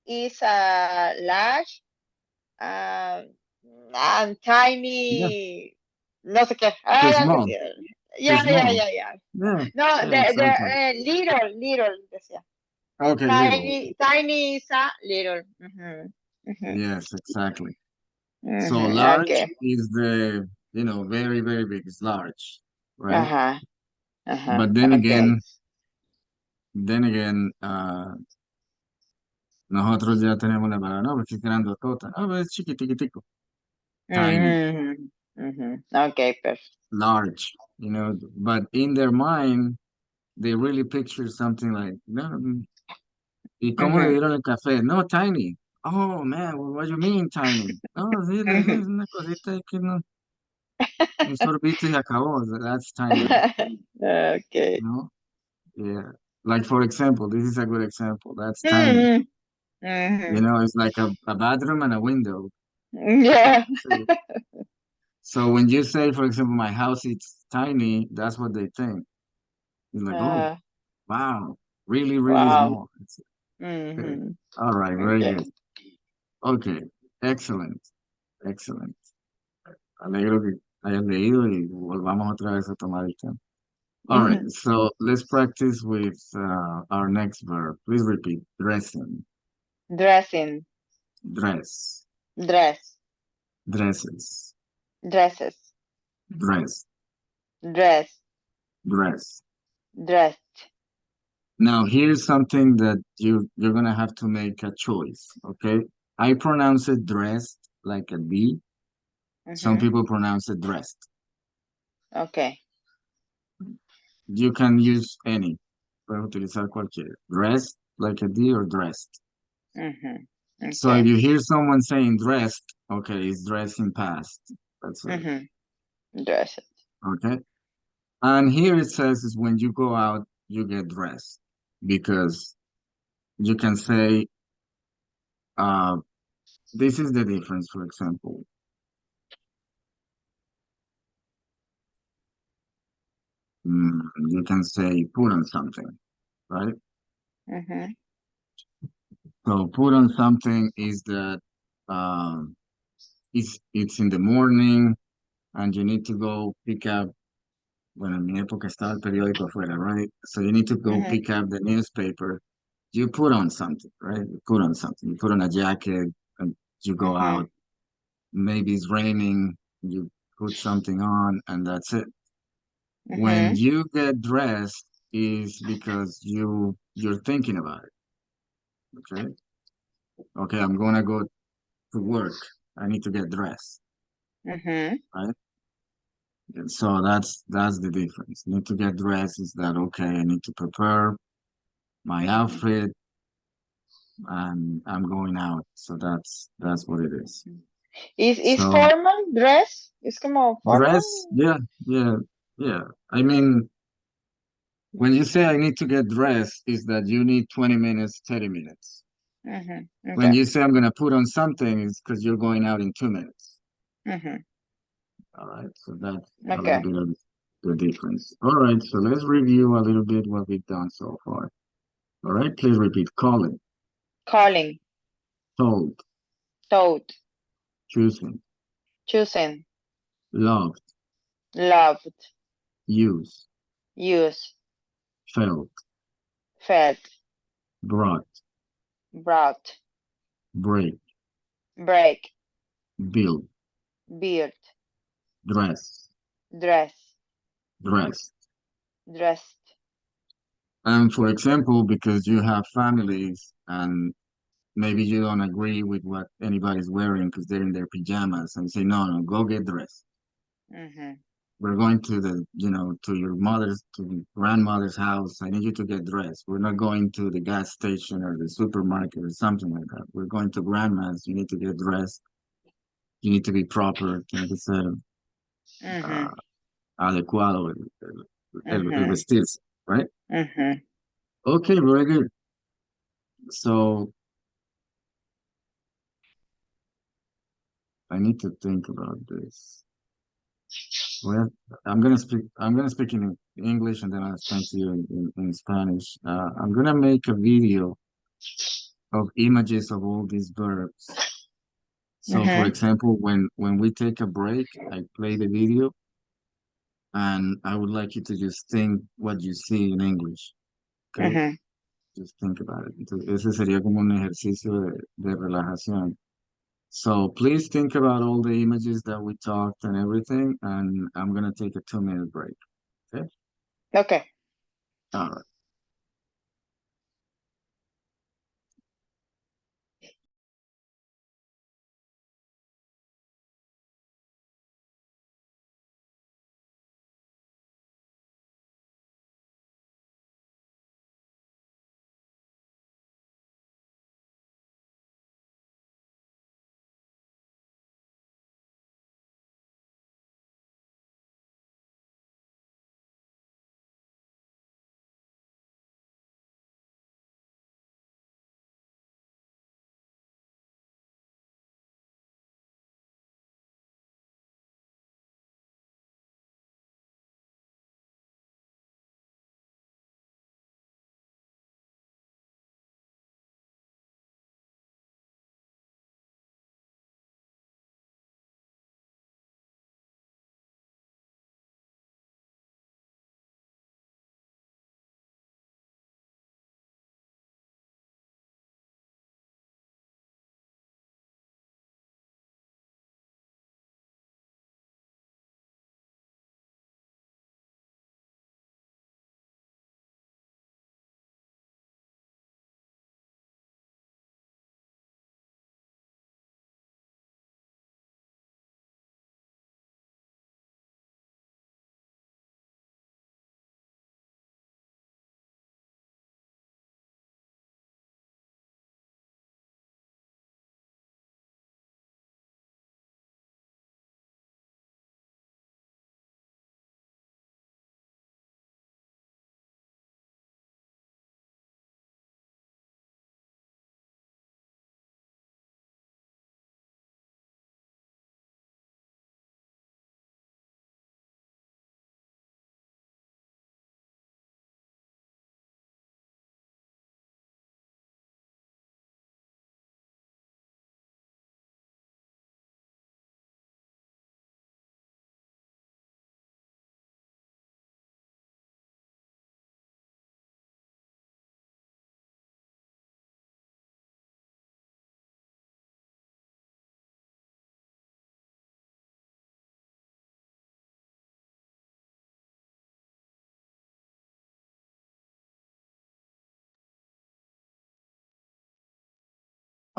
Speaker 2: is large, um, and
Speaker 1: Yeah.
Speaker 2: tiny, no sé qué.
Speaker 1: Too
Speaker 2: Algo
Speaker 1: small.
Speaker 2: así.
Speaker 1: Too
Speaker 2: Yeah, yeah,
Speaker 1: small.
Speaker 2: yeah, yeah.
Speaker 1: Yeah.
Speaker 2: No,
Speaker 1: Yeah,
Speaker 2: the
Speaker 1: exactly.
Speaker 2: little decía.
Speaker 1: Okay, little.
Speaker 2: Tiny is a little. Mhm. Mhm.
Speaker 1: Yes, exactly. So
Speaker 2: Mhm.
Speaker 1: large
Speaker 2: Okay.
Speaker 1: is very, very big. It's large, right?
Speaker 2: Ajá. Ajá.
Speaker 1: But
Speaker 2: Okay.
Speaker 1: then again, nosotros ya tenemos la palabra, no, porque es grandotota, no, pero es chiquitico, tiny,
Speaker 2: Mhm. Mhm. Okay, perfect.
Speaker 1: large, but in their mind, they really picture something like, no, ¿y cómo le
Speaker 2: Mhm.
Speaker 1: dieron el café? No, tiny. Oh, man, what do you mean tiny? No, sí, es
Speaker 2: Mhm.
Speaker 1: una cosita que no, un sorbito y acabó. That's tiny,
Speaker 2: Okay.
Speaker 1: no? Yeah. Like, for example, this is a good example. That's tiny.
Speaker 2: Mhm. Mhm.
Speaker 1: It's like a bathroom and a window.
Speaker 2: Yeah.
Speaker 1: So, so when you say, for example, my house is tiny, that's what they think. It's like, oh,
Speaker 2: Uh,
Speaker 1: wow, really, really
Speaker 2: wow.
Speaker 1: small. Okay.
Speaker 2: Mhm.
Speaker 1: All right, very
Speaker 2: Okay.
Speaker 1: good. Okay, excellent, excellent. Alegro que hayas leído y volvamos otra vez a tomar el tema. All right,
Speaker 2: Mhm.
Speaker 1: so let's practice with our next verb. Please repeat. Dressing,
Speaker 2: Dressing.
Speaker 1: dress,
Speaker 2: Dress.
Speaker 1: dresses,
Speaker 2: Dresses.
Speaker 1: dress,
Speaker 2: Dress.
Speaker 1: dress.
Speaker 2: Dressed.
Speaker 1: Now, here's something that you're gonna have to make a choice, okay? I pronounce it dressed like a D. Some
Speaker 2: Mhm.
Speaker 1: people pronounce it dressed.
Speaker 2: Okay.
Speaker 1: You can use any. Puedes utilizar cualquiera. Dressed like a D or dressed.
Speaker 2: Mhm.
Speaker 1: So if
Speaker 2: Okay.
Speaker 1: you hear someone saying dressed, okay, it's dressed in past. That's it.
Speaker 2: Mhm. Dressed.
Speaker 1: Okay. And here it says is when you go out, you get dressed because you can say, uh, this is the difference, for example. You can say put on something, right?
Speaker 2: Mm-hmm.
Speaker 1: So put on something is that um, it's in the morning and you need to go pick up, bueno, en mi época estaba el periódico afuera, right? So you need to go
Speaker 2: Mm-hmm.
Speaker 1: pick up the newspaper. You put on something, right? You put on something. You put on a jacket and you go
Speaker 2: Mm-hmm.
Speaker 1: out. Maybe it's raining, you put something on, and that's it. When
Speaker 2: Mm-hmm.
Speaker 1: you get dressed is because you're thinking about it. Okay. Okay, I'm gonna go to work. I need to get dressed,
Speaker 2: Mm-hmm.
Speaker 1: right? And so that's the difference. Need to get dressed is that okay, I need to prepare my outfit and I'm going out. So that's what it is.
Speaker 2: Is
Speaker 1: So
Speaker 2: formal dress? Es como formal?
Speaker 1: dress, yeah, yeah, yeah. I mean, when you say I need to get dressed, is that you need 20 minutes, 30 minutes.
Speaker 2: Mm-hmm.
Speaker 1: When
Speaker 2: Okay.
Speaker 1: you say I'm gonna put on something, it's because you're going out in 2 minutes.
Speaker 2: Mm-hmm.
Speaker 1: All right, so that's a little
Speaker 2: Okay.
Speaker 1: bit of the difference. All right, so let's review a little bit what we've done so far. All right, please repeat. Calling,
Speaker 2: Calling.
Speaker 1: told,
Speaker 2: Told.
Speaker 1: choosing,
Speaker 2: Choosing.
Speaker 1: loved,
Speaker 2: Loved.
Speaker 1: used,
Speaker 2: Use.
Speaker 1: felt,
Speaker 2: Felt.
Speaker 1: brought,
Speaker 2: Brought.
Speaker 1: break,
Speaker 2: Break.
Speaker 1: build,
Speaker 2: Beard.
Speaker 1: dress,
Speaker 2: Dress.
Speaker 1: dressed.
Speaker 2: Dressed.
Speaker 1: And for example, because you have families and maybe you don't agree with what anybody's wearing because they're in their pajamas and say, no, no, go get dressed.
Speaker 2: Mm-hmm.
Speaker 1: We're going to to your mother's, to your grandmother's house. I need you to get dressed. We're not going to the gas station or the supermarket or something like that. We're going to grandma's. You need to get dressed. You need to be proper. Tiene que ser
Speaker 2: Mm-hmm.
Speaker 1: ah, adecuado el
Speaker 2: Mm-hmm.
Speaker 1: vestirse, right?
Speaker 2: Mm-hmm.
Speaker 1: Okay, very good. So I need to think about this. Well, I'm gonna speak in English and then I'll explain to you in Spanish. I'm gonna make a video of images of all these verbs. So for
Speaker 2: Mm-hmm.
Speaker 1: example, when we take a break, I play the video and I would like you to just think what you see in English. Okay?
Speaker 2: Mm-hmm.
Speaker 1: Just think about it. Entonces, ese sería como un ejercicio de relajación. So please think about all the images that we talked and everything, and I'm gonna take a 2 minute break. Okay?
Speaker 2: Okay.
Speaker 1: All right.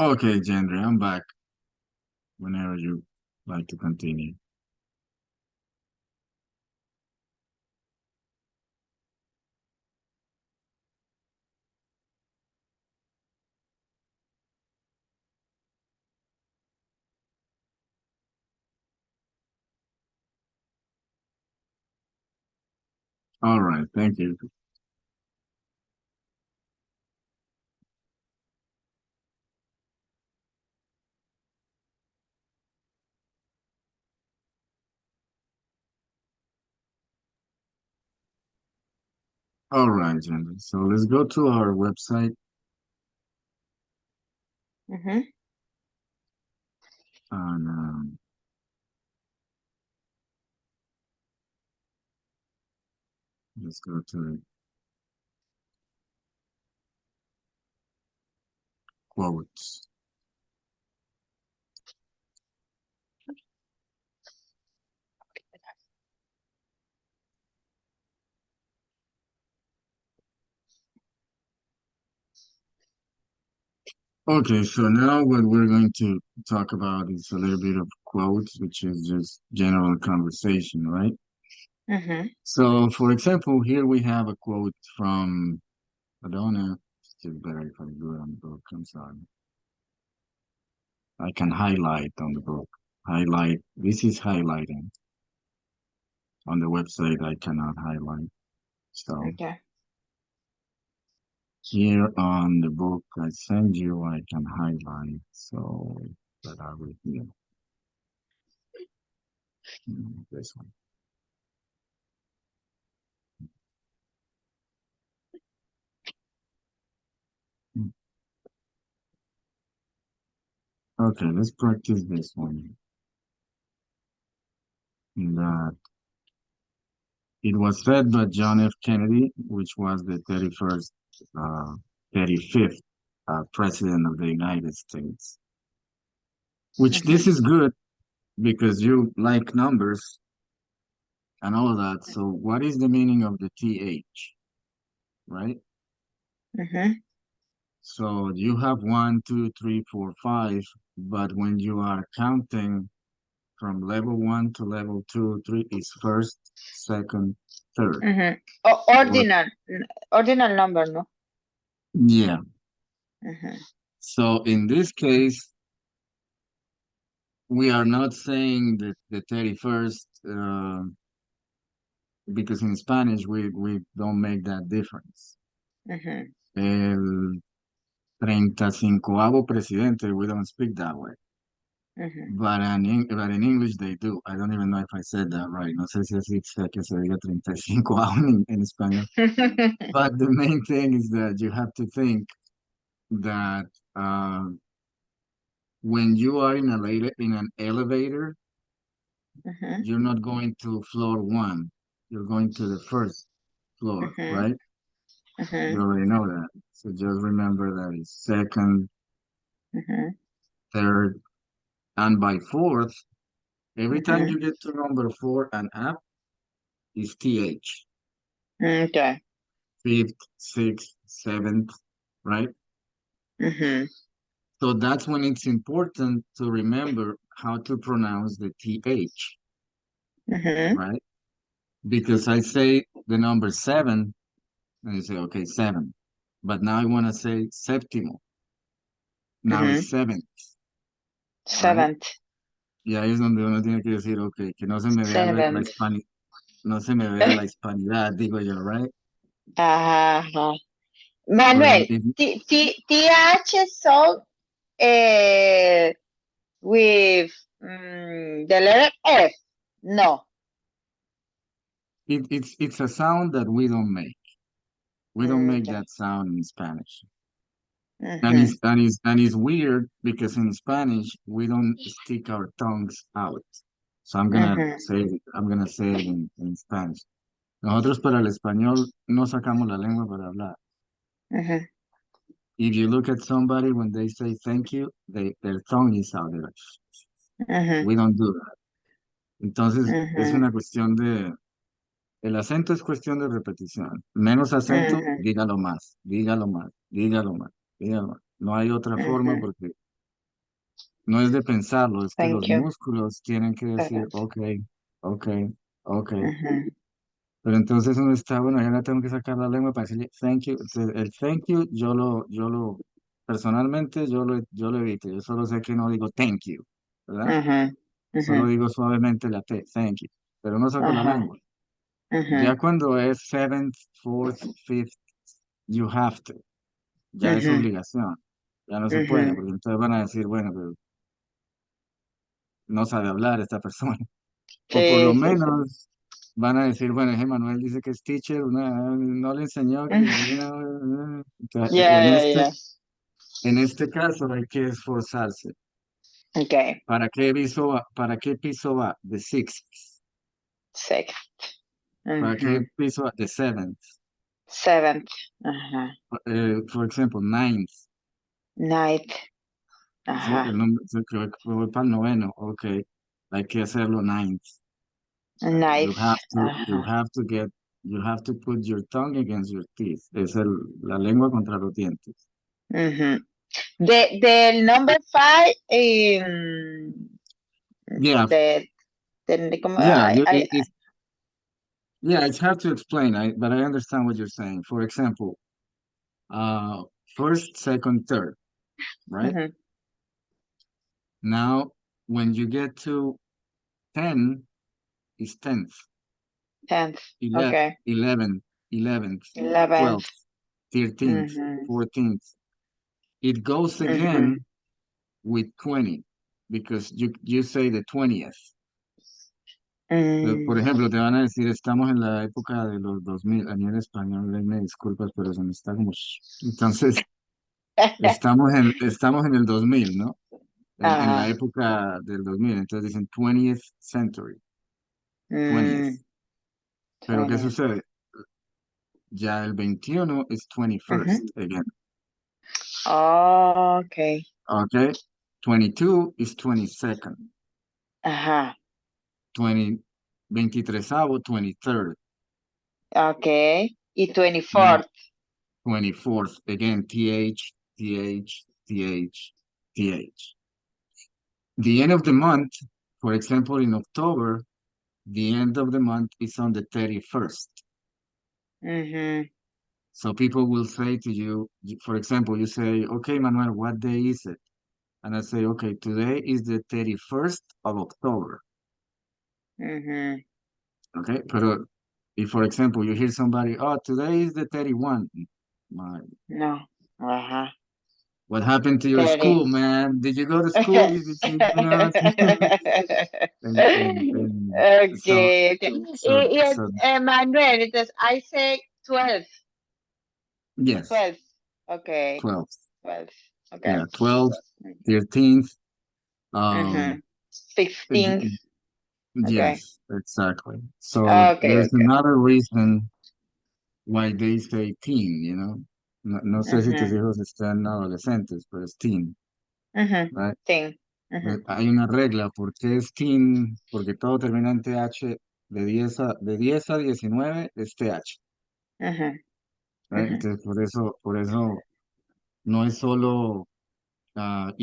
Speaker 1: Okay, Yendry, I'm back whenever you like to continue. All right, thank you. All right, Yendry. So let's go to our website
Speaker 2: Mm-hmm.
Speaker 1: and let's go to quotes. Okay, so now what we're going to talk about is a little bit of quotes, which is just general conversation, right?
Speaker 2: Mm-hmm.
Speaker 1: So, for example, here we have a quote from Madonna. Still better if I do it on the book. I'm sorry. I can highlight on the book. Highlight. This is highlighting. On the website, I cannot highlight. So
Speaker 2: Okay.
Speaker 1: here on the book I send you, I can highlight. So that I will here. This one. Okay, let's practice this one. That it was said by John F. Kennedy, which was the 35th president of the United States. Which
Speaker 2: Mm-hmm.
Speaker 1: this is good because you like numbers and all of that. So what is the meaning of the TH, right?
Speaker 2: Mm-hmm.
Speaker 1: So you have one, two, three, four, five, but when you are counting from level one to level two, three is first, second, third.
Speaker 2: Mm-hmm.
Speaker 1: Or
Speaker 2: Ordinal number, no?
Speaker 1: yeah.
Speaker 2: Mm-hmm.
Speaker 1: So in this case, we are not saying that the 31st, because in Spanish we don't make that difference.
Speaker 2: Mm-hmm.
Speaker 1: El 35º presidente, we don't speak that way.
Speaker 2: Mm-hmm.
Speaker 1: But in English they do. I don't even know if I said that right. No sé si así sé que se diga 35 en español. But the main thing is that you have to think that uh, when you are in an elevator,
Speaker 2: Mm-hmm.
Speaker 1: you're not going to floor one. You're going to the first floor,
Speaker 2: Mm-hmm.
Speaker 1: right?
Speaker 2: Mm-hmm.
Speaker 1: You already know that. So just remember that it's second,
Speaker 2: Mm-hmm.
Speaker 1: third, and by fourth, every time
Speaker 2: Mm-hmm.
Speaker 1: you get to number four and up is TH.
Speaker 2: Okay.
Speaker 1: Fifth, sixth, seventh, right?
Speaker 2: Mm-hmm.
Speaker 1: So that's when it's important to remember how to pronounce the TH,
Speaker 2: Mm-hmm.
Speaker 1: right? Because I say the number seven, and you say, okay, seven. But now I want to say séptimo. Now
Speaker 2: Mm-hmm.
Speaker 1: it's seventh, right?
Speaker 2: Seventh.
Speaker 1: Y ahí es donde uno tiene que decir, ok, que no se me vea
Speaker 2: Seventh.
Speaker 1: no se me vea la hispanidad, digo yo, right?
Speaker 2: Ajá.
Speaker 1: So
Speaker 2: Manuel, TH song with the letter F. No.
Speaker 1: it's a sound that we don't make. We don't make
Speaker 2: Okay.
Speaker 1: that sound in Spanish. And
Speaker 2: Mm-hmm.
Speaker 1: it's weird because in Spanish we don't stick our tongues out. So
Speaker 2: Mm-hmm.
Speaker 1: I'm gonna say it in Spanish. Nosotros para el español no sacamos la lengua para hablar.
Speaker 2: Mm-hmm.
Speaker 1: If you look at somebody when they say thank you, their tongue is out. They're like,
Speaker 2: Mm-hmm.
Speaker 1: we don't do that. Entonces es
Speaker 2: Mm-hmm.
Speaker 1: una cuestión el acento es cuestión de repetición. Menos acento,
Speaker 2: Mm-hmm.
Speaker 1: dígalo más, dígalo más, dígalo más, dígalo más. No hay otra forma
Speaker 2: Mm-hmm.
Speaker 1: porque No es de pensarlo, es que
Speaker 2: Thank
Speaker 1: los
Speaker 2: you.
Speaker 1: músculos tienen que decir,
Speaker 2: Seventh.
Speaker 1: ok, ok, ok.
Speaker 2: Mhm.
Speaker 1: Pero entonces uno está, bueno, ya ahora tengo que sacar la lengua para decirle thank you. Entonces, el thank you, personalmente, yo lo evito. Yo solo sé que no digo thank you, ¿verdad?
Speaker 2: Mhm.
Speaker 1: Solo
Speaker 2: Mhm.
Speaker 1: digo suavemente la T, thank you. Pero no saco la
Speaker 2: Ajá.
Speaker 1: lengua. Ya
Speaker 2: Mhm.
Speaker 1: cuando es seventh, fourth, fifth, you have to. Ya es
Speaker 2: Mhm.
Speaker 1: obligación. Ya no se puede,
Speaker 2: Mhm.
Speaker 1: porque entonces van a decir, bueno, pero no sabe hablar esta persona. O por lo
Speaker 2: Sí, sí, sí.
Speaker 1: menos van a decir, bueno, ese Manuel dice que es teacher, no le enseñó que entonces,
Speaker 2: Yeah, yeah, yeah.
Speaker 1: en este caso hay que esforzarse.
Speaker 2: Okay.
Speaker 1: Para qué piso va? The sixth.
Speaker 2: Sixth.
Speaker 1: ¿Para qué
Speaker 2: Mhm.
Speaker 1: piso va? The seventh.
Speaker 2: Seventh. Ajá.
Speaker 1: For example, ninth.
Speaker 2: Ninth.
Speaker 1: El
Speaker 2: Ajá.
Speaker 1: nombre, yo creo que voy para el noveno. Ok, hay que hacerlo ninth. You
Speaker 2: Ninth.
Speaker 1: have to, you
Speaker 2: Ajá.
Speaker 1: have to get, you have to put your tongue against your teeth. La lengua contra los dientes.
Speaker 2: Mhm. Del number five,
Speaker 1: Yeah,
Speaker 2: como,
Speaker 1: yeah, yeah, it's hard to explain, but I understand what you're saying. For example, uh, first, second, third, right?
Speaker 2: ujú,
Speaker 1: Now, when you get to 10, is 10th,
Speaker 2: tenth.
Speaker 1: 11,
Speaker 2: Okay.
Speaker 1: 11, 11th,
Speaker 2: 11th.
Speaker 1: 12th, 13th,
Speaker 2: Mhm.
Speaker 1: 14th. It goes
Speaker 2: Mhm.
Speaker 1: again with 20 because you say the 20th. Por
Speaker 2: Mm.
Speaker 1: ejemplo, te van a decir, estamos en la época de los 2000. A mí en español, me disculpas, pero se me está como... Entonces, estamos en el 2000, ¿no? En la
Speaker 2: Ajá.
Speaker 1: época del 2000. Entonces dicen 20th century, 20th.
Speaker 2: Mm.
Speaker 1: Pero ¿qué
Speaker 2: 20th.
Speaker 1: sucede? Ya el 21 es 21st
Speaker 2: Ujú.
Speaker 1: again.
Speaker 2: Okay.
Speaker 1: Okay? 22 is 22nd.
Speaker 2: Ajá.
Speaker 1: 20, 23avo, 23rd.
Speaker 2: Okay. Y
Speaker 1: Now,
Speaker 2: 24th.
Speaker 1: 24th, again, TH, TH, TH, TH. The end of the month, for example, in October, the end of the month is on the 31st.
Speaker 2: Mhm.
Speaker 1: So people will say to you, for example, you say, okay, Manuel, what day is it? And I say, okay, today is the 31st of October.
Speaker 2: Mhm.
Speaker 1: Okay, pero if, for example, you hear somebody, oh, today is the 31. My,
Speaker 2: No. Ajá.
Speaker 1: what happened to your
Speaker 2: 30.
Speaker 1: school, man? Did you go to school? You not? And so,
Speaker 2: Okay, okay.
Speaker 1: so, so,
Speaker 2: Manuel, entonces, I say 12.
Speaker 1: yes,
Speaker 2: 12. Okay.
Speaker 1: 12.
Speaker 2: 12. Okay.
Speaker 1: Yeah, 12th, 13th. Um,
Speaker 2: Mm-hmm. 16th. Okay.
Speaker 1: yes, exactly. So
Speaker 2: Okay,
Speaker 1: there's
Speaker 2: okay.
Speaker 1: another reason why they say teen, you know. No, no sé si tus
Speaker 2: Mm-hmm.
Speaker 1: hijos están adolescentes, pero es teen,
Speaker 2: Mm-hmm.
Speaker 1: right?
Speaker 2: Thing. Mm-hmm.
Speaker 1: Hay una regla, ¿por qué es teen? Porque todo termina en TH, de 10 a 19 es TH,
Speaker 2: Mm-hmm.
Speaker 1: right?
Speaker 2: Mm-hmm.
Speaker 1: Entonces, por eso no es solo 11,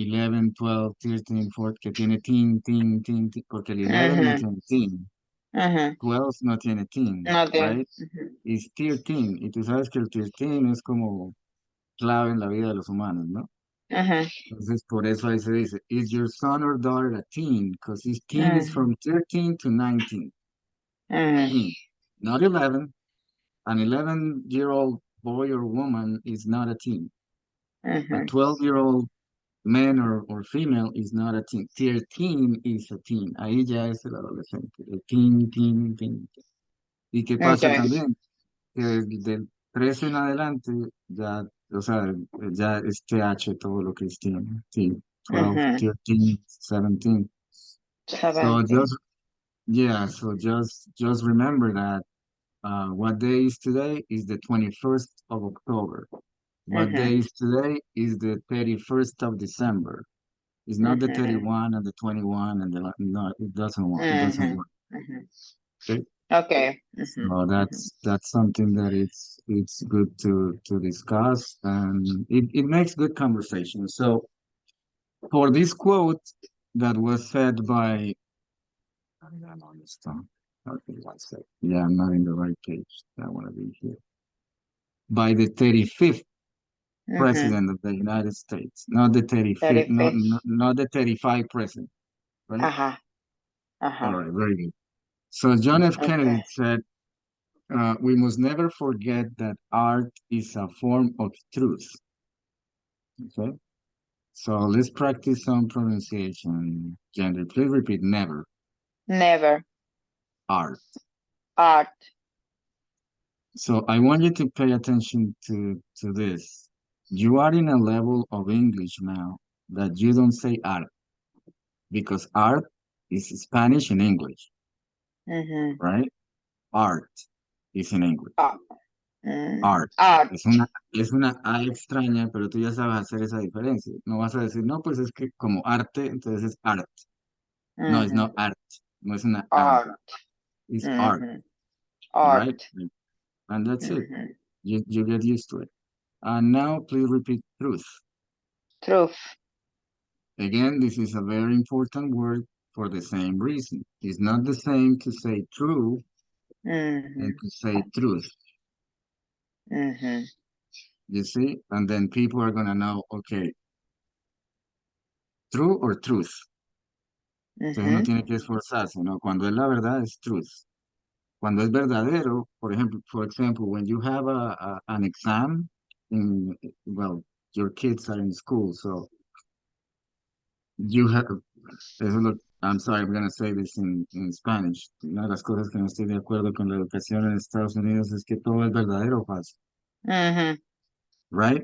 Speaker 1: 12, 13, 14, que tiene teen, teen, teen, teen, porque el 11 no
Speaker 2: Mm-hmm.
Speaker 1: tiene teen.
Speaker 2: Mm-hmm.
Speaker 1: 12 no tiene teen,
Speaker 2: Nothing.
Speaker 1: right?
Speaker 2: Mm-hmm.
Speaker 1: Es tier teen, y tú sabes que el tier teen es como clave en la vida de los humanos, ¿no?
Speaker 2: Mm-hmm.
Speaker 1: Entonces, por eso ahí se dice, is your son or daughter a teen? Because his teen is
Speaker 2: Mm-hmm.
Speaker 1: from 13 to 19,
Speaker 2: Mm-hmm.
Speaker 1: teen, not 11. An 11-year-old boy or woman is not a teen. A
Speaker 2: Mm-hmm.
Speaker 1: 12-year-old man or female is not a teen. Tier teen is a teen. Ahí ya es el adolescente. El teen, teen, teen. ¿Y qué pasa
Speaker 2: Okay.
Speaker 1: también? Que del 13 en adelante, ya, o sea, ya es TH todo lo que es teen. Sí, 12,
Speaker 2: Mm-hmm.
Speaker 1: 13, 17. So
Speaker 2: 17.
Speaker 1: just, yeah, so just remember that what day is today is the 21st of October. What
Speaker 2: Mm-hmm.
Speaker 1: day is today is the 31st of December. It's not the
Speaker 2: Mm-hmm.
Speaker 1: 31 and the 21 and no, it doesn't
Speaker 2: Mm-hmm.
Speaker 1: work.
Speaker 2: Mm-hmm.
Speaker 1: Okay?
Speaker 2: Okay. Mm-hmm.
Speaker 1: So
Speaker 2: Mm-hmm.
Speaker 1: that's something that it's good to discuss, and it makes good conversation. So For this quote that was said by, I don't understand. Okay, one sec. Yeah, I'm not in the right page. I want to be here. By the 35th
Speaker 2: Mm-hmm.
Speaker 1: president of the United States, not the 35th,
Speaker 2: 35th.
Speaker 1: not the 35 president, right?
Speaker 2: Uh-huh.
Speaker 1: All
Speaker 2: Uh-huh.
Speaker 1: right, very good. So John F. Kennedy
Speaker 2: Okay.
Speaker 1: said, we must never forget that art is a form of truth. Okay, so let's practice some pronunciation. Gender, please repeat never.
Speaker 2: Never.
Speaker 1: Art.
Speaker 2: Art.
Speaker 1: So I want you to pay attention to this. You are in a level of English now that you don't say art because art is Spanish and English,
Speaker 2: Mm-hmm.
Speaker 1: right? Art is in English.
Speaker 2: Art.
Speaker 1: Art.
Speaker 2: Art.
Speaker 1: Es una A extraña, pero tú ya sabes hacer esa diferencia. No vas a decir, no, pues es que como arte, entonces es art. No, it's
Speaker 2: Mm-hmm.
Speaker 1: not art. No es una A.
Speaker 2: Art.
Speaker 1: It's art,
Speaker 2: Mm-hmm.
Speaker 1: right?
Speaker 2: Art.
Speaker 1: And that's it.
Speaker 2: Mm-hmm.
Speaker 1: You get used to it. And now please repeat truth.
Speaker 2: Truth.
Speaker 1: Again, this is a very important word for the same reason. It's not the same to say true and
Speaker 2: Mm-hmm.
Speaker 1: to say truth,
Speaker 2: Mm-hmm.
Speaker 1: you see? And then people are going to know, okay, true or truth. Entonces uno
Speaker 2: Mm-hmm.
Speaker 1: tiene que esforzarse, ¿no? Cuando es la verdad es truth. Cuando es verdadero, for example, when you have an exam in, well, your kids are in school, so you have, eso es I'm sorry, I'm going to say this in Spanish. Una de las cosas que no estoy de acuerdo con la educación en Estados Unidos es que todo es verdadero o falso,
Speaker 2: Mm-hmm.
Speaker 1: right?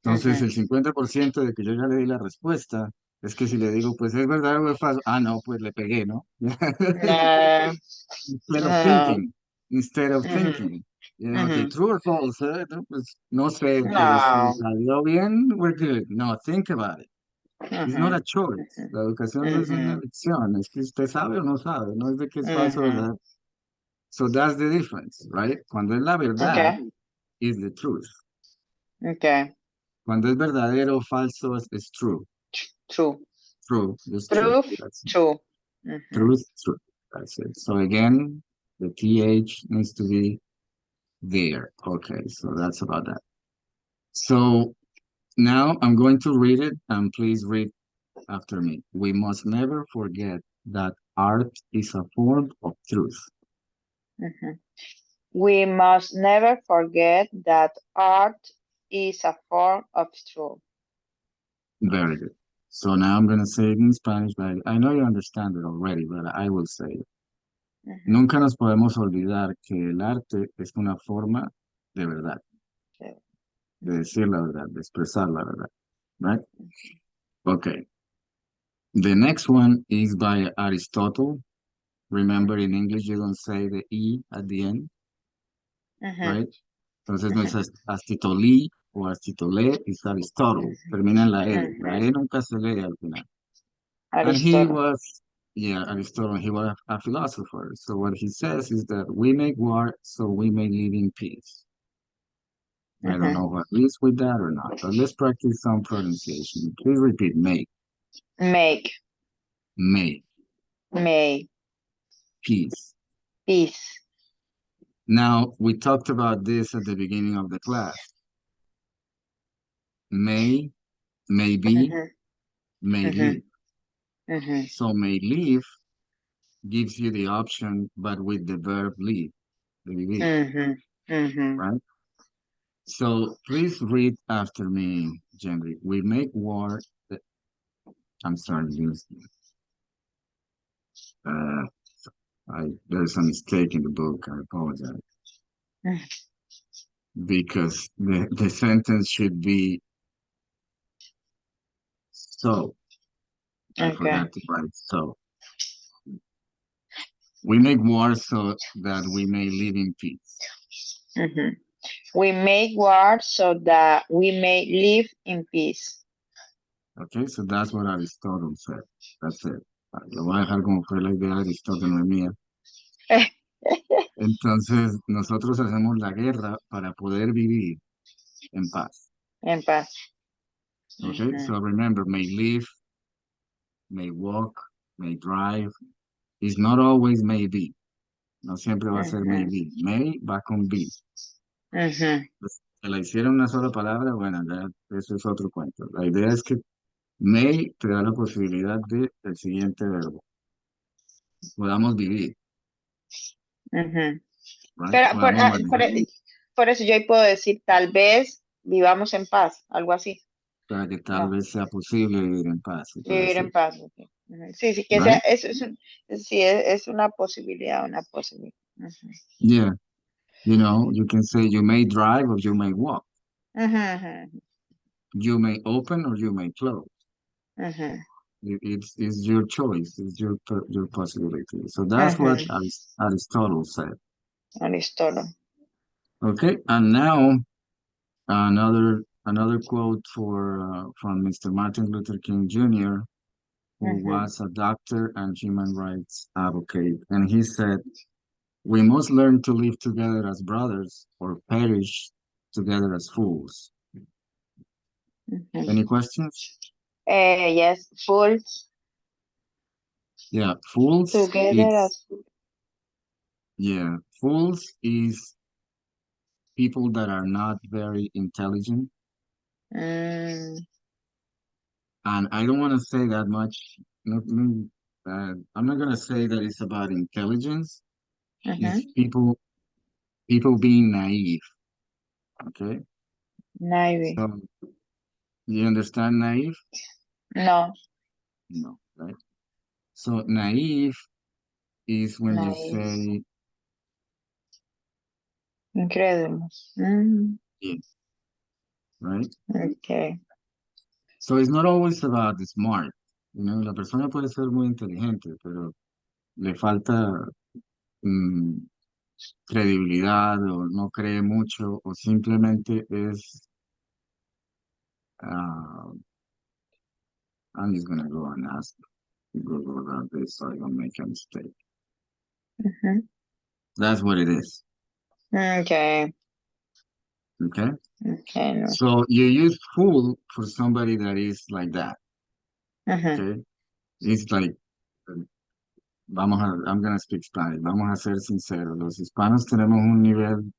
Speaker 1: Entonces,
Speaker 2: Mm-hmm.
Speaker 1: el 50% de que yo ya le di la respuesta es que si le digo, pues es verdadero o es falso, ah, no, pues le pegué, ¿no?
Speaker 2: No.
Speaker 1: Instead of
Speaker 2: No.
Speaker 1: thinking, instead of
Speaker 2: Mm-hmm.
Speaker 1: thinking. Okay,
Speaker 2: Mm-hmm.
Speaker 1: true or false, no, pues no sé, pero si
Speaker 2: No.
Speaker 1: salió bien, we're good. No, think about it. It's not
Speaker 2: Mm-hmm.
Speaker 1: a choice. La educación no es una
Speaker 2: Mm-hmm.
Speaker 1: elección, es que usted sabe o no sabe, no es de que es falso,
Speaker 2: Mm-hmm.
Speaker 1: ¿verdad? So that's the difference, right? Cuando es la verdad,
Speaker 2: Okay.
Speaker 1: is the truth.
Speaker 2: Okay.
Speaker 1: Cuando es verdadero o falso, es true.
Speaker 2: True.
Speaker 1: True, just true.
Speaker 2: Truth.
Speaker 1: That's it.
Speaker 2: True. Mm-hmm.
Speaker 1: Truth, true. That's it. So again, the TH needs to be there. Okay, so that's about that. So now I'm going to read it, and please read after me. We must never forget that art is a form of truth.
Speaker 2: Mm-hmm. We must never forget that art is a form of truth.
Speaker 1: Very good. So now I'm going to say it in Spanish, but I know you understand it already, but I will say it.
Speaker 2: Mm-hmm.
Speaker 1: Nunca nos podemos olvidar que el arte es una forma de verdad, de decir la verdad, de expresar la verdad, right? Okay. The next one is by Aristotle. Remember, in English, you don't say the E at the end,
Speaker 2: Mm-hmm.
Speaker 1: right? Entonces no es
Speaker 2: Mm-hmm.
Speaker 1: Astitolí o Astitolé, es Aristotle. Termina en la L. La
Speaker 2: Mm-hmm.
Speaker 1: E nunca se lee al final. And he
Speaker 2: Aristotle.
Speaker 1: was, yeah, Aristotle, he was a philosopher. So what he says is that we make war so we may live in peace. I don't
Speaker 2: Mm-hmm.
Speaker 1: know what is with that or not, but let's practice some pronunciation. Please repeat make,
Speaker 2: Make.
Speaker 1: may,
Speaker 2: May.
Speaker 1: peace.
Speaker 2: Peace.
Speaker 1: Now, we talked about this at the beginning of the class. May, maybe,
Speaker 2: Mm-hmm.
Speaker 1: may
Speaker 2: Mm-hmm.
Speaker 1: leave.
Speaker 2: Mm-hmm.
Speaker 1: So may leave gives you the option, but with the verb leave, the vivir,
Speaker 2: Mm-hmm. Mm-hmm.
Speaker 1: right? So please read after me, Yendry. We make war. I'm sorry, uh, there's a mistake in the book. I apologize. Because the sentence should be so. I
Speaker 2: Okay.
Speaker 1: forgot to write so. We make war so that we may live in peace.
Speaker 2: Mm-hmm. We make war so that we may live in peace.
Speaker 1: Okay, so that's what Aristotle said. That's it. Lo voy a dejar como fue la idea de Aristóteles, no es mía. Entonces, nosotros hacemos la guerra para poder vivir en paz.
Speaker 2: En paz.
Speaker 1: Okay,
Speaker 2: Mhm,
Speaker 1: so remember, may live, may walk, may drive. Is not always may be. No siempre va a ser may
Speaker 2: mhm,
Speaker 1: be. May va con be.
Speaker 2: mhm,
Speaker 1: Pues, que la hicieron una sola palabra, bueno, ya eso es otro cuento. La idea es que may te da la posibilidad de el siguiente verbo. Podamos vivir,
Speaker 2: mhm.
Speaker 1: right?
Speaker 2: Pero
Speaker 1: Podamos manejar
Speaker 2: por eso yo ahí puedo decir, tal vez vivamos en paz, algo así.
Speaker 1: para que tal
Speaker 2: No,
Speaker 1: vez sea posible vivir en paz, se puede
Speaker 2: vivir
Speaker 1: decir,
Speaker 2: en paz. Ok. Ujú. Sí, sí, que sea,
Speaker 1: right?
Speaker 2: sí, es una posibilidad, una posibilidad. Ujú.
Speaker 1: Yeah, you can say you may drive or you may walk.
Speaker 2: Ujú, ujú,
Speaker 1: You may open or you may close.
Speaker 2: ujú,
Speaker 1: It's your choice. It's your possibility. So that's what
Speaker 2: ujú.
Speaker 1: Aristotle said.
Speaker 2: Aristóteles.
Speaker 1: Okay, and now another quote from Mr. Martin Luther King Jr., who
Speaker 2: Ujú,
Speaker 1: was a doctor and human rights advocate, and he said, "We must learn to live together as brothers or perish together as fools."
Speaker 2: ujú.
Speaker 1: Any questions?
Speaker 2: Yes, full
Speaker 1: Yeah, fools.
Speaker 2: together
Speaker 1: It's
Speaker 2: as full.
Speaker 1: yeah, fools is people that are not very intelligent.
Speaker 2: Mm,
Speaker 1: And I don't want to say that much. I'm not going to say that it's about intelligence. It's
Speaker 2: ujú.
Speaker 1: people being naive. Okay.
Speaker 2: Navy.
Speaker 1: So you understand naive?
Speaker 2: No,
Speaker 1: No, right? So naive is when you
Speaker 2: naive.
Speaker 1: say,
Speaker 2: Incrédulos. Mm,
Speaker 1: yeah, right?
Speaker 2: okay.
Speaker 1: So it's not always about the smart. La persona puede ser muy inteligente, pero le falta mm, credibilidad o no cree mucho o simplemente es uh, I'm just gonna go and ask Google about this so I don't make a mistake.
Speaker 2: Ujú.
Speaker 1: That's what it is.
Speaker 2: Okay.
Speaker 1: Okay.
Speaker 2: Okay. No.
Speaker 1: So you use fool for somebody that is like that.
Speaker 2: Ujú,
Speaker 1: Okay. It's like, I'm gonna speak Spanish. Vamos a ser sinceros. Los hispanos tenemos un nivel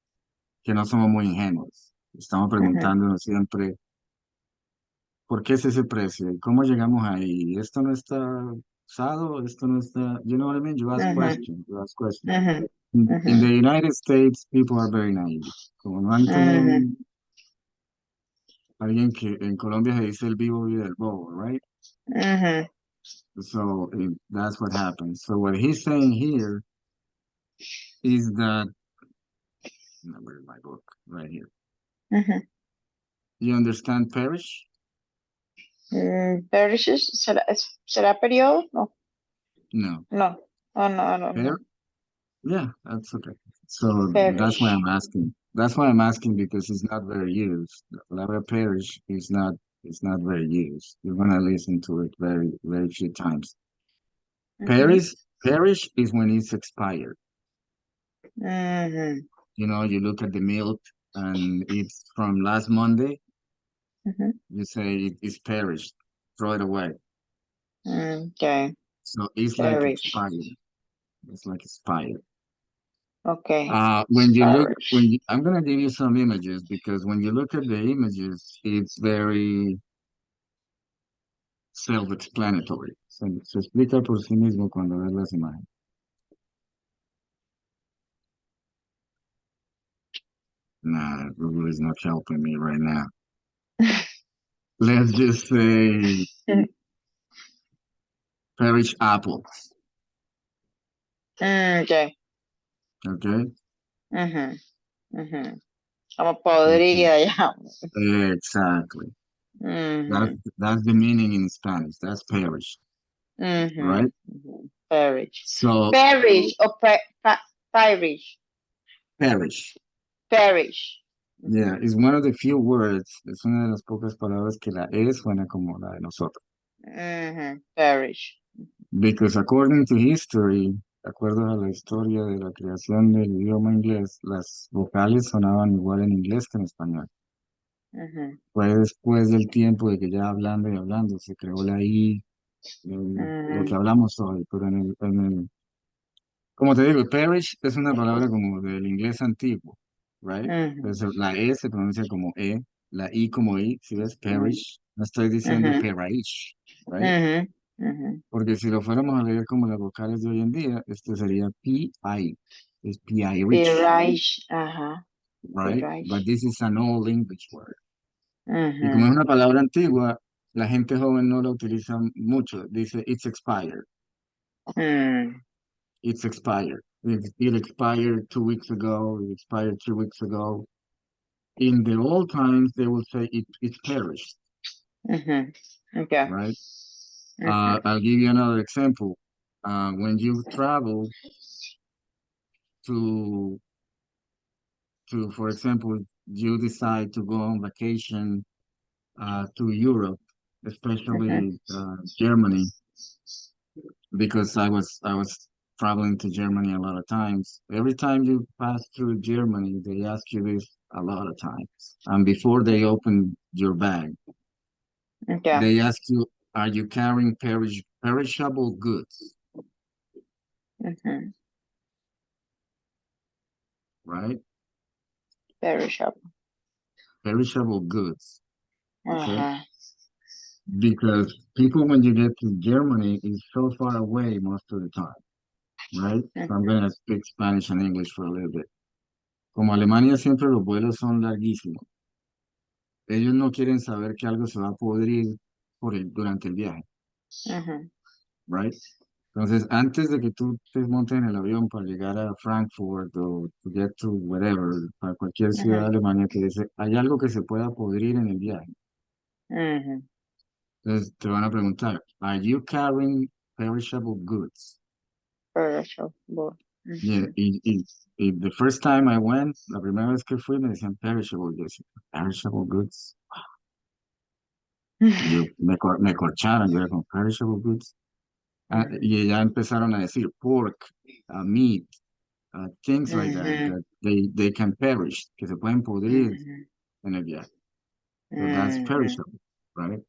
Speaker 1: que no somos muy ingenuos. Estamos
Speaker 2: ujú,
Speaker 1: preguntándonos siempre, ¿por qué es ese precio? ¿Y cómo llegamos ahí? ¿Esto no está usado? ¿Esto no está? You know what I mean? You ask
Speaker 2: ujú,
Speaker 1: questions. You ask questions.
Speaker 2: ujú,
Speaker 1: In the
Speaker 2: ujú,
Speaker 1: United States, people are very naive. Como no han tenido
Speaker 2: ujú,
Speaker 1: alguien que en Colombia se dice el vivo vive el bobo, right?
Speaker 2: ujú,
Speaker 1: So that's what happens. So what he's saying here is that, where's my book? Right here.
Speaker 2: ujú.
Speaker 1: You understand parish?
Speaker 2: Perishes, ¿será periodo? No,
Speaker 1: No.
Speaker 2: no. Oh, no, no,
Speaker 1: Per
Speaker 2: no.
Speaker 1: Yeah, that's okay. So that's why
Speaker 2: Perish.
Speaker 1: I'm asking. That's why I'm asking because it's not very used. The palabra parish is not very used. You're gonna listen to it very, very few times.
Speaker 2: Ujú,
Speaker 1: Perish is when it's expired.
Speaker 2: ujú,
Speaker 1: You look at the milk and it's from last Monday,
Speaker 2: ujú.
Speaker 1: you say it is perished, throw it away.
Speaker 2: Okay.
Speaker 1: So it's like
Speaker 2: Perish.
Speaker 1: expired. It's like expired.
Speaker 2: Okay.
Speaker 1: I'm gonna give you some images because when you look at the images, it's very self-explanatory. Se explica por sí mismo cuando ves las imágenes. Nah, Google is not helping me right now. Let's just say perish apples.
Speaker 2: Okay.
Speaker 1: Okay?
Speaker 2: Ujú, ujú. Como
Speaker 1: Okay.
Speaker 2: podría ya.
Speaker 1: Exactly. That's
Speaker 2: Ujú,
Speaker 1: that's the meaning in Spanish. That's perish,
Speaker 2: ujú,
Speaker 1: right?
Speaker 2: ujú. Perish.
Speaker 1: So
Speaker 2: Perish o perish.
Speaker 1: perish.
Speaker 2: Perish. Ujú,
Speaker 1: Yeah, it's one of the few words, es una de las pocas palabras que la E suena como la de nosotros.
Speaker 2: ujú. Perish.
Speaker 1: Because according to history, de acuerdo a la historia de la creación del idioma inglés, las vocales sonaban igual en inglés que en español.
Speaker 2: Mhm.
Speaker 1: Fue después del tiempo de que ya hablando y hablando se creó la I, lo que
Speaker 2: Mhm.
Speaker 1: hablamos hoy, pero como te digo, perish es una palabra como del inglés antiguo, right?
Speaker 2: Mhm.
Speaker 1: Entonces la E se pronuncia como E, la I como I, si ves
Speaker 2: Mhm.
Speaker 1: perish, no estoy diciendo
Speaker 2: Mhm.
Speaker 1: perish, right?
Speaker 2: Mhm. Mhm.
Speaker 1: Porque si lo fuéramos a leer como las vocales de hoy en día, esto sería P-I, es P-I-Rich,
Speaker 2: Piraish. Ajá.
Speaker 1: right? But
Speaker 2: Piraish.
Speaker 1: this is an old English word. Y como es
Speaker 2: Mhm.
Speaker 1: una palabra antigua, la gente joven no la utiliza mucho. Dice, it's expired,
Speaker 2: Mm.
Speaker 1: it's expired. It expired 2 weeks ago, it expired 3 weeks ago. In the old times, they would say it's perished,
Speaker 2: Mhm. Okay.
Speaker 1: right?
Speaker 2: Mhm.
Speaker 1: I'll give you another example. When you travel to, for example, you decide to go on vacation to Europe,
Speaker 2: Mhm.
Speaker 1: especially Germany, because I was traveling to Germany a lot of times. Every time you pass through Germany, they ask you this a lot of times. And before they open your bag,
Speaker 2: Okay.
Speaker 1: they ask you, are you carrying perishable goods,
Speaker 2: Mhm.
Speaker 1: right?
Speaker 2: Perishable.
Speaker 1: Perishable goods, okay?
Speaker 2: Uh-huh.
Speaker 1: Because people, when you get to Germany, is so far away most of the time, right? So I'm
Speaker 2: Mhm.
Speaker 1: going to speak Spanish and English for a little bit. Como Alemania siempre los vuelos son larguísimos. Ellos no quieren saber que algo se va a podrir durante el viaje,
Speaker 2: Mhm.
Speaker 1: right? Entonces, antes de que tú te montes en el avión para llegar a Frankfurt o to get to whatever, para cualquier ciudad de
Speaker 2: Mhm.
Speaker 1: Alemania, te dice, ¿hay algo que se pueda podrir en el viaje?
Speaker 2: Mhm.
Speaker 1: Entonces, te van a preguntar, ¿Are you carrying perishable goods?
Speaker 2: Perishable.
Speaker 1: Yeah,
Speaker 2: Mhm.
Speaker 1: y the first time I went, la primera vez que fui, me decían perishable goods. Perishable goods. Me corcharon, yo era con perishable goods.
Speaker 2: Mhm.
Speaker 1: Y ya empezaron a decir pork, meat, things like that,
Speaker 2: Mhm.
Speaker 1: that they can perish, que se pueden pudrir
Speaker 2: Mhm.
Speaker 1: en el viaje. So that's
Speaker 2: Mhm.
Speaker 1: perishable, right?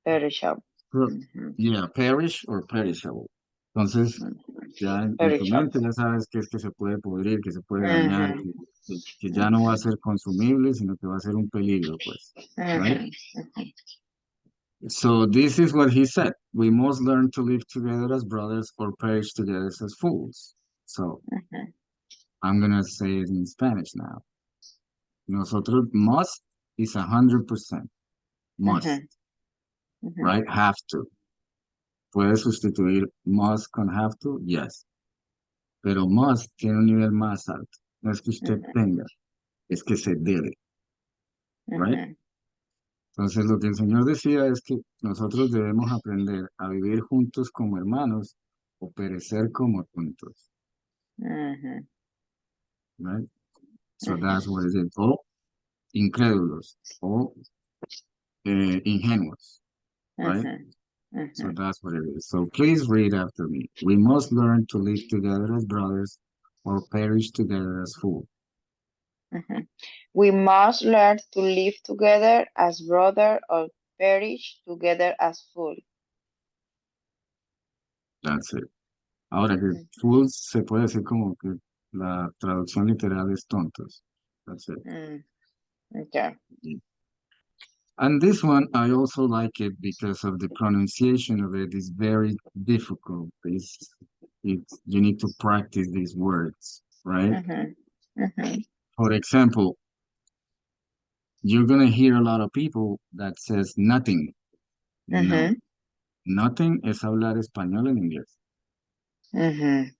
Speaker 2: Perishable.
Speaker 1: So,
Speaker 2: Mhm.
Speaker 1: yeah, perish or perishable. Entonces,
Speaker 2: Mhm.
Speaker 1: ya en tu
Speaker 2: Perishable.
Speaker 1: mente ya sabes que es que se puede pudrir, que se puede dañar,
Speaker 2: Mhm.
Speaker 1: que ya no va a ser consumible, sino que va a ser un peligro, pues, right?
Speaker 2: Mhm. Mhm.
Speaker 1: So this is what he said. We must learn to live together as brothers or perish together as fools. So
Speaker 2: Mhm.
Speaker 1: I'm gonna say it in Spanish now. Nosotros must is 100%. Must,
Speaker 2: Mhm. Mhm.
Speaker 1: right? Have to. ¿Puedes sustituir must con have to? Yes. Pero must tiene un nivel más alto. No es que usted
Speaker 2: Mhm.
Speaker 1: tenga, es que se debe, right?
Speaker 2: Mhm.
Speaker 1: Entonces lo que el Señor decía es que nosotros debemos aprender a vivir juntos como hermanos o perecer como tontos,
Speaker 2: Mhm.
Speaker 1: right? So that's
Speaker 2: Mhm.
Speaker 1: what it is. O incrédulos o ingenuos, right?
Speaker 2: Mhm.
Speaker 1: So
Speaker 2: Mhm.
Speaker 1: that's what it is. So please read after me. We must learn to live together as brothers or perish together as fools.
Speaker 2: Mhm. We must learn to live together as brothers or perish together as fools.
Speaker 1: That's it. Ahora que fools se puede decir como que la traducción literal es tontos. That's it.
Speaker 2: Mm, okay.
Speaker 1: And this one, I also like it because of the pronunciation of it is very difficult. You need to practice these words, right?
Speaker 2: Mhm. Mhm.
Speaker 1: For example, you're gonna hear a lot of people that says nothing. No,
Speaker 2: Mhm.
Speaker 1: nothing es hablar español en inglés.
Speaker 2: Mhm.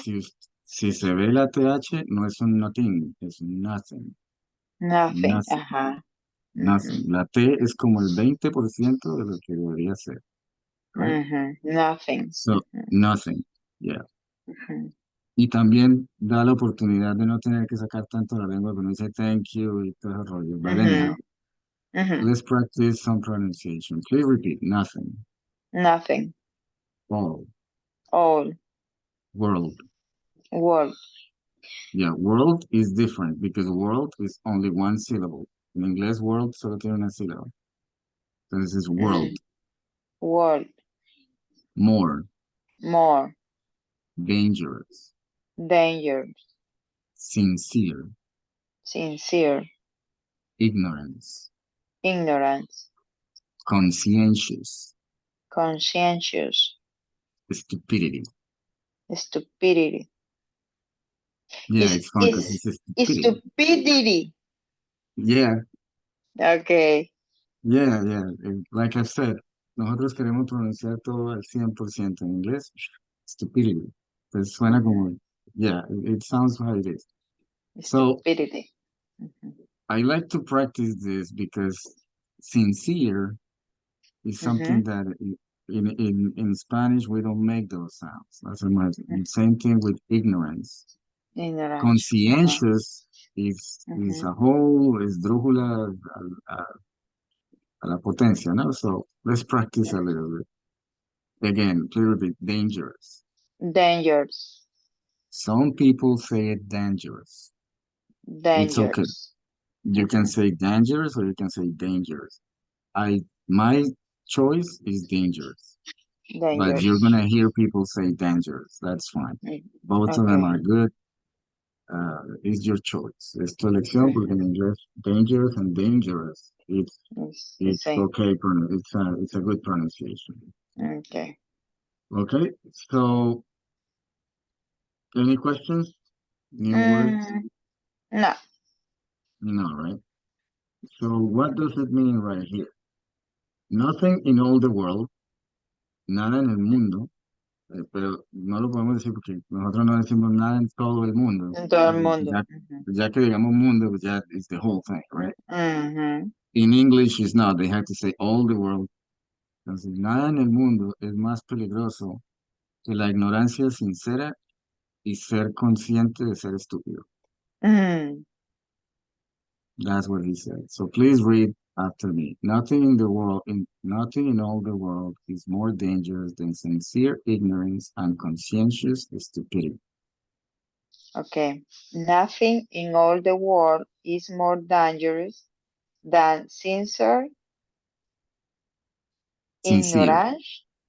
Speaker 1: Si, si se ve la TH, no es un nothing, es un nothing,
Speaker 2: Nothing.
Speaker 1: nothing,
Speaker 2: Ajá.
Speaker 1: nothing.
Speaker 2: Mhm.
Speaker 1: La T es como el 20% de lo que debería ser, right?
Speaker 2: Mhm. Nothing.
Speaker 1: So,
Speaker 2: Mhm.
Speaker 1: nothing, yeah.
Speaker 2: Mhm.
Speaker 1: Y también da la oportunidad de no tener que sacar tanto la lengua cuando dice thank you y todo ese rollo. But anyhow,
Speaker 2: Mhm. Mhm.
Speaker 1: let's practice some pronunciation. Please repeat. Nothing.
Speaker 2: Nothing.
Speaker 1: All.
Speaker 2: All.
Speaker 1: World.
Speaker 2: World.
Speaker 1: Yeah, world is different because world is only one syllable. En inglés, world solo tiene una sílaba. Entonces es world.
Speaker 2: Mm. World.
Speaker 1: More.
Speaker 2: More.
Speaker 1: Dangerous.
Speaker 2: Dangerous.
Speaker 1: Sincere.
Speaker 2: Sincere.
Speaker 1: Ignorance.
Speaker 2: Ignorance.
Speaker 1: Conscientious.
Speaker 2: Conscientious.
Speaker 1: Stupidity.
Speaker 2: Stupidity.
Speaker 1: Yeah, it's fun because
Speaker 2: Is
Speaker 1: it's stupidity.
Speaker 2: stupidity.
Speaker 1: Yeah,
Speaker 2: Okay.
Speaker 1: yeah, yeah. Like I said, nosotros queremos pronunciar todo al 100% en inglés. Stupidity. Pues suena
Speaker 2: Mhm.
Speaker 1: como, yeah, it sounds how it is. So
Speaker 2: Stupidity. Mhm.
Speaker 1: I like to practice this because sincere is something
Speaker 2: Mhm.
Speaker 1: that in Spanish we don't make those sounds. That's much. Same thing with ignorance.
Speaker 2: Ignorance. Uh-huh.
Speaker 1: Conscientious is
Speaker 2: Mhm.
Speaker 1: a whole esdrújula a la potencia, no? So let's practice a little bit. Again, please repeat, dangerous.
Speaker 2: Dangerous.
Speaker 1: Some people say it dangerous. It's okay.
Speaker 2: Dangerous.
Speaker 1: You can
Speaker 2: Mhm.
Speaker 1: say dangerous or you can say dangerous. My choice is dangerous, but you're
Speaker 2: Dangerous.
Speaker 1: gonna hear people say dangerous. That's fine.
Speaker 2: Mm.
Speaker 1: Both of them
Speaker 2: Okay.
Speaker 1: are good. It's your choice. Es tu elección porque en
Speaker 2: Mhm.
Speaker 1: inglés dangerous and dangerous.
Speaker 2: It's the
Speaker 1: It's
Speaker 2: same.
Speaker 1: okay. It's a good pronunciation.
Speaker 2: Okay.
Speaker 1: Okay. So any questions? New words?
Speaker 2: Mm, no.
Speaker 1: No, right? So what does it mean right here? Nothing in all the world, nada en el mundo, pero no lo podemos decir porque nosotros no decimos nada en todo el mundo.
Speaker 2: En todo el mundo.
Speaker 1: Ya,
Speaker 2: Ujú.
Speaker 1: ya que digamos mundo, pues ya it's the whole thing, right?
Speaker 2: Ujú.
Speaker 1: In English, it's not. They have to say all the world. Entonces, nada en el mundo es más peligroso que la ignorancia sincera y ser consciente de ser estúpido.
Speaker 2: Mm.
Speaker 1: That's what he said. So please read after me. Nothing in all the world is more dangerous than sincere ignorance and conscientious stupidity.
Speaker 2: Okay. Nothing in all the world is more dangerous than
Speaker 1: Sincere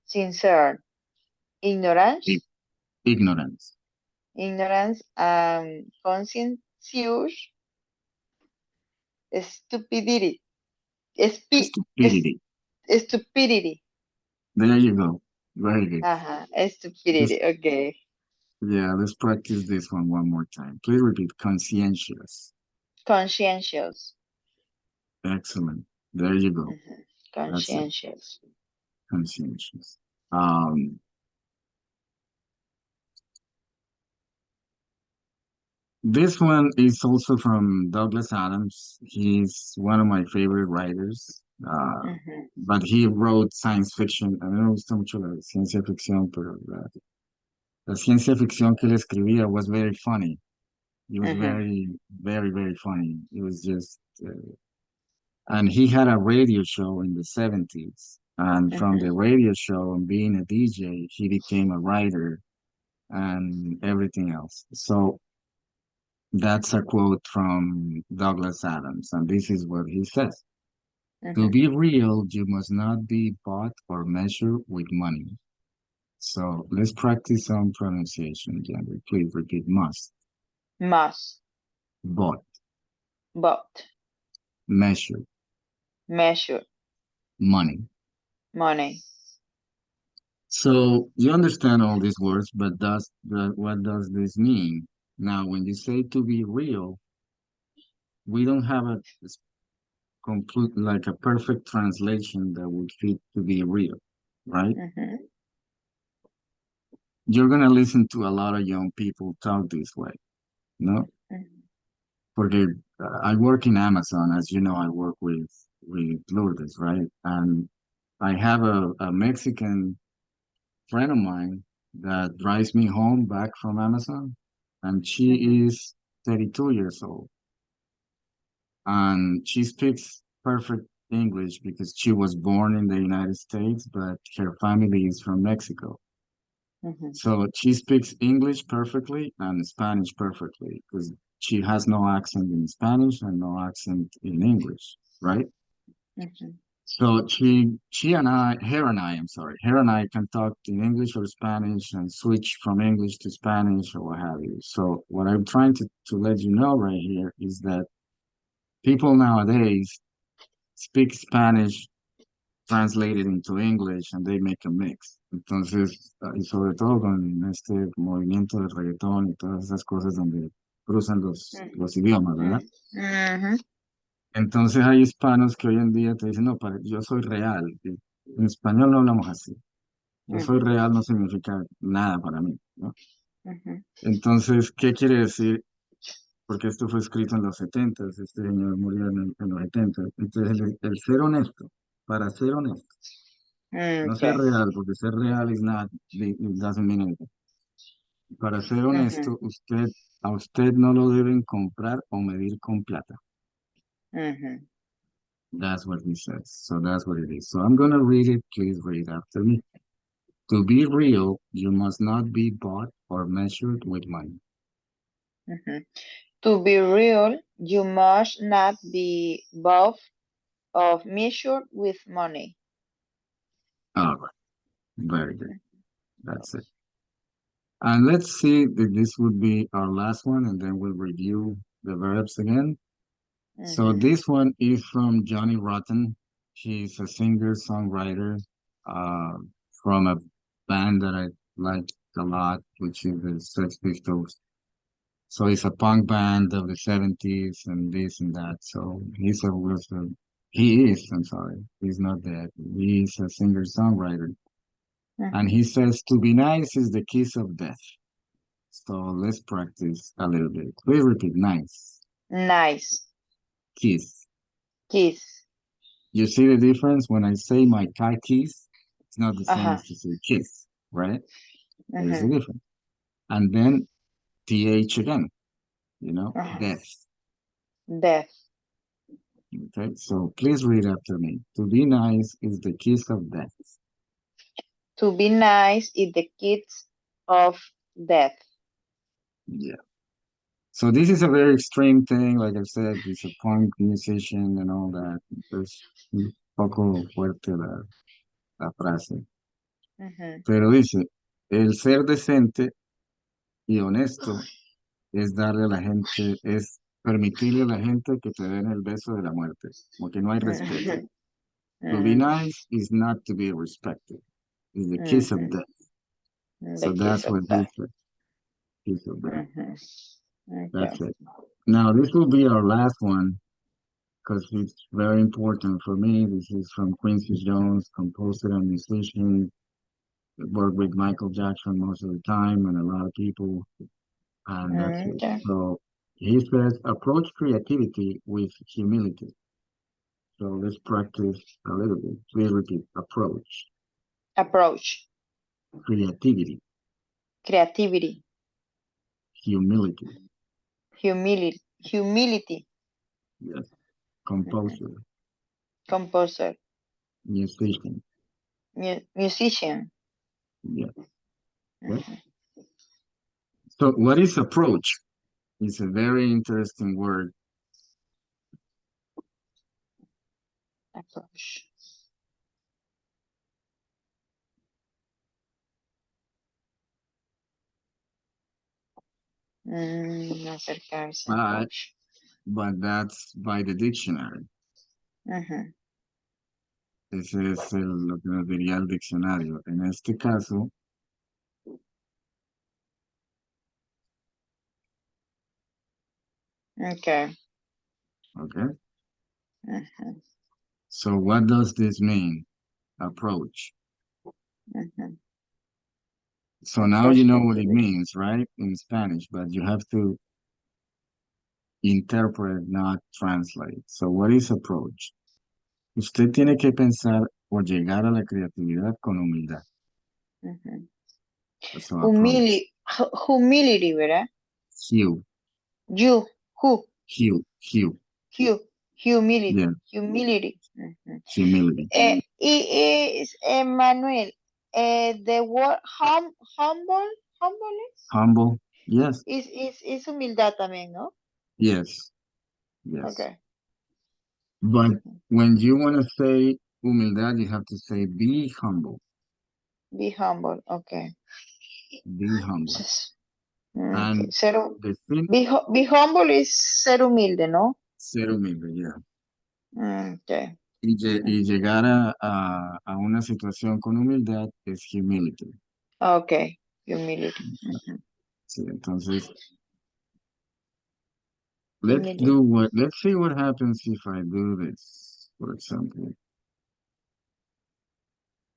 Speaker 2: sincere,
Speaker 1: i-
Speaker 2: ignorance,
Speaker 1: ignorance,
Speaker 2: conscientious, stupidity, es-
Speaker 1: stupidity.
Speaker 2: stupidity.
Speaker 1: There you go. Very good.
Speaker 2: Stupidity.
Speaker 1: Let's,
Speaker 2: Okay.
Speaker 1: yeah, let's practice this one more time. Please repeat conscientious.
Speaker 2: Conscientious.
Speaker 1: Excellent. There you go.
Speaker 2: Mhm.
Speaker 1: That's it.
Speaker 2: Conscientious.
Speaker 1: Conscientious. Um, This one is also from Douglas Adams. He's one of my favorite writers,
Speaker 2: Mhm.
Speaker 1: but he wrote science fiction. A mí me gusta mucho la ciencia ficción, pero la ciencia ficción que él escribía was very funny. It was
Speaker 2: Mhm.
Speaker 1: very funny. It was just, and he had a radio show in the 70s. And from the
Speaker 2: Mhm.
Speaker 1: radio show and being a DJ, he became a writer and everything else. So that's a quote from Douglas Adams, and this is what he says. To
Speaker 2: Mhm.
Speaker 1: be real, you must not be bought or measured with money. So let's practice some pronunciation, Yendry. Please repeat must,
Speaker 2: Must.
Speaker 1: bought,
Speaker 2: But.
Speaker 1: measured,
Speaker 2: Measure.
Speaker 1: money.
Speaker 2: Money.
Speaker 1: So you understand all these words, but what does this mean? Now, when you say to be real, we don't have a complete, like a perfect translation that would fit to be real, right?
Speaker 2: Mhm.
Speaker 1: You're gonna listen to a lot of young people talk this way, no?
Speaker 2: Mhm.
Speaker 1: Porque I work in Amazon, as you know, I work with Lourdes, right? And I have a Mexican friend of mine that drives me home back from Amazon, and
Speaker 2: Mhm.
Speaker 1: she is 32 years old, and she speaks perfect English because she was born in the United States, but her family is from Mexico.
Speaker 2: Mhm.
Speaker 1: So she speaks English perfectly and Spanish perfectly because she has no accent in Spanish and no accent in English, right?
Speaker 2: Mhm.
Speaker 1: So she and I, her and I, I'm sorry, her and I can talk in English or Spanish and switch from English to Spanish or what have you. So what I'm trying to let you know right here is that people nowadays speak Spanish translated into English and they make a mix. Entonces, y sobre todo con este movimiento del reggaetón y todas esas cosas donde cruzan
Speaker 2: Mm,
Speaker 1: los idiomas, ¿verdad?
Speaker 2: mhm,
Speaker 1: Entonces hay hispanos que hoy en día te dicen, no, yo soy real. En español no hablamos así. Yo soy
Speaker 2: mhm,
Speaker 1: real no significa nada para mí, ¿no?
Speaker 2: mhm,
Speaker 1: Entonces, ¿qué quiere decir? Porque esto fue escrito en los 70, este señor murió en los 70. Entonces, el ser honesto, para ser honesto, no ser
Speaker 2: okay.
Speaker 1: real, porque ser real is not, it doesn't mean anything. Para ser
Speaker 2: Mhm,
Speaker 1: honesto, a usted no lo deben comprar o medir con plata.
Speaker 2: mhm.
Speaker 1: That's what he says. So that's what it is. So I'm going to read it. Please read after me. To be real, you must not be bought or measured with money.
Speaker 2: Mhm. To be real, you must not be bought or measured with money.
Speaker 1: All right. Very good. That's it. And let's see that this would be our last one, and then we'll review the verbs again. So
Speaker 2: Mhm,
Speaker 1: this one is from Johnny Rotten. He's a singer-songwriter uh, from a band that I like a lot, which is the Sex Pistols. So it's a punk band of the 70s and this and that. So he is, I'm sorry, he's not dead. He's a singer-songwriter. And
Speaker 2: mhm.
Speaker 1: he says, to be nice is the kiss of death. So let's practice a little bit. Please repeat, nice,
Speaker 2: Nice.
Speaker 1: kiss.
Speaker 2: Kiss.
Speaker 1: You see the difference when I say my car keys? It's not the same
Speaker 2: Uh-huh.
Speaker 1: as to say kiss, right? There's a
Speaker 2: Mhm.
Speaker 1: difference. And then th again,
Speaker 2: Uh-huh.
Speaker 1: death.
Speaker 2: Death.
Speaker 1: Okay, so please read after me. To be nice is the kiss of death.
Speaker 2: To be nice is the kiss of death.
Speaker 1: Yeah. So this is a very extreme thing. Like I said, he's a punk musician and all that. Es un poco fuerte la frase.
Speaker 2: Mhm.
Speaker 1: Pero dice, el ser decente y honesto es darle a la gente, es permitirle a la gente que te den el beso de la muerte, como que no hay respeto.
Speaker 2: Mhm.
Speaker 1: To be
Speaker 2: Mhm.
Speaker 1: nice is not to be respected. It's the kiss of
Speaker 2: Mhm.
Speaker 1: death.
Speaker 2: The
Speaker 1: So
Speaker 2: kiss
Speaker 1: that's
Speaker 2: of
Speaker 1: what he
Speaker 2: death.
Speaker 1: said, kiss of death.
Speaker 2: Mhm.
Speaker 1: That's
Speaker 2: Okay.
Speaker 1: it. Now this will be our last one because it's very important for me. This is from Quincy Jones, composer and musician. Worked with Michael Jackson most of the time and a lot of people, and that's it.
Speaker 2: Okay.
Speaker 1: So he says, approach creativity with humility. So let's practice a little bit. Please repeat. Approach,
Speaker 2: Approach.
Speaker 1: creativity,
Speaker 2: Creativity.
Speaker 1: humility,
Speaker 2: Humility. Humility.
Speaker 1: yes,
Speaker 2: Mhm.
Speaker 1: composer,
Speaker 2: Composer.
Speaker 1: musician,
Speaker 2: Musician.
Speaker 1: yes. Okay.
Speaker 2: Mhm.
Speaker 1: So what is approach? It's a very interesting word.
Speaker 2: Approach. Acercarse.
Speaker 1: but
Speaker 2: Approach.
Speaker 1: but that's by the dictionary.
Speaker 2: Mhm.
Speaker 1: Ese es lo que nos diría el diccionario. En este caso,
Speaker 2: Okay.
Speaker 1: okay.
Speaker 2: Mhm.
Speaker 1: So what does this mean? Approach.
Speaker 2: Mhm.
Speaker 1: So now you
Speaker 2: Approach
Speaker 1: know what it
Speaker 2: creativity.
Speaker 1: means, right? In Spanish, but you have to interpret, not translate. So what is approach? Usted tiene que pensar o llegar a la creatividad con humildad.
Speaker 2: Mhm.
Speaker 1: So approach.
Speaker 2: Humility, ¿verdad?
Speaker 1: Hue,
Speaker 2: You, who,
Speaker 1: hue.
Speaker 2: you, humility,
Speaker 1: Yeah,
Speaker 2: humility. Ujú.
Speaker 1: humility.
Speaker 2: Manuel, the word humble, humbleness
Speaker 1: Humble. Yes,
Speaker 2: es humildad también, ¿no?
Speaker 1: Yes, yes.
Speaker 2: Okay.
Speaker 1: But
Speaker 2: Mhm.
Speaker 1: when you want to say humildad, you have to say be humble,
Speaker 2: Be humble. Okay.
Speaker 1: be humble.
Speaker 2: S- Okay.
Speaker 1: And the thing,
Speaker 2: Be humble is ser humilde, ¿no?
Speaker 1: ser humilde, yeah.
Speaker 2: Okay.
Speaker 1: Y llegar a una situación con humildad es humility.
Speaker 2: Okay. Humility. Mhm.
Speaker 1: Sí, entonces,
Speaker 2: Humility.
Speaker 1: let's see what happens if I do this. For example,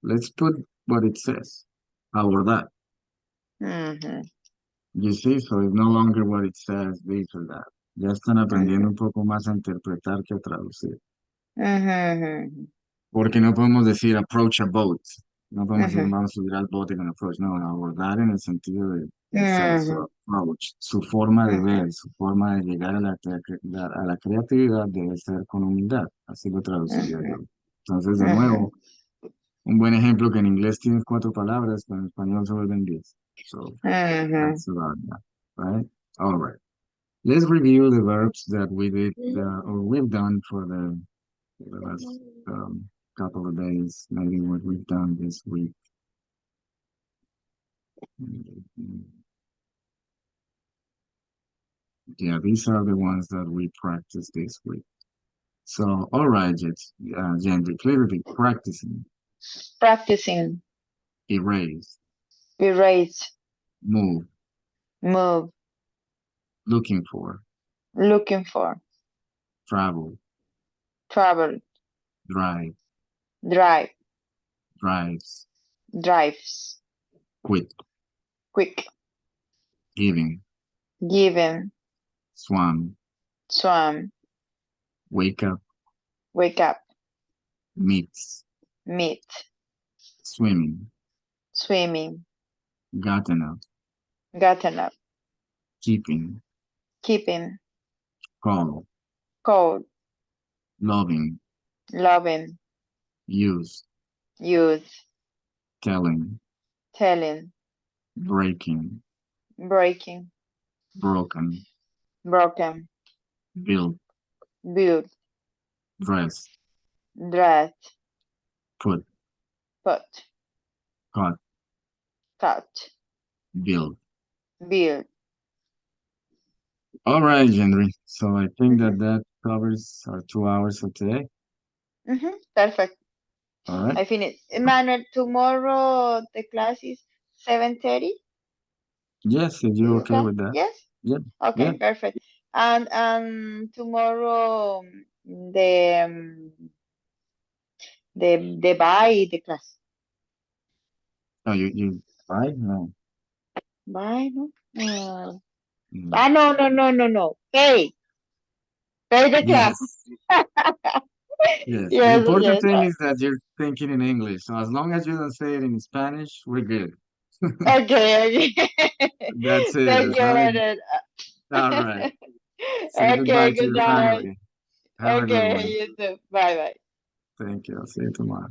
Speaker 1: let's put what it says. Abordar.
Speaker 2: Mhm.
Speaker 1: You see, so it's no longer what it says, this or that. Ya están aprendiendo
Speaker 2: Mhm.
Speaker 1: un poco más a interpretar que a traducir.
Speaker 2: Mhm.
Speaker 1: Porque no podemos decir approach a boat. No podemos decir
Speaker 2: Mhm.
Speaker 1: vamos a subir al bote con approach. No, abordar en el sentido de ser,
Speaker 2: Mhm.
Speaker 1: su approach, su forma de
Speaker 2: Mhm.
Speaker 1: ver, su forma de llegar a a la creatividad debe ser con humildad. Así lo traduciría yo.
Speaker 2: Mhm.
Speaker 1: Entonces, de
Speaker 2: Mhm.
Speaker 1: nuevo, un buen ejemplo que en inglés tienes cuatro palabras, pero en español se vuelven 10. So,
Speaker 2: Mhm.
Speaker 1: that's about that, right? All right. Let's review the verbs that we did or we've done for the last couple of days, maybe what we've done this week. Yeah, these are the ones that we practiced this week. So, all right, Gentry, clearly practicing,
Speaker 2: Practicing.
Speaker 1: erase,
Speaker 2: Erase.
Speaker 1: move,
Speaker 2: Move.
Speaker 1: looking for,
Speaker 2: Looking for.
Speaker 1: travel,
Speaker 2: Travel.
Speaker 1: drive,
Speaker 2: Drive.
Speaker 1: drives,
Speaker 2: Drives.
Speaker 1: quit,
Speaker 2: Quick.
Speaker 1: giving,
Speaker 2: Given.
Speaker 1: swam,
Speaker 2: Swam.
Speaker 1: wake up,
Speaker 2: Wake up.
Speaker 1: meets,
Speaker 2: Meet.
Speaker 1: swimming,
Speaker 2: Swimming.
Speaker 1: gotten up,
Speaker 2: Gotten up.
Speaker 1: keeping,
Speaker 2: Keeping.
Speaker 1: call,
Speaker 2: Cold.
Speaker 1: loving,
Speaker 2: Loving.
Speaker 1: use,
Speaker 2: Youth.
Speaker 1: telling,
Speaker 2: Telling.
Speaker 1: breaking,
Speaker 2: Breaking.
Speaker 1: broken,
Speaker 2: Broken.
Speaker 1: build,
Speaker 2: Build.
Speaker 1: dress,
Speaker 2: Dress.
Speaker 1: put,
Speaker 2: Put.
Speaker 1: cut,
Speaker 2: Cut.
Speaker 1: build.
Speaker 2: Build.
Speaker 1: All right, Henry. So I think
Speaker 2: Mhm.
Speaker 1: that covers our 2 hours for today.
Speaker 2: Mhm. Perfect.
Speaker 1: All right.
Speaker 2: I finished. Emmanuel, tomorrow the class is 7:30.
Speaker 1: Yes, if
Speaker 2: Is
Speaker 1: you're
Speaker 2: it
Speaker 1: okay
Speaker 2: okay?
Speaker 1: with that.
Speaker 2: Yes?
Speaker 1: Yeah, yeah.
Speaker 2: Okay, perfect. And tomorrow the bye the class.
Speaker 1: Oh, you, right? No.
Speaker 2: Bye, no?
Speaker 1: Mm.
Speaker 2: No. Pay the class.
Speaker 1: Yes, yes. The
Speaker 2: Yes,
Speaker 1: important
Speaker 2: yes.
Speaker 1: thing is that you're thinking in English. So as long as you don't say it in Spanish, we're good.
Speaker 2: Okay, okay.
Speaker 1: That's
Speaker 2: Thank
Speaker 1: it,
Speaker 2: you,
Speaker 1: right?
Speaker 2: Leonard.
Speaker 1: All right. Say
Speaker 2: Okay,
Speaker 1: goodbye to
Speaker 2: good
Speaker 1: your
Speaker 2: night.
Speaker 1: family. Have a good
Speaker 2: Okay,
Speaker 1: one.
Speaker 2: you too. Bye bye.
Speaker 1: Thank you. I'll see you tomorrow.